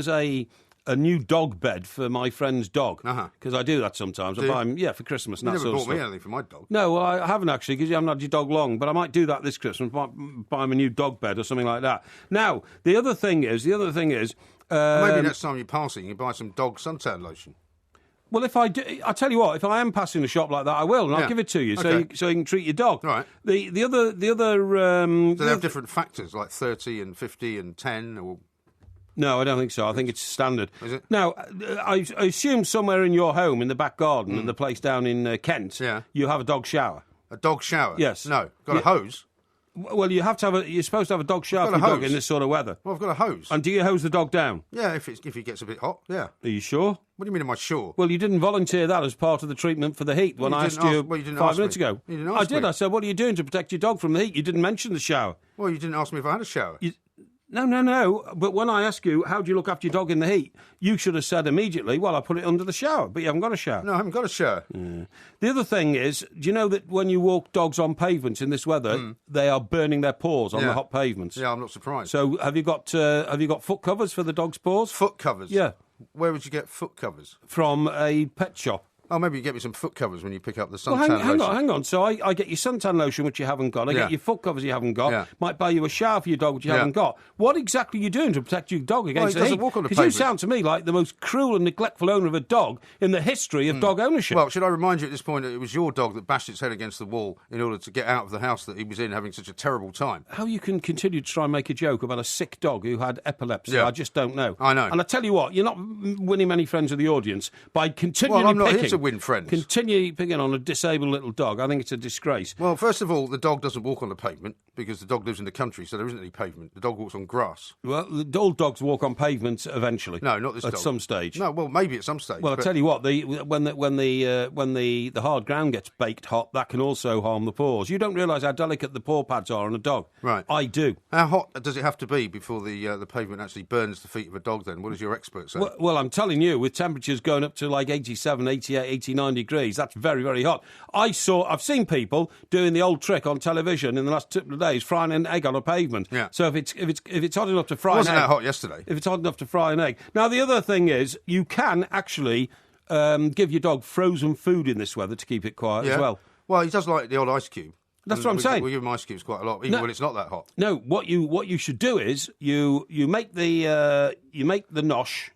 a new dog bed for my friend's dog because I do that sometimes. I buy them, for Christmas. And You that never sort of bought stuff. me anything for my dog. No, well, I haven't actually because you haven't had your dog long. But I might do that this Christmas. Buy him a new dog bed or something like that. Now, the other thing is. Maybe next time you're passing, you buy some dog suntan lotion. Well, if I do, I tell you what, if I am passing a shop like that, I will, and I'll give it to you, so you can treat your dog. Right. The other. Do they have different factors like 30 and 50 and 10 or? No, I don't think so. I think it's standard. Is it? Now, I assume somewhere in your home, in the back garden, and the place down in Kent, you have a dog shower. A dog shower? Yes. No. Got a hose? Well, you're supposed to have a dog shower for your dog in this sort of weather. Well, I've got a hose. And do you hose the dog down? Yeah, if he gets a bit hot, yeah. Are you sure? What do you mean, am I sure? Well, you didn't volunteer that as part of the treatment for the heat when I asked you 5 minutes ago. You didn't ask me. I did. I said, what are you doing to protect your dog from the heat? You didn't mention the shower. Well, you didn't ask me if I had a shower. No. But when I ask you, how do you look after your dog in the heat? You should have said immediately, well, I put it under the shower, but you haven't got a shower. No, I haven't got a shower. Yeah. The other thing is, do you know that when you walk dogs on pavements in this weather, they are burning their paws on the hot pavements? Yeah, I'm not surprised. So have you got foot covers for the dog's paws? Foot covers? Yeah. Where would you get foot covers? From a pet shop. Oh, maybe you get me some foot covers when you pick up the suntan lotion. Hang on. So I get your suntan lotion, which you haven't got. I get your foot covers you haven't got. Yeah. Might buy you a shower for your dog, which you haven't got. What exactly are you doing to protect your dog against the heat? He doesn't walk on the Because you pavement. sound to me like the most cruel and neglectful owner of a dog in the history of dog ownership. Well, should I remind you at this point that it was your dog that bashed its head against the wall in order to get out of the house that he was in having such a terrible time? How you can continue to try and make a joke about a sick dog who had epilepsy, I just don't know. I know. And I tell you what, you're not winning many friends of the audience by continually Well, I'm not here to win friends. Continue picking on a disabled little dog. I think it's a disgrace. Well, first of all, the dog doesn't walk on the pavement because the dog lives in the country, so there isn't any pavement. The dog walks on grass. Well, all dogs walk on pavements eventually. No, not this dog. At some stage. No, well, maybe at some stage. Well, I tell you what, when the hard ground gets baked hot, that can also harm the paws. You don't realise how delicate the paw pads are on a dog. Right. I do. How hot does it have to be before the pavement actually burns the feet of a dog then? What does your expert say? Well, I'm telling you, with temperatures going up to like 87, 88, 89 degrees, that's very, very hot. I've seen people doing the old trick on television in the last couple of days, frying an egg on a pavement. Yeah. So if it's hot enough to fry an egg... It wasn't that hot yesterday. If it's hot enough to fry an egg. Now, the other thing is, you can actually give your dog frozen food in this weather to keep it quiet as well. Well, he does like the old ice cube. That's what I'm saying. We give him ice cubes quite a lot, even when it's not that hot. No, what you should do is you make the nosh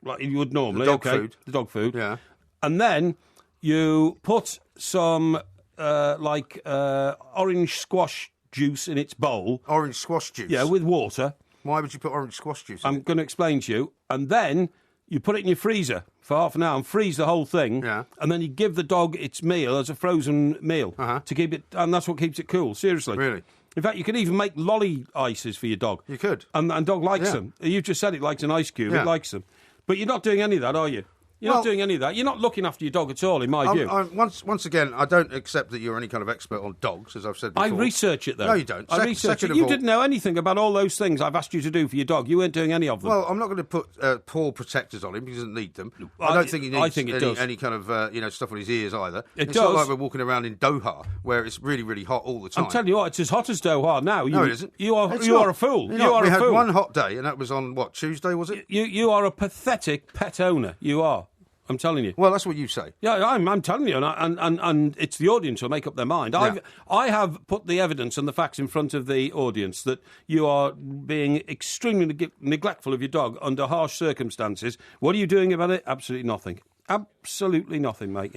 like you would normally. The dog food. Yeah. And then you put some orange squash juice in its bowl. Orange squash juice? Yeah, with water. Why would you put orange squash juice in I'm going to explain to you. And then you put it in your freezer for half an hour and freeze the whole thing. Yeah. And then you give the dog its meal as a frozen meal to keep it, and that's what keeps it cool, seriously. Really? In fact, you can even make lolly ices for your dog. You could. And dog likes them. You've just said it likes an ice cube. Yeah. It likes them. But you're not doing any of that, are you? You're not doing any of that. You're not looking after your dog at all, in my view. Once again, I don't accept that you're any kind of expert on dogs, as I've said before. I research it, though. No, you don't. I research it. You didn't know anything about all those things I've asked you to do for your dog. You weren't doing any of them. Well, I'm not going to put paw protectors on him because he doesn't need them. I don't think he needs any kind of stuff on his ears either. It's not like we're walking around in Doha where it's really, really hot all the time. I'm telling you what, it's as hot as Doha now. No, it isn't. You are a fool. We had one hot day, and that was on, Tuesday, was it? You are a pathetic pet owner. You are. I'm telling you. Well, that's what you say. Yeah, I'm telling you, and it's the audience who'll make up their mind. Yeah. I have put the evidence and the facts in front of the audience that you are being extremely neglectful of your dog under harsh circumstances. What are you doing about it? Absolutely nothing. Absolutely nothing, mate,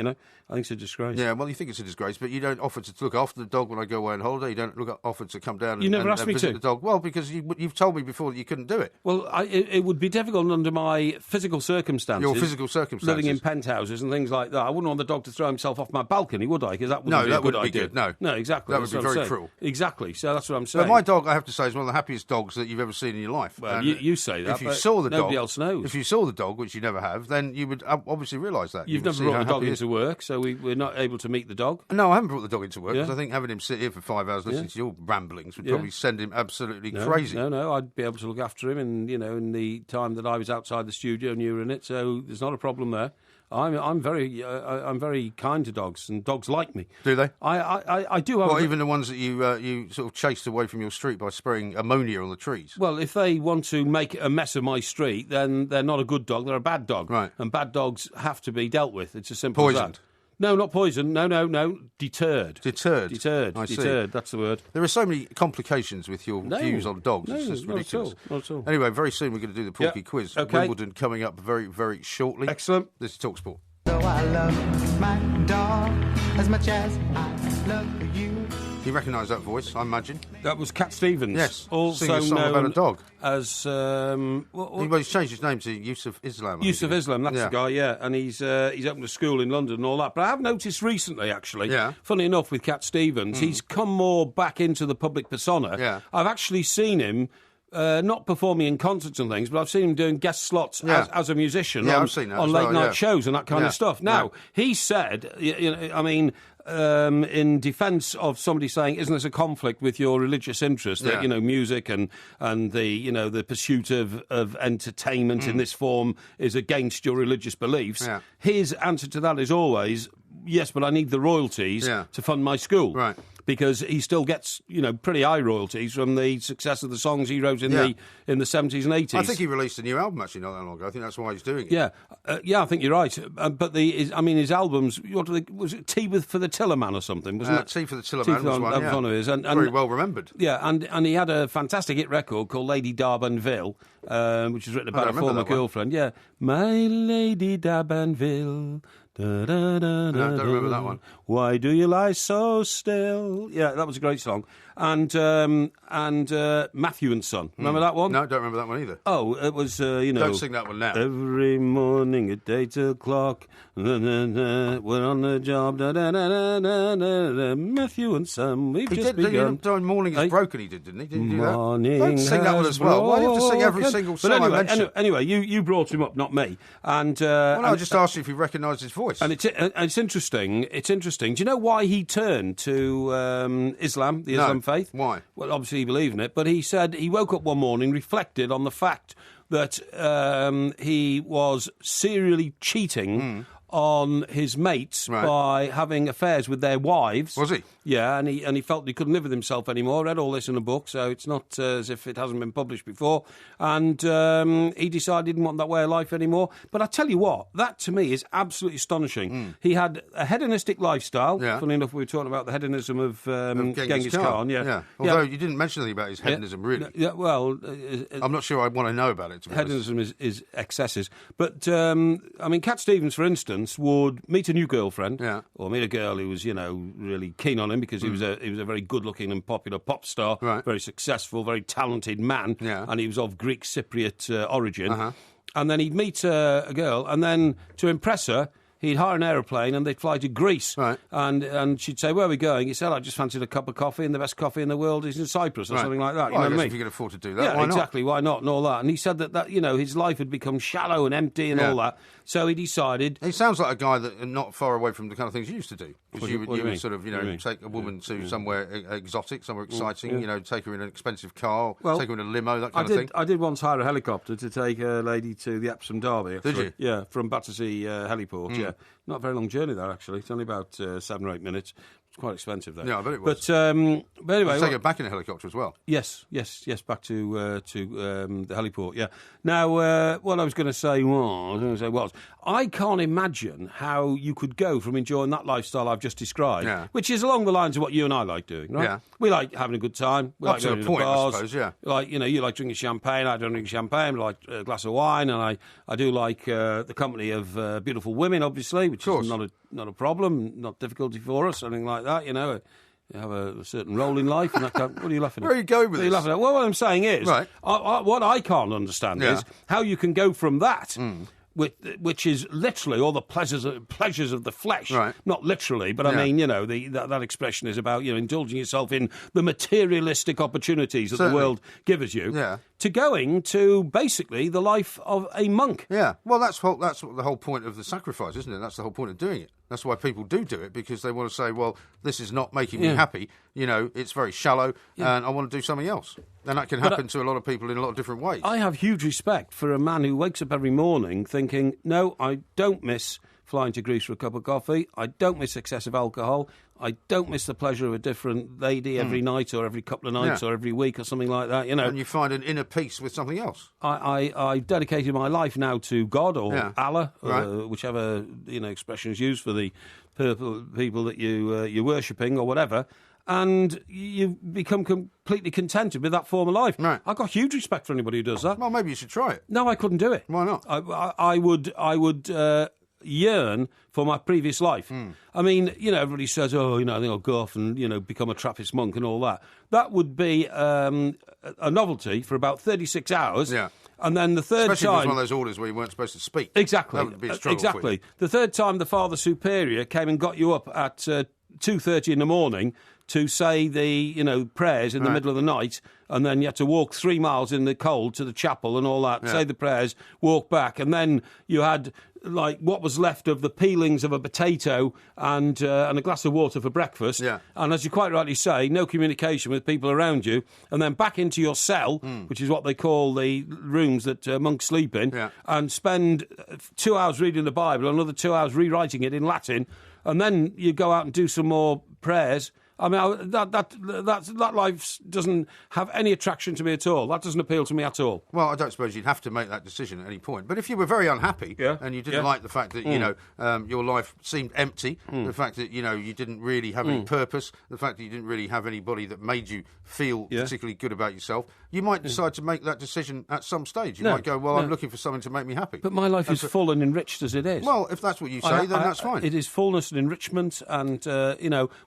I think it's a disgrace. Yeah, well, you think it's a disgrace, but you don't offer to look after the dog when I go away on holiday. You don't offer to come down you never and asked me visit to. the dog. Well, because you've told me before that you couldn't do it. Well, it would be difficult under my physical circumstances. Your physical circumstances. Living in penthouses and things like that. I wouldn't want the dog to throw himself off my balcony, would I? Because that wouldn't be a good idea. No, exactly. That would be very cruel. Exactly, so that's what I'm saying. But my dog, I have to say, is one of the happiest dogs that you've ever seen in your life. Well, you say that, if you saw the nobody dog, else knows. If you saw the dog, which you never have, then you would obviously realise that. You've never brought the dog into work, so we're not able to meet the dog? No, I haven't brought the dog into work, because I think having him sit here for 5 hours listening to your ramblings would probably send him absolutely crazy. No, I'd be able to look after him in the time that I was outside the studio and you were in it, so there's not a problem there. I'm very kind to dogs, and dogs like me. Do they? I do have. Well, even the ones that you sort of chased away from your street by spraying ammonia on the trees. Well, if they want to make a mess of my street, then they're not a good dog. They're a bad dog. Right. And bad dogs have to be dealt with. It's as simple as that. Poisoned. No, not poison. No. Deterred. Deterred. I see. Deterred. That's the word. There are so many complications with your views on dogs. It's just ridiculous. Not at all. Anyway, very soon we're going to do the Porky quiz. Okay. Wimbledon coming up very, very shortly. Excellent. This is TalkSport. So I love my dog as much as I love you. You recognise that voice, I imagine? That was Cat Stevens. Yes. Also sing a song known about a dog. As he's changed his name to Yusuf Islam. Yusuf Islam, that's the guy, yeah. And he's opened a school in London and all that. But I have noticed recently, actually, funny enough, with Cat Stevens, he's come more back into the public persona. Yeah. I've actually seen him. Not performing in concerts and things, but I've seen him doing guest slots as a musician I've seen that on late night shows and that kind of stuff. Now, he said, in defence of somebody saying, isn't this a conflict with your religious interest, that, music and the pursuit of entertainment in this form is against your religious beliefs? Yeah. His answer to that is always, yes, but I need the royalties to fund my school. Right. Because he still gets, pretty high royalties from the success of the songs he wrote in the 70s and 80s. I think he released a new album actually not that long ago. I think that's why he's doing it. Yeah, I think you're right. But his albums, was it Tea for the Tillerman or something? Wasn't it? Tea for the Tillerman was one. That was one of his. And very well remembered. Yeah, and he had a fantastic hit record called Lady Darbanville, which was written about a former girlfriend. Yeah, My Lady Darbanville. Da, da, da, da, I don't remember that one. Why do you lie so still? Yeah, that was a great song. And Matthew and Son. Remember that one? No, don't remember that one either. Oh, it was, Don't sing that one now. Every morning at 8 o'clock, we're on the job, Matthew and Son, we've just begun. Morning is broken, he did, didn't he? Didn't he do that? Morning Don't sing that one as well. Why do you have to sing every single song I mention? Anyway, you brought him up, not me. And I just asked you if you recognised his voice. And it's interesting. It's interesting. Do you know why he turned to Islam, the Islam faith? Why? Well, obviously he believed in it, but he said he woke up one morning, reflected on the fact that he was serially cheating on his mates by having affairs with their wives. Was he? Yeah, and he felt he couldn't live with himself anymore. Read all this in a book, so it's not as if it hasn't been published before. And he decided he didn't want that way of life anymore. But I tell you what, that to me is absolutely astonishing. He had a hedonistic lifestyle. Yeah. Funny enough, we were talking about the hedonism of Genghis Khan. Yeah. Although you didn't mention anything about his hedonism, really. Yeah, well... I'm not sure I want to know about it, to be honest. Hedonism is excesses. But, Cat Stevens, for instance, would meet a new girlfriend, or meet a girl who was, really keen on him because he was a very good-looking and popular pop star, very successful, very talented man, and he was of Greek Cypriot origin. And then he'd meet a girl, and then to impress her, he'd hire an aeroplane and they'd fly to Greece. Right. And she'd say, where are we going? He said, I just fancied a cup of coffee, and the best coffee in the world is in Cyprus, or something like that. Well, You know what I mean? if you can afford to do that, yeah, why not? exactly. Why not? And all that. And he said that his life had become shallow and empty and all that. So he decided... He sounds like a guy that not far away from the kind of things you used to do. Because you would sort of, take a woman to somewhere exotic, somewhere exciting, take her in an expensive car, take her in a limo, that kind of thing. I did once hire a helicopter to take a lady to the Epsom Derby. Actually. Did you? Yeah, from Battersea Heliport, yeah. Not a very long journey there, actually. It's only about 7 or 8 minutes. It's quite expensive, though. Yeah, I bet it was. But anyway... You take her back in a helicopter as well? Yes, back to the heliport, yeah. Now, what I was going to say was, I can't imagine how you could go from enjoying that lifestyle I've just described, which is along the lines of what you and I like doing, right? Yeah. We like having a good time. We like going to the bars. I suppose, yeah. Like, you like drinking champagne. I don't drink champagne. I like a glass of wine, and I do like the company of beautiful women, obviously, which is not a problem, not difficulty for us, something like that, You have a certain role in life, and that what are you laughing at? Where are you going with this? Well, what I'm saying is, what I can't understand is how you can go from that, which is literally all the pleasures of the flesh, not literally, but I mean, that expression is about indulging yourself in the materialistic opportunities that the world gives you, to going to basically the life of a monk. Yeah, well, that's the whole point of the sacrifice, isn't it? That's the whole point of doing it. That's why people do it, because they want to say, well, this is not making me happy. It's very shallow, and I want to do something else. And that can happen to a lot of people in a lot of different ways. I have huge respect for a man who wakes up every morning thinking, no, I don't miss flying to Greece for a cup of coffee. I don't miss excessive alcohol. I don't miss the pleasure of a different lady every night or every couple of nights or every week or something like that. And you find an inner peace with something else. I've dedicated my life now to God or Allah, whichever expression is used for the people that you're worshipping or whatever. And you become completely contented with that form of life. Right. I've got huge respect for anybody who does that. Well, maybe you should try it. No, I couldn't do it. Why not? I would yearn for my previous life. I mean, everybody says, I think I'll go off and, become a Trappist monk and all that. That would be a novelty for about 36 hours. Yeah. And then the third Especially time... if it was one of those orders where you weren't supposed to speak. Exactly. That would be a struggle for you. The third time the Father Superior came and got you up at 2:30 in the morning to say the, prayers in the middle of the night, and then you had to walk 3 miles in the cold to the chapel and all that, say the prayers, walk back, and then you had, like, what was left of the peelings of a potato and a glass of water for breakfast. Yeah. And as you quite rightly say, no communication with people around you, and then back into your cell, which is what they call the rooms that monks sleep in, and spend 2 hours reading the Bible, another 2 hours rewriting it in Latin, and then you go out and do some more prayers. I mean, that life doesn't have any attraction to me at all. That doesn't appeal to me at all. Well, I don't suppose you'd have to make that decision at any point. But if you were very unhappy and you didn't like the fact that, your life seemed empty, the fact that, you didn't really have any purpose, the fact that you didn't really have anybody that made you feel particularly good about yourself, you might decide to make that decision at some stage. You might go, I'm looking for something to make me happy. But my life is full and enriched as it is. Well, if that's what you say, then that's fine. It is fullness and enrichment, and,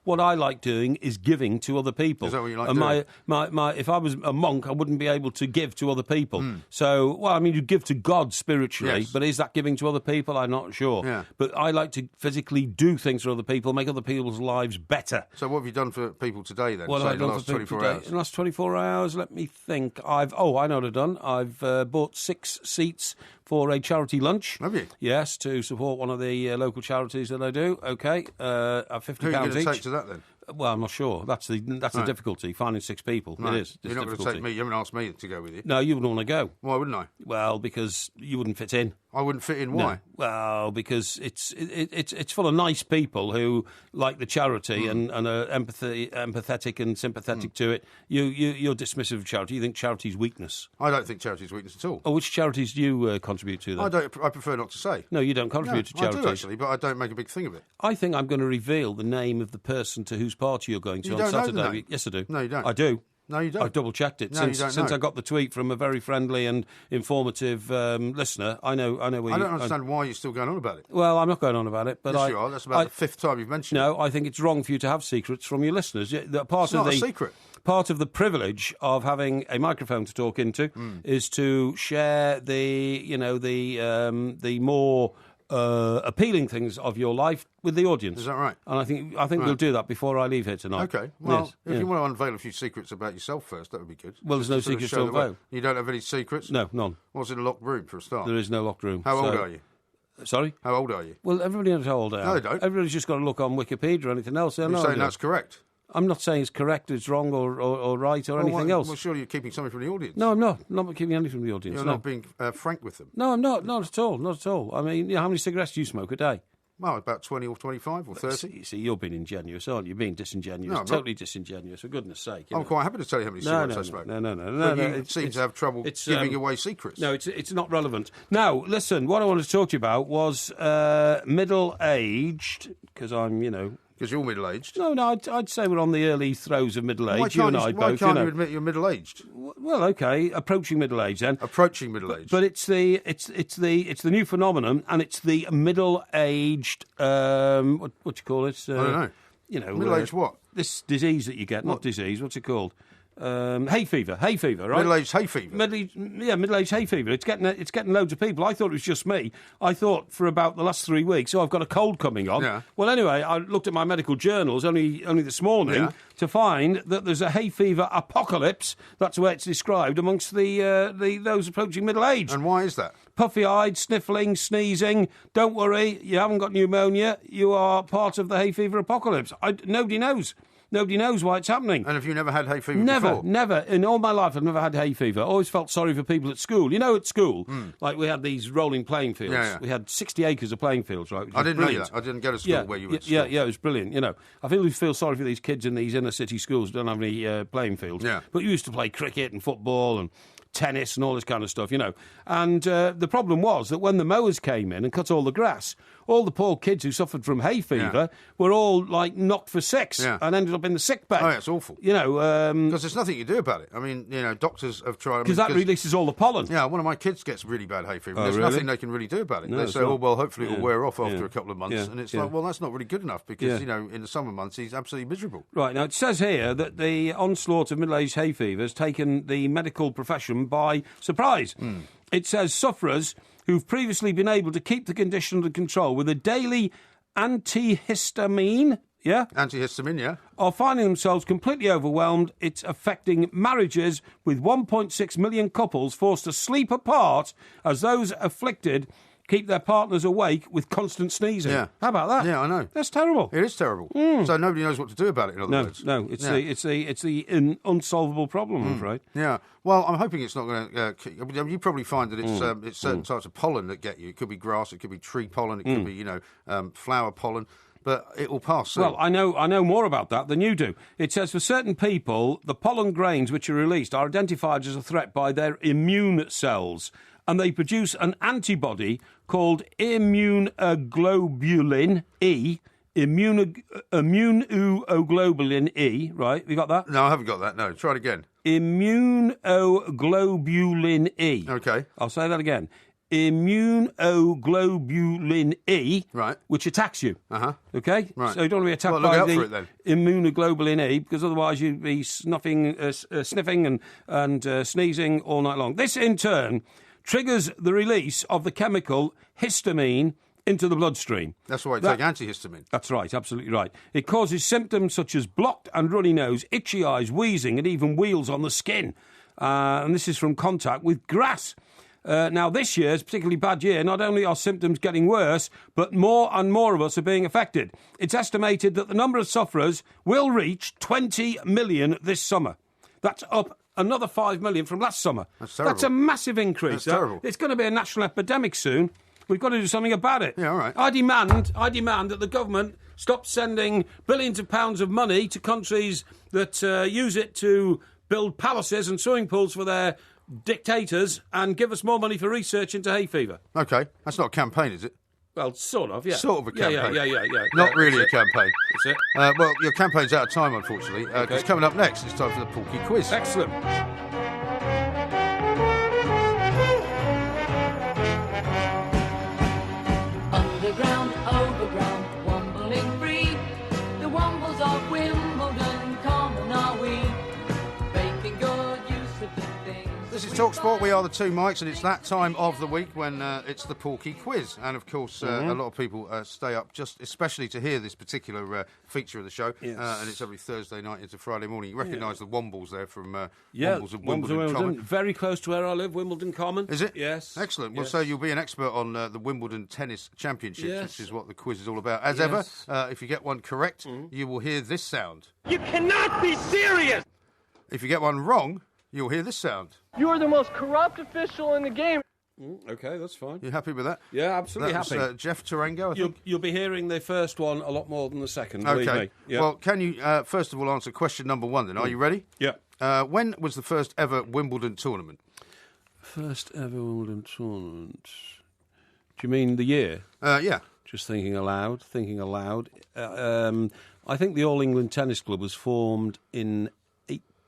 what I like doing is giving to other people. Is that what you like doing? My if I was a monk, I wouldn't be able to give to other people. So, you give to God spiritually, but is that giving to other people? I'm not sure. Yeah. But I like to physically do things for other people, make other people's lives better. So what have you done for people today, then? What have I done for people today? In the last 24 hours, let me think. I know what I've done. I've bought 6 seats for a charity lunch. Have you? Yes, to support one of the local charities that I do. Okay, at £50 Who are you going each. to take to that, then? Well, I'm not sure. That's the difficulty, finding 6 people. Right. It is. You're not going to take me. You haven't asked me to go with you. No, you wouldn't want to go. Why wouldn't I? Well, because you wouldn't fit in. I wouldn't fit in. Why? No. Well, because it's full of nice people who like the charity and are empathetic and sympathetic to it. You're dismissive of charity. You think charity's weakness. I don't think charity's weakness at all. Oh, which charities do you contribute to, then? I prefer not to say. No, you don't contribute to charities. I do, actually, but I don't make a big thing of it. I think I'm going to reveal the name of the person to whose party you're going to on Saturday. Know the name? Yes, I do. No, you don't. I do. No, you don't. I've double-checked it. No, since I got the tweet from a very friendly and informative listener. I know where I don't understand why you're still going on about it. Well, I'm not going on about it. But yes, you are. That's about the 5th time you've mentioned it. No, I think it's wrong for you to have secrets from your listeners. It's not a secret. Part of the privilege of having a microphone to talk into is to share the more appealing things of your life with the audience. Is that right? And I think we'll do that before I leave here tonight. Okay. Well, if you want to unveil a few secrets about yourself first, that would be good. Well, there's no secrets to unveil. You don't have any secrets? No, none. What's in a locked room for a start? There is no locked room. How old are you? Sorry? How old are you? Well, everybody knows how old I am. No, they don't. Everybody's just got to look on Wikipedia or anything else. You're saying that's correct? I'm not saying it's correct, it's wrong, or right, or anything else. Well, surely you're keeping something from the audience. No, I'm not. I'm not keeping anything from the audience. You're not being frank with them. No, I'm not. Not at all. Not at all. I mean, how many cigarettes do you smoke a day? Well, about 20 or 25 or 30. See, you're being ingenuous, aren't you? You're being disingenuous. No, totally disingenuous, for goodness sake. I'm quite happy to tell you how many cigarettes I smoke. No. But you seem to have trouble giving away secrets. No, it's not relevant. Now, listen, what I wanted to talk to you about was middle-aged, because I'm, Because you're middle-aged. No, I'd say we're on the early throes of middle age. You and I both. Why can't you admit you're middle-aged? Well, okay, approaching middle age then. Approaching middle age. But it's the new phenomenon, and it's the middle-aged. What do you call it? I don't know. Middle-aged what? This disease that you get, not disease. What's it called? Hay fever, right? Middle-aged hay fever. Middle-aged hay fever. It's getting loads of people. I thought it was just me. I thought for about the last 3 weeks, I've got a cold coming on. Yeah. Well, anyway, I looked at my medical journals only this morning to find that there's a hay fever apocalypse. That's the way it's described amongst those approaching middle age. And why is that? Puffy-eyed, sniffling, sneezing. Don't worry, you haven't got pneumonia. You are part of the hay fever apocalypse. Nobody knows. Nobody knows why it's happening. And have you never had hay fever before? Never. In all my life, I've never had hay fever. I always felt sorry for people at school. At school, like we had these rolling playing fields. Yeah. We had 60 acres of playing fields, right? I didn't know that. I didn't go to school where you went to school. Yeah, it was brilliant. I feel sorry for these kids in these inner city schools who don't have any playing fields. Yeah. But you used to play cricket and football and tennis and all this kind of stuff, And the problem was that when the mowers came in and cut all the grass, all the poor kids who suffered from hay fever were all, knocked for six and ended up in the sick bed. Oh, yeah, it's awful. Because there's nothing you do about it. I mean, doctors have tried... Because that releases all the pollen. Yeah, one of my kids gets really bad hay fever. There's nothing they can really do about it. They say, hopefully it'll wear off after a couple of months. Yeah. And it's well, that's not really good enough because, in the summer months, he's absolutely miserable. Right, now it says here that the onslaught of middle-aged hay fever has taken the medical profession by surprise. It says sufferers who've previously been able to keep the condition under control with a daily antihistamine, are finding themselves completely overwhelmed. It's affecting marriages, with 1.6 million couples forced to sleep apart as those afflicted keep their partners awake with constant sneezing. Yeah. How about that? Yeah, I know. That's terrible. It is terrible. So nobody knows what to do about it, in other words. No, it's the unsolvable problem, I'm afraid. Yeah. Well, I'm hoping it's not going to... you probably find that it's certain types of pollen that get you. It could be grass, it could be tree pollen, it could be, flower pollen. But it will pass soon. Well, I know more about that than you do. It says for certain people, the pollen grains which are released are identified as a threat by their immune cells, and they produce an antibody called immunoglobulin E. Immunoglobulin E, right? You got that? No, I haven't got that. No, try it again. Immunoglobulin E. Okay. I'll say that again. Immunoglobulin E, right, which attacks you. Okay? Right. So you don't want to be attacked by the immunoglobulin E, because otherwise you'd be sniffing and sneezing all night long. This, in turn, triggers the release of the chemical histamine into the bloodstream. That's why you take antihistamine. That's right, absolutely right. It causes symptoms such as blocked and runny nose, itchy eyes, wheezing, and even wheals on the skin. And this is from contact with grass. Now, this year's a particularly bad year. Not only are symptoms getting worse, but more and more of us are being affected. It's estimated that the number of sufferers will reach 20 million this summer. That's up another 5 million from last summer. That's terrible. That's a massive increase. That's terrible. It's going to be a national epidemic soon. We've got to do something about it. Yeah, all right. I demand that the government stop sending billions of pounds of money to countries that use it to build palaces and swimming pools for their dictators and give us more money for research into hay fever. OK, that's not a campaign, is it? Well, sort of, yeah. Sort of a campaign. Yeah. Not really a campaign. That's it. Well, your campaign's out of time, unfortunately. Because coming up next, it's time for the Porky quiz. Excellent. Underground, overground, wombling free. The wombles of Wimbledon, common are we. Making good use of the things This is TalkSport. We are the two Mikes, and it's that time of the week when it's the Porky quiz. And of course, a lot of people stay up just especially to hear this particular feature of the show. Yes. And it's every Thursday night into Friday morning. You recognise the Wombles there from Wombles of Wimbledon Common. Very close to where I live, Wimbledon Common. Is it? Yes. Excellent. Well, yes. so you'll be an expert on the Wimbledon Tennis Championships, which is what the quiz is all about. As ever, if you get one correct, you will hear this sound. You cannot be serious! If you get one wrong, you'll hear this sound. You're the most corrupt official in the game. Okay, that's fine. You happy with that? Yeah, absolutely that was, happy. Jeff Tarango, I think. You'll be hearing the first one a lot more than the second, okay. believe me. Yep. Well, can you, first of all, answer question number one then? Are you ready? Yeah. When was the first ever Wimbledon tournament? First ever Wimbledon tournament. Do you mean the year? Yeah. Just thinking aloud. I think the All England Tennis Club was formed in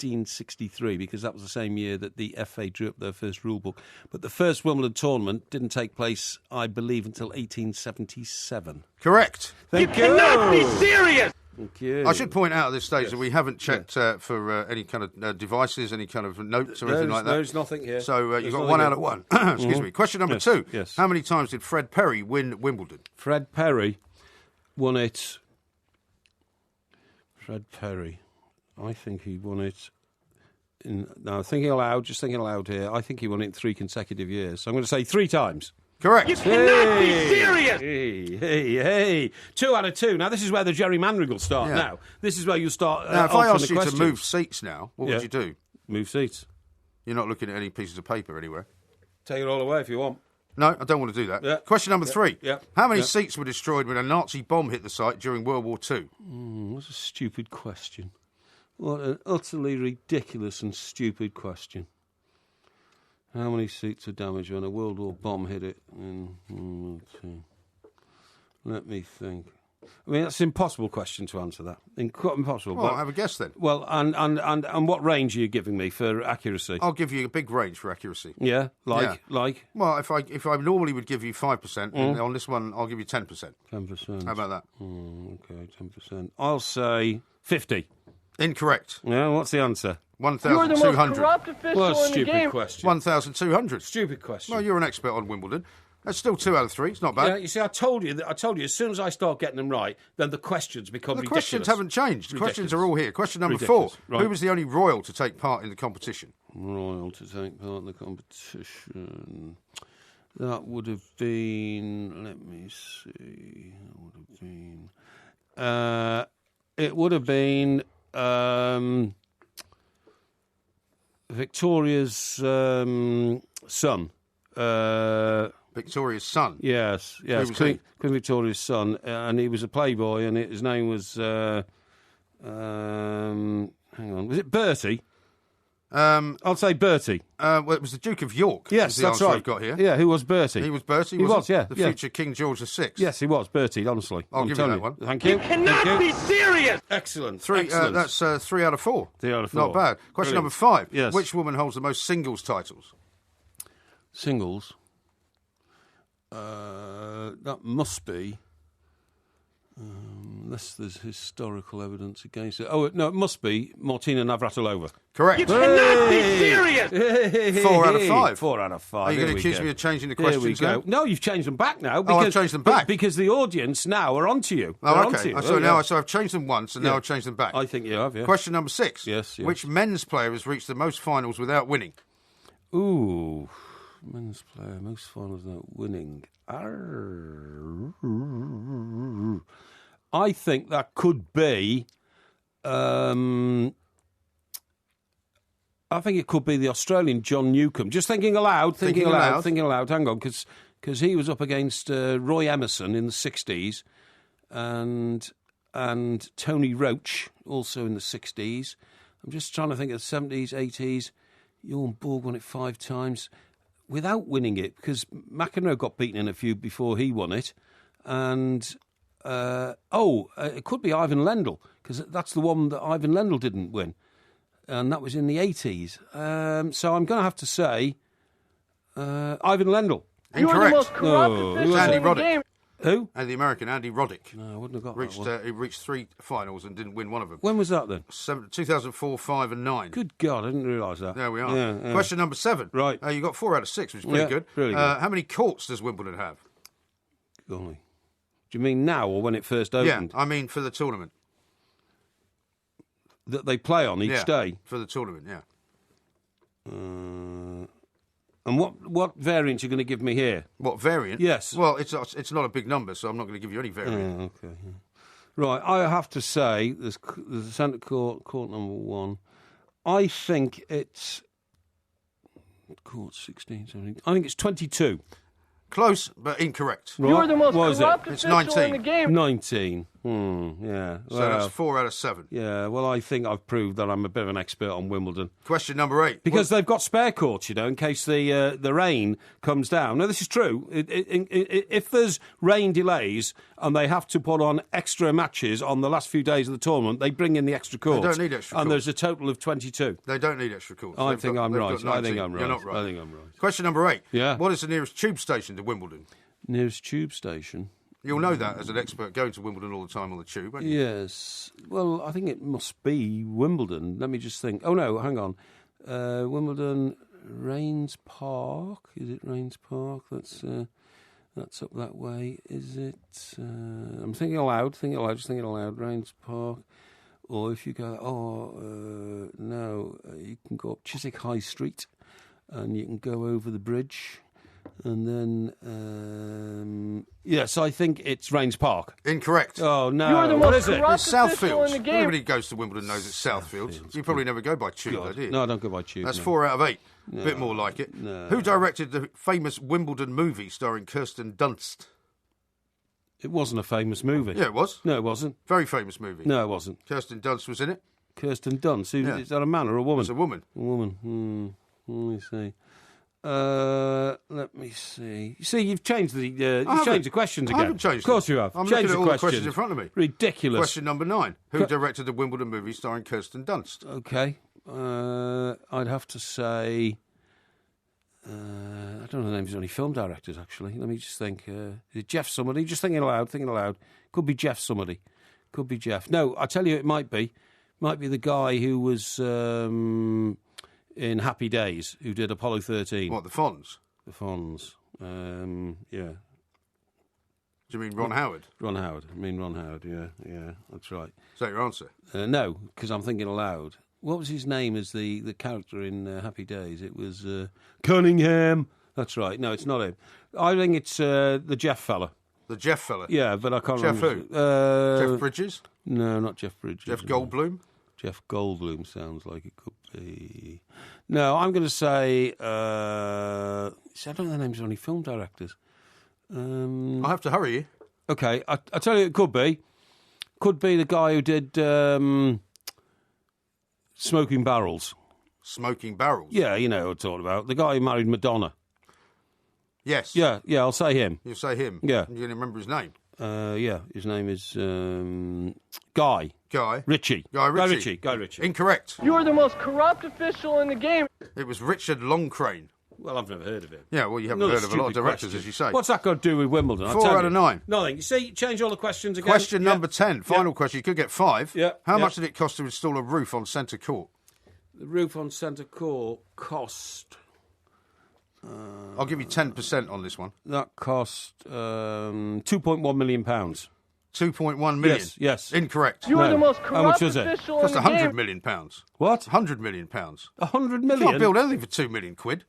1863 because that was the same year that the FA drew up their first rule book. But the first Wimbledon tournament didn't take place, I believe, until 1877. Correct. Thank you. Cannot be serious! Thank you. I should point out at this stage that we haven't checked for any kind of devices, any kind of notes or anything like that. There's nothing here. So you've got one out of one. Excuse me. Question number two. Yes. How many times did Fred Perry win Wimbledon? Fred Perry won it. Fred Perry. I think he won it now, thinking aloud here, I think he won it in 3 consecutive years. So I'm going to say 3 times. Correct. You cannot be serious! Hey. 2 out of 2. Now, this is where the gerrymandering will start now. This is where you start now, if I asked you questions. to move seats now, what would you do? Move seats. You're not looking at any pieces of paper anywhere. Take it all away if you want. No, I don't want to do that. Yeah. Question number 3. Yeah. How many seats were destroyed when a Nazi bomb hit the site during World War II? That's a stupid question. What an utterly ridiculous and stupid question. How many seats were damaged when a World War bomb hit it? Let me think. I mean, that's an impossible question to answer that. Impossible. Well, have a guess then. Well, and what range are you giving me for accuracy? I'll give you a big range for accuracy. Yeah? Like? Well, if I normally would give you 5%, and on this one I'll give you 10%. 10%. How about that? Okay, 10%. I'll say 50. Incorrect. Yeah, what's the answer? 1,200. You're the most corrupt official in the game. Question. 1,200. Stupid question. Well, you're an expert on Wimbledon. That's still 2 out of 3. It's not bad. Yeah, you see, I told you, as soon as I start getting them right, then the questions become ridiculous. The questions haven't changed. The questions are all here. Question number 4. Right. Who was the only royal to take part in the competition? Royal to take part in the competition. That would have been... Let me see. It would have been... Victoria's son. Victoria's son? Yes. Queen Victoria's son. And he was a playboy, and his name was... hang on. Was it Bertie? I'll say Bertie. Well, it was the Duke of York. Yes, that's right. I've got here. Yeah, who was Bertie? He was Bertie. He was, yeah. The future King George VI. Yes, he was Bertie. Honestly, I'll give you that one. Thank you. You cannot be serious. Excellent. 3. Excellent. That's 3 out of 4. 3 out of 4. Not bad. Question Brilliant. number 5. Yes. Which woman holds the most singles titles? Singles. That must be. Unless there's historical evidence against it. Oh, no, it must be Martina Navratilova. Correct. You cannot be serious. 4 out of 5. 4 out of 5. Are you going to accuse me of changing the questions? Here we go. No, you've changed them back now. Because, I've changed them back? Because the audience now are onto you. Oh, okay. So I've changed them once, and now I've changed them back. I think you have, yeah. Question number 6. Yes. Which men's player has reached the most finals without winning? Ooh. Men's player, most finals without winning. I think that could be... I think it could be the Australian John Newcombe. Just thinking aloud. Hang on, because he was up against Roy Emerson in the 60s and Tony Roach, also in the 60s. I'm just trying to think of the 70s, 80s. Jorn Borg won it 5 times without winning it, because McEnroe got beaten in a few before he won it. And... it could be Ivan Lendl, because that's the one that Ivan Lendl didn't win, and that was in the 80s. So I'm going to have to say Ivan Lendl. Incorrect. You're the most corrupt official in the game. Who? And the American, Andy Roddick. No, I wouldn't have got that one. He reached 3 finals and didn't win one of them. When was that then? 2004, 5 and 9. Good God, I didn't realise that. There we are. Yeah. Question number 7. Right. You got 4 out of 6, which is pretty good. Really good. How many courts does Wimbledon have? Golly. Do you mean now or when it first opened? Yeah, I mean for the tournament. That they play on each day? For the tournament, yeah. And what variant are you going to give me here? What variant? Yes. Well, it's not a big number, so I'm not going to give you any variant. Okay. Right, I have to say, there's the centre court number 1. I think it's court 16, 17. I think it's 22. Close, but incorrect. Right. You're the most What is corrupt It's official 19. in the game. 19. Yeah. So that's 4 out of 7. Yeah, well, I think I've proved that I'm a bit of an expert on Wimbledon. Question number 8. Because they've got spare courts, in case the rain comes down. Now, this is true. If there's rain delays and they have to put on extra matches on the last few days of the tournament, they bring in the extra courts. They don't need extra courts. And there's a total of 22. They don't need extra courts. I think I'm right. You're not right. I think I'm right. Question number 8. Yeah. What is the nearest tube station to Wimbledon? Nearest tube station? You'll know that as an expert going to Wimbledon all the time on the tube, won't you? Yes. Well, I think it must be Wimbledon. Let me just think. Oh, no, hang on. Wimbledon, Rains Park. Is it Rains Park? That's up that way. Is it... I'm thinking aloud. Just thinking aloud. Rains Park. Or if you go... no. You can go up Chiswick High Street and you can go over the bridge. And then, yes, I think it's Rains Park. Incorrect. Oh, no. You're the What most is it? corrupt It's official in Southfields. the game. Everybody goes to Wimbledon knows it's Southfields. You probably never go by tube, though, do you? No, I don't go by tube. That's no. 4 out of 8. No. A bit more like it. No. Who directed the famous Wimbledon movie starring Kirsten Dunst? It wasn't a famous movie. Yeah, it was. No, it wasn't. Very famous movie. No, it wasn't. Kirsten Dunst was in it. Kirsten Dunst. Is that a man or a woman? It's a woman. A woman. Let me see. Let me see. You see, you've changed the questions again. I haven't changed Of course them. you have. I'm Changed looking at all the questions in front of me. Ridiculous. Question number 9. Who directed the Wimbledon movie starring Kirsten Dunst? Okay. I'd have to say... I don't know the names of any film directors, actually. Let me just think. Is it Jeff somebody? Just thinking aloud. Could be Jeff somebody. Could be Jeff. No, I tell you it might be. Might be the guy who was in Happy Days, who did Apollo 13. What, the Fonz? The Fonz. Yeah. Do you mean Ron Howard? Ron Howard. Yeah, that's right. Is that your answer? No, because I'm thinking aloud. What was his name as the character in Happy Days? It was Cunningham. That's right. No, it's not him. I think it's the Jeff fella. The Jeff fella? Yeah, but I can't Jeff remember. Jeff Bridges? No, not Jeff Bridges. Jeff Goldblum? Jeff Goldblum sounds like it could be. No, I'm going to say... I don't know the names of any film directors. I'll have to hurry you. Okay, I tell you it could be. Could be the guy who did Smoking Barrels. Smoking Barrels? Yeah, you know what I'm talking about. The guy who married Madonna. Yes. Yeah, I'll say him. You'll say him? Yeah. You didn't remember his name? Yeah, his name is Guy. Guy Ritchie. Guy Ritchie. Incorrect. You're the most corrupt official in the game. It was Richard Longcrane. Well, I've never heard of him. Yeah, well, you haven't heard of a lot of directors, question. as you say. What's that got to do with Wimbledon? 4 out of 9. Nothing. You see, change all the questions again. Question number 10. Final question. You could get 5. Yeah. How much did it cost to install a roof on centre court? The roof on centre court cost... I'll give you 10% on this one. That cost £2.1 million. 2.1 million? Yes. Incorrect. You're the most How much corrupt was it? official Cost in the game. £100 million. What? £100 million. 100 You million? can't build anything for £2 million quid.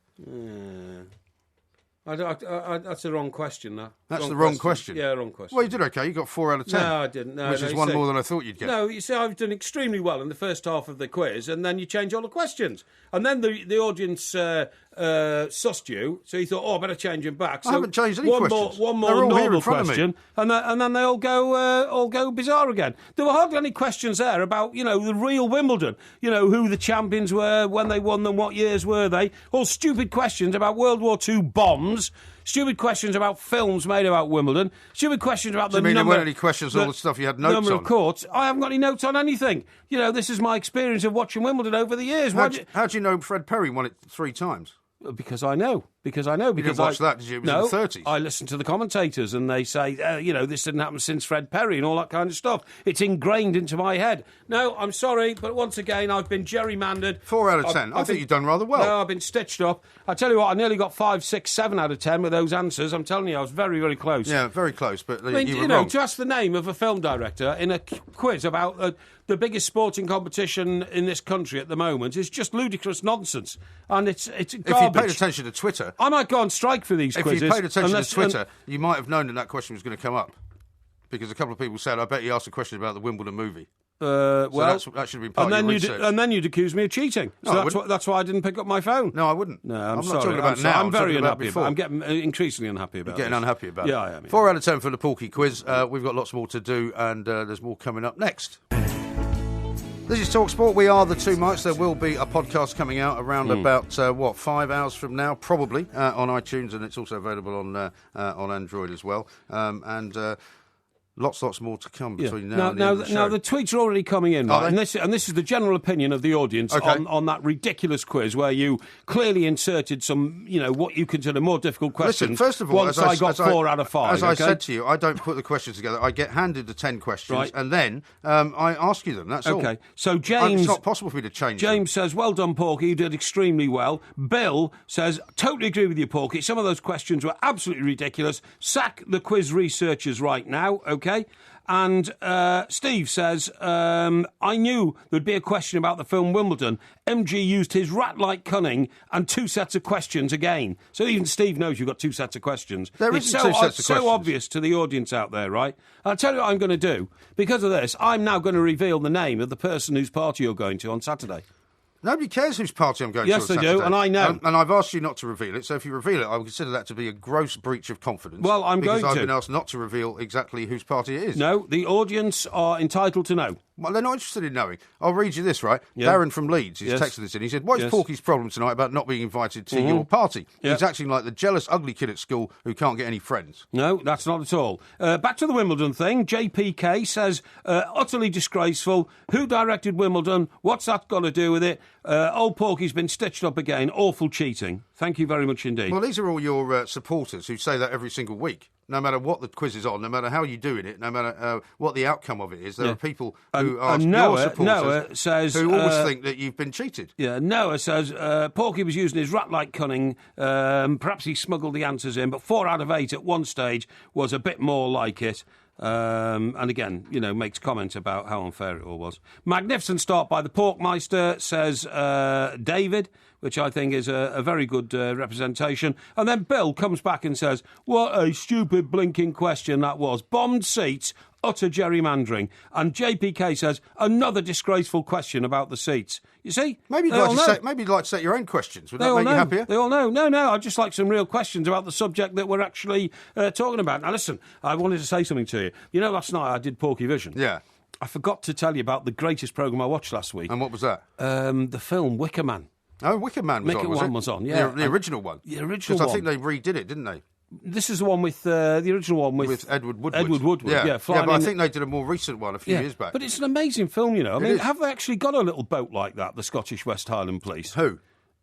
That's the wrong question, that. That's the wrong question? Yeah, wrong question. Well, you did okay. You got 4 out of 10. No, I didn't. No, which is one more than I thought you'd get. No, you see, I've done extremely well in the first half of the quiz, and then you change all the questions. And then the audience sussed you, so you thought, I better change them back. So I haven't changed any questions. One They're more all here normal in front of me. question, and then they all go bizarre again. There were hardly any questions there about, the real Wimbledon. Who the champions were, when they won them, what years were they. All stupid questions about World War II bombs. Stupid questions about films made about Wimbledon. Stupid questions about Do you mean there weren't any questions on all the stuff you had notes number on? of courts. I haven't got any notes on anything. This is my experience of watching Wimbledon over the years. How do you know Fred Perry won it 3 times? Because I know. Because I know. You didn't watch that, did you? It was in the 30s. I listen to the commentators and they say, this didn't happen since Fred Perry and all that kind of stuff. It's ingrained into my head. No, I'm sorry, but once again, I've been gerrymandered. 4 out of 10. I think you've done rather well. No, I've been stitched up. I tell you what, I nearly got 5, 6, 7 out of 10 with those answers. I'm telling you, I was very, very close. Yeah, very close, but you were know, wrong. To ask the name of a film director in a quiz about the biggest sporting competition in this country at the moment is just ludicrous nonsense. And it's garbage. If you paid attention to Twitter... I might go on strike for these quizzes. If you paid attention to Twitter, you might have known that question was going to come up. Because a couple of people said, I bet he asked a question about the Wimbledon movie. That should have been part of your research. And then you'd accuse me of cheating. No, So that's why I didn't pick up my phone. No, I wouldn't. No, I'm sorry. not talking about now. I'm very unhappy before. I'm getting increasingly unhappy about it. You're getting unhappy about it. Yeah, I am. 4 out of 10 for the Porky quiz. We've got lots more to do, and there's more coming up next. This is TalkSport. We are the Two Mics. There will be a podcast coming out around about 5 hours from now, probably on iTunes, and it's also available on Android as well. Lots more to come between now and the end of the show. Now, the tweets are already coming in, right? And this is the general opinion of the audience on that ridiculous quiz where you clearly inserted some, what you consider more difficult questions. Listen, first of all, once I got 4 out of 5. As I said to you, I don't put the questions together. I get handed the 10 questions, and then I ask you them. That's all. Okay, so James... It's not possible for me to change James says, well done, Porky, you did extremely well. Bill says, totally agree with you, Porky. Some of those questions were absolutely ridiculous. Sack the quiz researchers right now, okay? And Steve says, I knew there'd be a question about the film Wimbledon. MG used his rat-like cunning and 2 sets of questions again. So even Steve knows you've got 2 sets of questions. It's so obvious to the audience out there, right? I'll tell you what I'm going to do. Because of this, I'm now going to reveal the name of the person whose party you're going to on Saturday. Nobody cares whose party I'm going to on Saturday. Yes, they do, and I know. And I've asked you not to reveal it, so if you reveal it, I would consider that to be a gross breach of confidence. Well, I'm going to. Because I've been asked not to reveal exactly whose party it is. No, the audience are entitled to know. Well, they're not interested in knowing. I'll read you this, right? Yeah. Darren from Leeds, he's texted this in. He said, what is Porky's problem tonight about not being invited to your party? He's acting like the jealous, ugly kid at school who can't get any friends. No, that's not at all. Back to the Wimbledon thing. JPK says, utterly disgraceful. Who directed Wimbledon? What's that got to do with it? Old Porky's been stitched up again. Awful cheating. Thank you very much indeed. Well, these are all your supporters who say that every single week. No matter what the quiz is on, no matter how you're doing it, no matter what the outcome of it is, there are people who are your supporters who always think that you've been cheated. Yeah, Noah says, Porky was using his rat-like cunning. Perhaps he smuggled the answers in, but 4 out of 8 at one stage was a bit more like it. And again, makes comments about how unfair it all was. Magnificent start by the Porkmeister, says David, which I think is a very good representation. And then Bill comes back and says, what a stupid blinking question that was. Bombed seats, utter gerrymandering. And JPK says, another disgraceful question about the seats. You see? Maybe you'd like to set your own questions. Would that make you happier? They all know. No, I'd just like some real questions about the subject that we're actually talking about. Now, listen, I wanted to say something to you. Last night I did Porky Vision. Yeah. I forgot to tell you about the greatest programme I watched last week. And what was that? The film Wicker Man. Oh, Wicker Man was was on, yeah. The original one. The original one. Because I think they redid it, didn't they? This is the one with the original one with Edward Woodward. Edward Woodward, yeah. But I think they did a more recent one a few years back. But it's an amazing film, I mean, have they actually got a little boat like that, the Scottish West Highland Police? Who?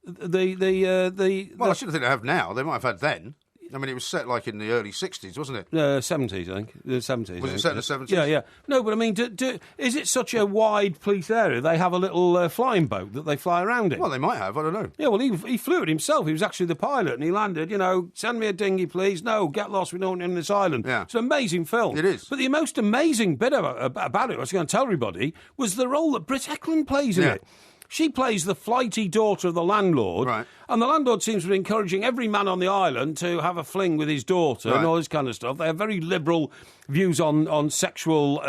Well, I shouldn't think they have now. They might have had then. I mean, it was set like in the early 60s, wasn't it? 70s, I think. The 70s. Was it set in the 70s? Yeah. No, but I mean, is it such a wide police area? They have a little flying boat that they fly around in? Well, they might have. I don't know. Yeah, well, he flew it himself. He was actually the pilot, and he landed, send me a dinghy, please. No, get lost. We don't want you in this island. Yeah. It's an amazing film. It is. But the most amazing bit about it, I was going to tell everybody, was the role that Britt Eklund plays in it. She plays the flighty daughter of the landlord, right. And the landlord seems to be encouraging every man on the island to have a fling with his daughter and all this kind of stuff. They have very liberal views on sexual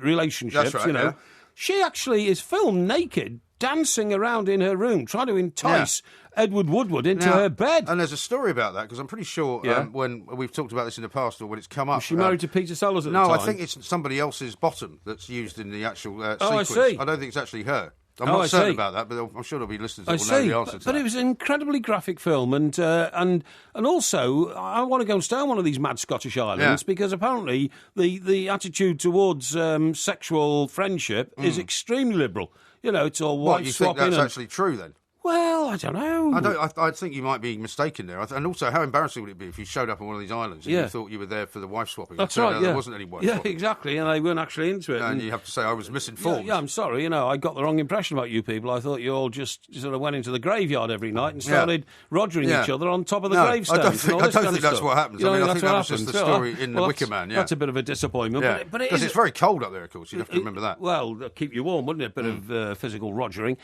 relationships, That's right, Yeah. She actually is filmed naked, dancing around in her room, trying to entice Edward Woodward into her bed. And there's a story about that, because I'm pretty sure when we've talked about this in the past or when it's come up... Was she married to Peter Sellers at the time? No, I think it's somebody else's bottom that's used in the actual sequence. I see. I don't think it's actually her. I'm not certain about that, but I'm sure there'll be listeners that will know the answer to that. But it was an incredibly graphic film, and also I want to go and stay on one of these mad Scottish islands because apparently the attitude towards sexual friendship is extremely liberal. It's all white What, you think swapping. that's actually true then? Well, I don't know. I think you might be mistaken there. And also, how embarrassing would it be if you showed up on one of these islands and you thought you were there for the wife swapping? That's right, There wasn't any wife swapping. Yeah, exactly, and they weren't actually into it. And you have to say, I was misinformed. Yeah, I'm sorry, I got the wrong impression about you people. I thought you all just sort of went into the graveyard every night and started rogering each other on top of the gravestones. I don't think that's what happens. I think that was just the story in the Wicker Man. That's a bit of a disappointment. Yeah. Because it's very cold up there, of course. You'd have to remember that. Well, keep you warm, wouldn't it? A bit of physical rogering.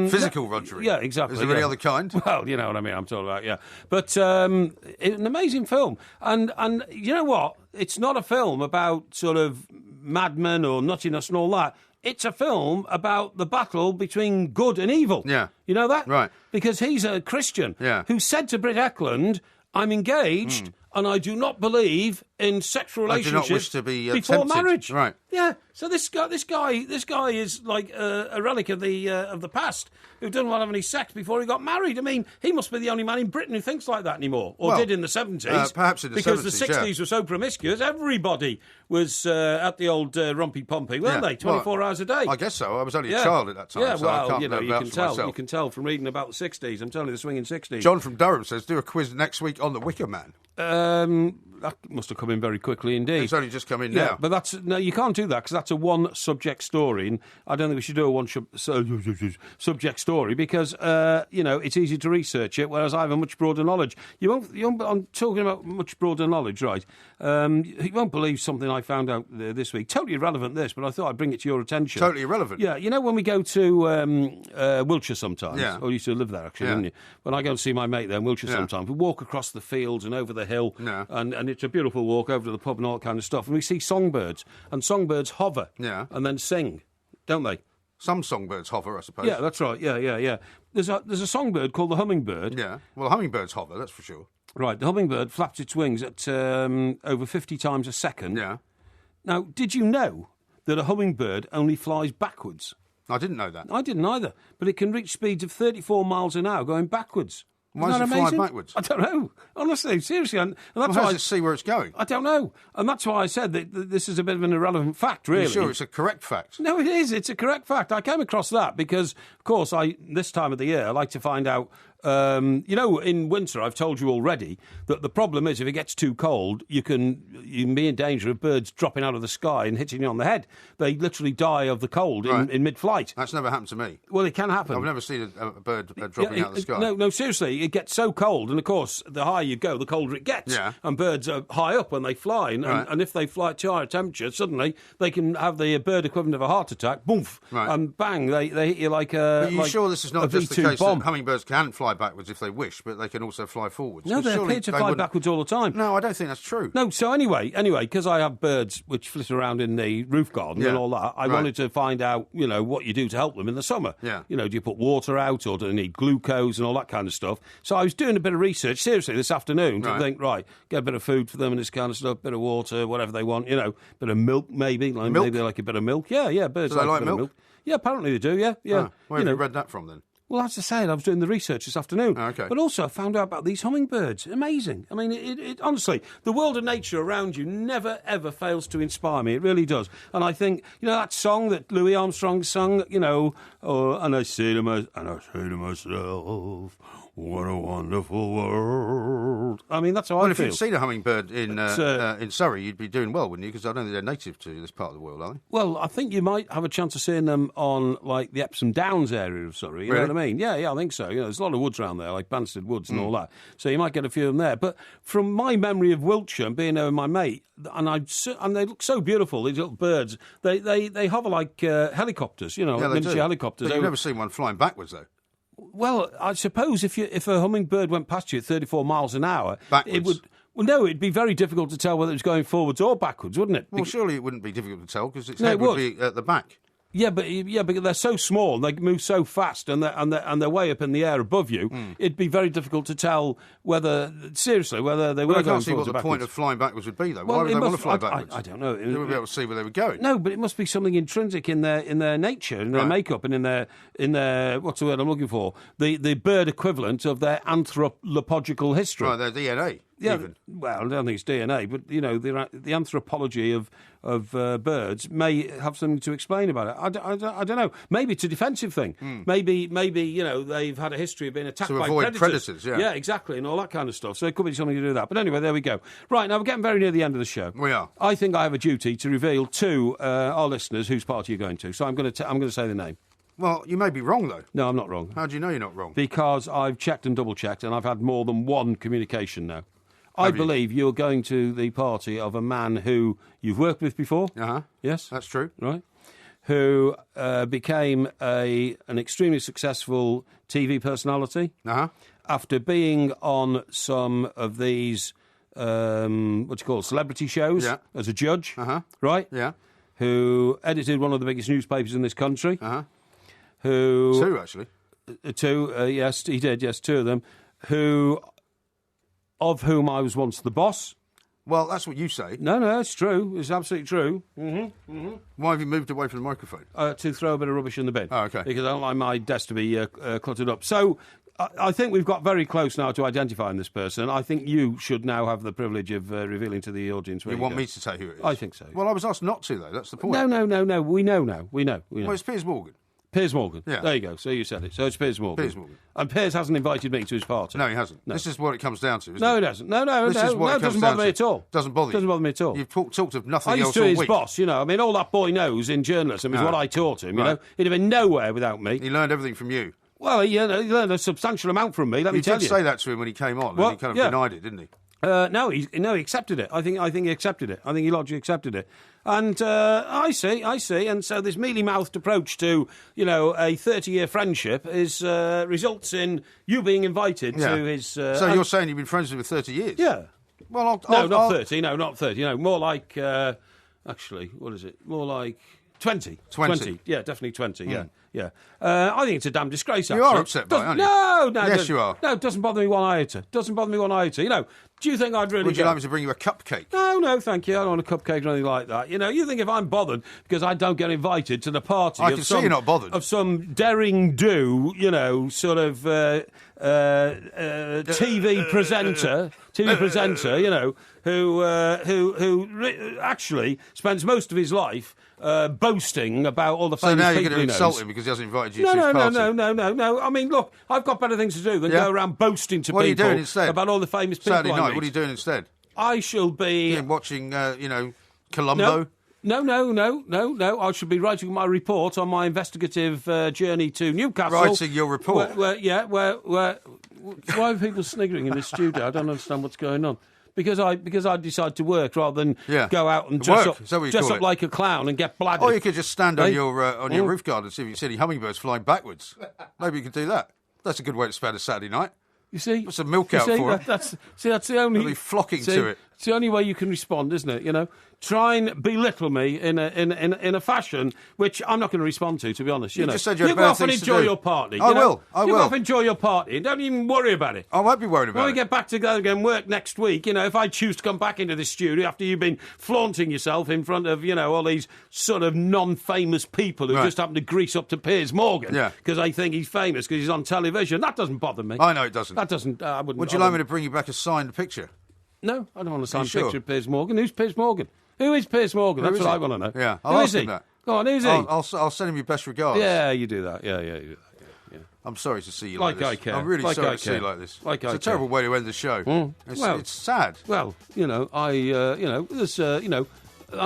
Physical rogering? Yeah, exactly. Is there any other kind? Well, you know what I mean. I'm talking about, yeah. But an amazing film. And you know what? It's not a film about sort of madmen or nuttiness and all that. It's a film about the battle between good and evil. Yeah. You know that? Right. Because he's a Christian who said to Britt Eklund, I'm engaged and I do not believe in sexual relationships I do not wish to be before tempted. marriage. Right. Yeah. So this guy is like a relic of the past who didn't want to have any sex before he got married. I mean, he must be the only man in Britain who thinks like that anymore, or did in the 70s. Perhaps in the 70s, because the 60s were so promiscuous. Everybody was at the old Rumpy Pompy, weren't they? 24 hours a day. I guess so. I was only a child at that time. Yeah, so well, I can't you can tell. myself. You can tell from reading about the 60s. I'm telling you, the swinging 60s. John from Durham says, do a quiz next week on the Wicker Man. That must have come in very quickly indeed. It's only just come in now. But you can't do that because that's a one-subject story, and I don't think we should do a one-subject story because, it's easy to research it, whereas I have a much broader knowledge. I'm talking about much broader knowledge, right? You won't believe something I found out this week. Totally irrelevant, this, but I thought I'd bring it to your attention. Totally irrelevant? Yeah, when we go to Wiltshire sometimes, Yeah. or you used to live there, actually, didn't you? When I go and see my mate there in Wiltshire sometimes, we walk across the fields and over the hill, and it's a beautiful walk over to the pub and all that kind of stuff. And we see songbirds, and songbirds hover and then sing, don't they? Some songbirds hover, I suppose. Yeah, that's right. Yeah. There's a songbird called the hummingbird. Yeah. Well, hummingbirds hover, that's for sure. Right. The hummingbird flaps its wings at over 50 times a second. Yeah. Now, did you know that a hummingbird only flies backwards? I didn't know that. I didn't either. But it can reach speeds of 34 miles an hour going backwards. Why does it fly backwards? I don't know. Honestly, seriously. And that's how why does it see where it's going? I don't know. And that's why I said that this is a bit of an irrelevant fact, really. Are you sure it's a correct fact? No, it is. It's a correct fact. I came across that because, of course, this time of the year, I like to find out... in winter, I've told you already that the problem is if it gets too cold, you can be in danger of birds dropping out of the sky and hitting you on the head. They literally die of the cold in mid-flight. That's never happened to me. Well, it can happen. I've never seen a bird dropping out of the sky. No, seriously, it gets so cold, and of course, the higher you go, the colder it gets. Yeah. And birds are high up when they fly, and if they fly at too high a temperature, suddenly they can have the bird equivalent of a heart attack, boom, and bang, they hit you like a Are you sure this is not just the case bomb. that hummingbirds can fly backwards if they wish, but they can also fly forwards? No, they appear to fly backwards all the time. No, I don't think that's true. No, so anyway, because I have birds which flit around in the roof garden and all that, I wanted to find out, what you do to help them in the summer. Yeah. Do you put water out or do they need glucose and all that kind of stuff? So I was doing a bit of research, seriously, this afternoon to think, get a bit of food for them and this kind of stuff, bit of water, whatever they want, bit of milk maybe. Maybe they like a bit of milk. Yeah, birds do they like a bit milk? of milk. Yeah, apparently they do, yeah. Where have you read that from then? Well, as I said, I was doing the research this afternoon. Oh, okay. But also I found out about these hummingbirds. Amazing. I mean, it honestly, the world of nature around you never, ever fails to inspire me. It really does. And I think, that song that Louis Armstrong sung, and I say to myself, what a wonderful world. I mean, that's how I feel. Well, if you'd seen a hummingbird in Surrey, you'd be doing well, wouldn't you? Because I don't think they're native to this part of the world, are they? Well, I think you might have a chance of seeing them on, like, the Epsom Downs area of Surrey. You know what I mean? Yeah, I think so. There's a lot of woods around there, like Banstead Woods and all that. So you might get a few of them there. But from my memory of Wiltshire and being there with my mate, and they look so beautiful, these little birds. They hover like helicopters, miniature helicopters. But you've never seen one flying backwards, though. Well, I suppose if a hummingbird went past you at 34 miles an hour, backwards. It would. Well, no, it'd be very difficult to tell whether it was going forwards or backwards, wouldn't it? Well, surely it wouldn't be difficult to tell because its head would be at the back. Yeah, but they're so small and they move so fast and they're way up in the air above you. It'd be very difficult to tell whether they were going forwards or backwards. I can't see what the point of flying backwards would be, though. Why would they want to fly backwards? I don't know. They wouldn't be able to see where they were going. No, but it must be something intrinsic in their nature, in their makeup, and in their what's the word I'm looking for? The bird equivalent of their anthropological history. Right, their DNA. Yeah, even. well, I don't think it's DNA, but, you know, the anthropology of birds may have something to explain about it. I don't know. Maybe it's a defensive thing. Maybe, you know, they've had a history of being attacked by avoid predators, yeah. Yeah, exactly, and all that kind of stuff. So it could be something to do with that. But anyway, there we go. Right, now we're getting very near the end of the show. We are. I think I have a duty to reveal to our listeners whose party you're going to. So I'm going to say the name. Well, you may be wrong, though. No, I'm not wrong. How do you know you're not wrong? Because I've checked and double-checked, and I've had more than one communication now. I believe you're going to the party of a man who you've worked with before. Uh-huh. Yes? That's true. Right. Who became an extremely successful TV personality. Uh-huh. After being on some of these, celebrity shows as a judge. Uh-huh. Right? Yeah. Who edited one of the biggest newspapers in this country. Uh-huh. Who... 2, actually. 2, yes, he did, yes, 2 of them. Of whom I was once the boss. Well, that's what you say. No, it's true. It's absolutely true. Why have you moved away from the microphone? To throw a bit of rubbish in the bin. Oh, okay. Because I don't like my desk to be cluttered up. So I think we've got very close now to identifying this person. I think you should now have the privilege of revealing to the audience where you want me to say who it is? I think so. Well, I was asked not to, though. That's the point. No. We know now. We know. Well, it's Piers Morgan. Piers Morgan. Yeah. There you go. So you said it. So it's Piers Morgan. Piers Morgan. And Piers hasn't invited me to his party. No, he hasn't. No. This is what it comes down to, isn't it? No, it doesn't. No, it doesn't bother me at all. Doesn't bother you? Doesn't bother me at all. You've talked of nothing else all week. I used to be his boss, you know. I mean, all that boy knows in journalism is what I taught him, you know. He'd have been nowhere without me. He learned everything from you. Well, he learned a substantial amount from me, let me tell you. You did say that to him when he came on, and he kind of denied it, didn't he? No, he accepted it. I think he accepted it. I think he logically accepted it. And I see. And so this mealy-mouthed approach to, you know, a 30-year friendship results in you being invited to his... so you're saying you've been friends with him for 30 years? Yeah. Well, not 30. No, not 30. No, more like... actually, what is it? More like 20. 20. Yeah, definitely 20, yeah. I think it's a damn disgrace, actually. You are upset by it, aren't you? No. Yes, you are. No, it doesn't bother me one iota. You know, do you think I'd really... Would you like me to bring you a cupcake? No, thank you. I don't want a cupcake or anything like that. You know, you think if I'm bothered because I don't get invited to the party I can see you're not bothered. Of some daring-do, you know, sort of TV presenter, you know, who actually spends most of his life boasting about all the famous people. So now you're going to knows. insult him because he hasn't invited you to his party? No. I mean, look, I've got better things to do than go around boasting to people are you doing instead? About all the famous people Saturday night, I meet. what are you doing instead? I shall be... watching, Columbo? No. I should be writing my report on my investigative journey to Newcastle. Writing your report? Why are people sniggering in the studio? I don't understand what's going on. Because I decide to work rather than go out and dress up like a clown and get bladdered. Or you could just stand on your roof guard and see if you see any hummingbirds flying backwards. Maybe you could do that. That's a good way to spend a Saturday night. You see, put some milk out for them. That's the only. They'll be flocking to it. It's the only way you can respond, isn't it? You know, try and belittle me in a fashion which I'm not going to respond to be honest. You know, just said you go off and enjoy your party. I will. You go off and enjoy your party and don't even worry about it. I won't be worried about it. When we get back together again, work next week. You know, if I choose to come back into this studio after you've been flaunting yourself in front of all these sort of non-famous people who just happen to grease up to Piers Morgan because they think he's famous because he's on television, that doesn't bother me. I know it doesn't. That doesn't. I wouldn't. Would you like me to bring you back a signed picture? No, I don't want a signed picture of Piers Morgan. Who's Piers Morgan? Who is Piers Morgan? That's what I want to know. Yeah, I'll ask him that. Go on, who's he? I'll send him your best regards. Yeah, you do that. Yeah, you do that. Yeah. I'm sorry to see you like this. I care. I'm really sorry to see you like this. It's a terrible way to end the show. It's sad. Well, there's, I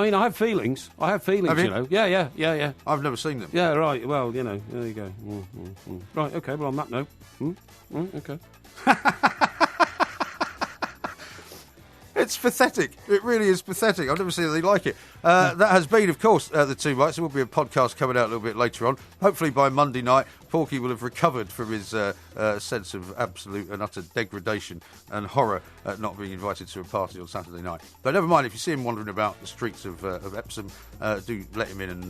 mean, I have feelings. Have you? Yeah. I've never seen them. Yeah, right. Well, there you go. Right, okay, well, on that note. Okay. It's pathetic. It really is pathetic. I've never seen anything like it. That has been, of course, the Two Mics. There will be a podcast coming out a little bit later on. Hopefully by Monday night, Porky will have recovered from his sense of absolute and utter degradation and horror at not being invited to a party on Saturday night. But never mind, if you see him wandering about the streets of Epsom, do let him in and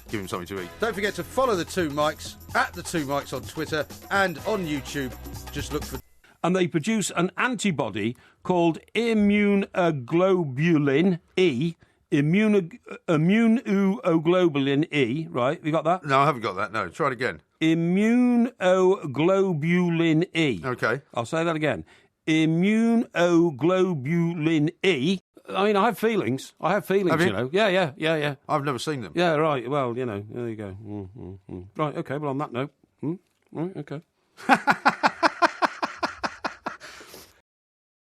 give him something to eat. Don't forget to follow the Two Mics at the Two Mics on Twitter and on YouTube. Just look for... And they produce an antibody called immunoglobulin E. Immunoglobulin E, right? Have you got that? No, I haven't got that, no. Try it again. Immunoglobulin E. Okay. I'll say that again. immunoglobulin E. I mean, I have feelings. Have you? You know. Yeah. I've never seen them. Yeah, right. Well, you know, there you go. Right, okay, well, on that note. Right, okay.